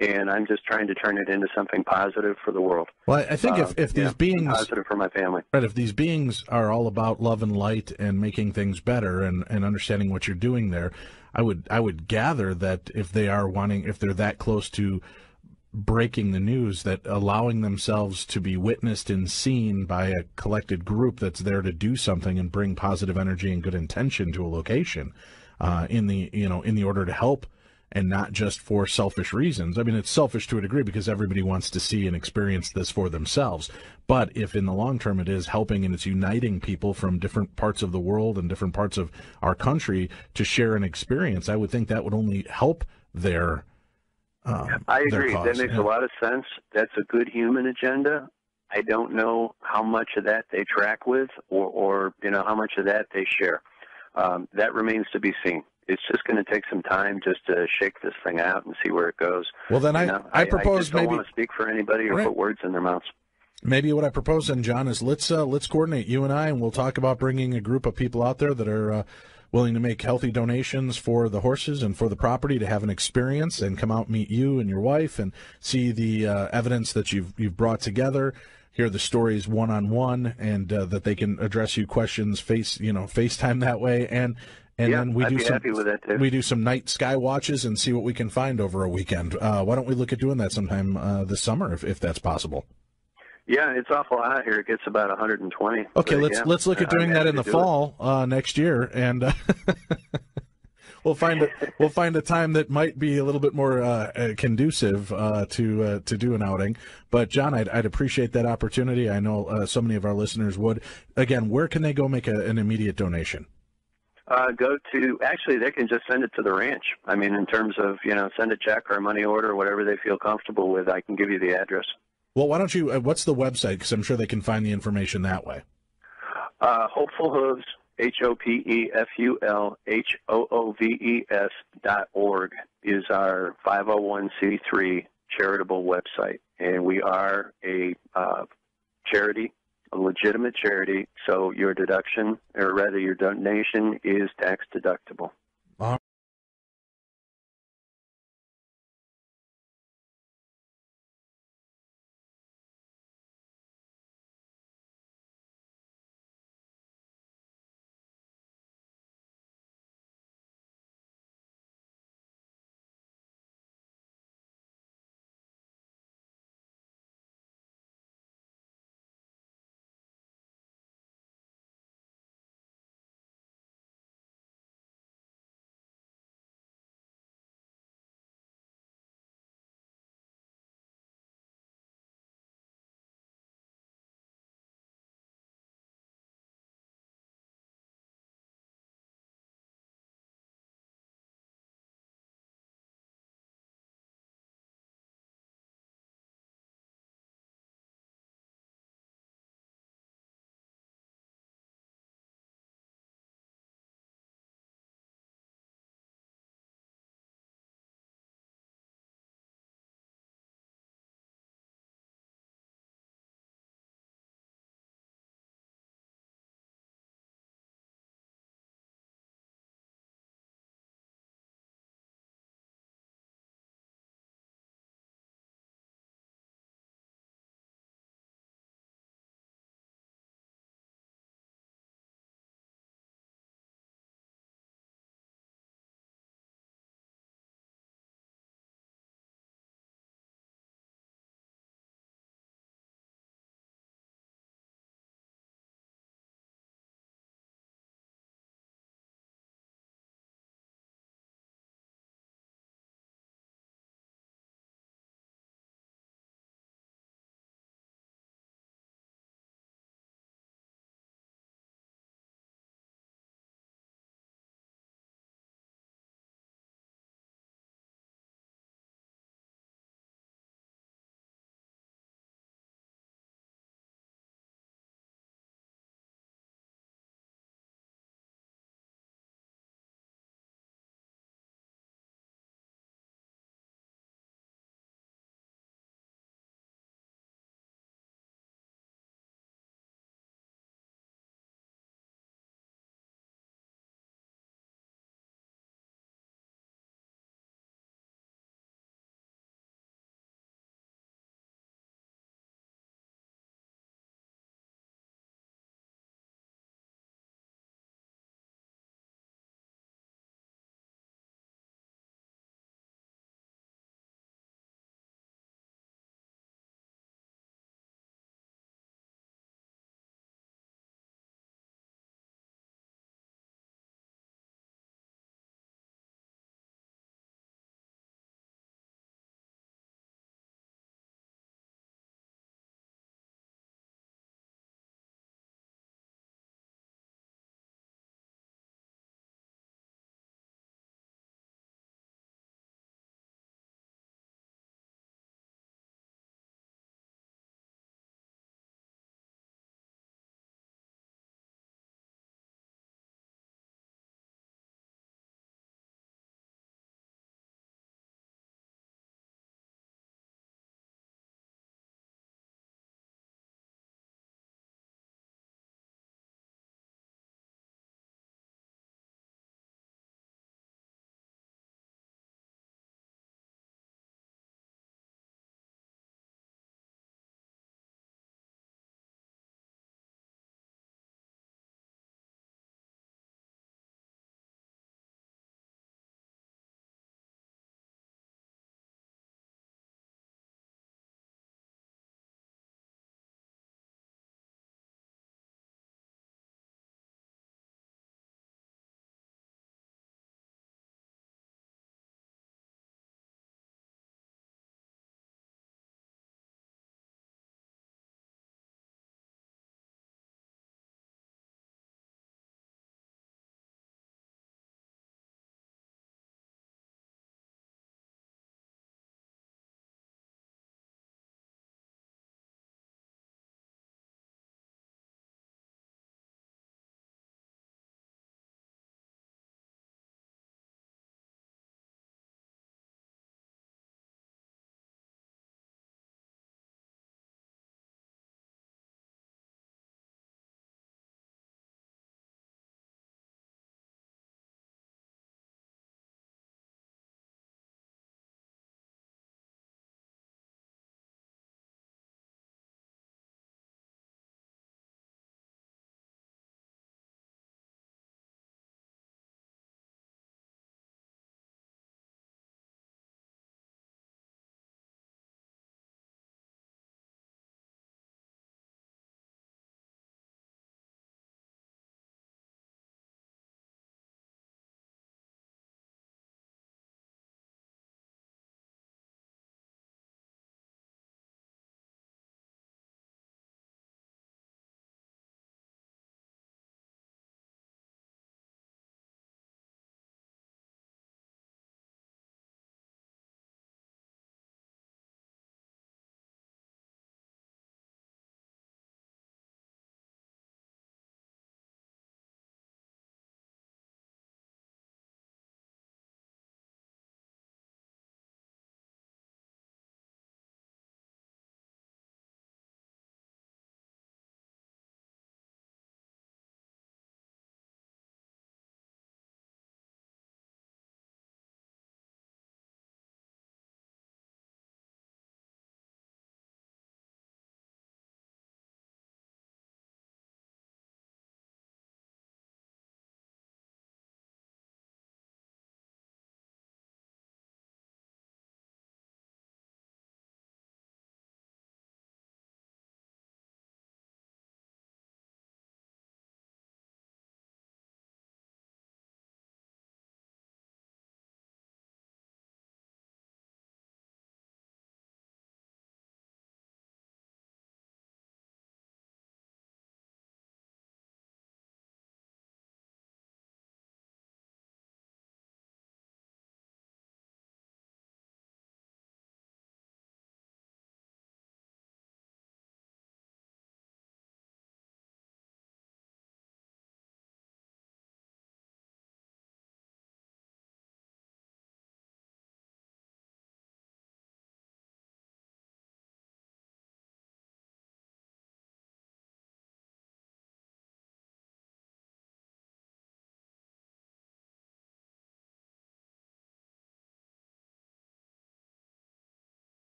and I'm just trying to turn it into something positive for the world. Well, I think if these beings, positive for my family, right? If these beings are all about love and light and making things better and understanding what you're doing there, I would gather that if they're that close to breaking the news, that allowing themselves to be witnessed and seen by a collected group that's there to do something and bring positive energy and good intention to a location, in the order to help, and not just for selfish reasons. I mean, it's selfish to a degree because everybody wants to see and experience this for themselves. But if in the long term it is helping and it's uniting people from different parts of the world and different parts of our country to share an experience, I would think that would only help their I agree. cause. That makes a lot of sense. That's a good human agenda. I don't know how much of that they track with or how much of that they share. That remains to be seen. It's just going to take some time just to shake this thing out and see where it goes. Well, then I propose I just don't want to speak for anybody or put words in their mouths. Maybe what I propose then, John, is let's coordinate, you and I, and we'll talk about bringing a group of people out there that are willing to make healthy donations for the horses and for the property to have an experience and come out and meet you and your wife and see the evidence that you've brought together, hear the stories one-on-one, and that they can address you questions FaceTime that way, and then I'd be happy with that too. We do some night sky watches and see what we can find over a weekend. Why don't we look at doing that sometime this summer if that's possible? Yeah, it's awful hot here. It gets about 120. Okay, let's look at doing that in the fall next year, and we'll find a time that might be a little bit more conducive to do an outing. But John, I'd appreciate that opportunity. I know so many of our listeners would. Again, where can they go make an immediate donation? They can just send it to the ranch. I mean, in terms of, send a check or a money order, whatever they feel comfortable with. I can give you the address. Well, why don't you, what's the website? Because I'm sure they can find the information that way. Hopeful Hooves, HOPEFULHOOVES.org is our 501c3 charitable website. And we are a charity, a legitimate charity, so your donation is tax deductible.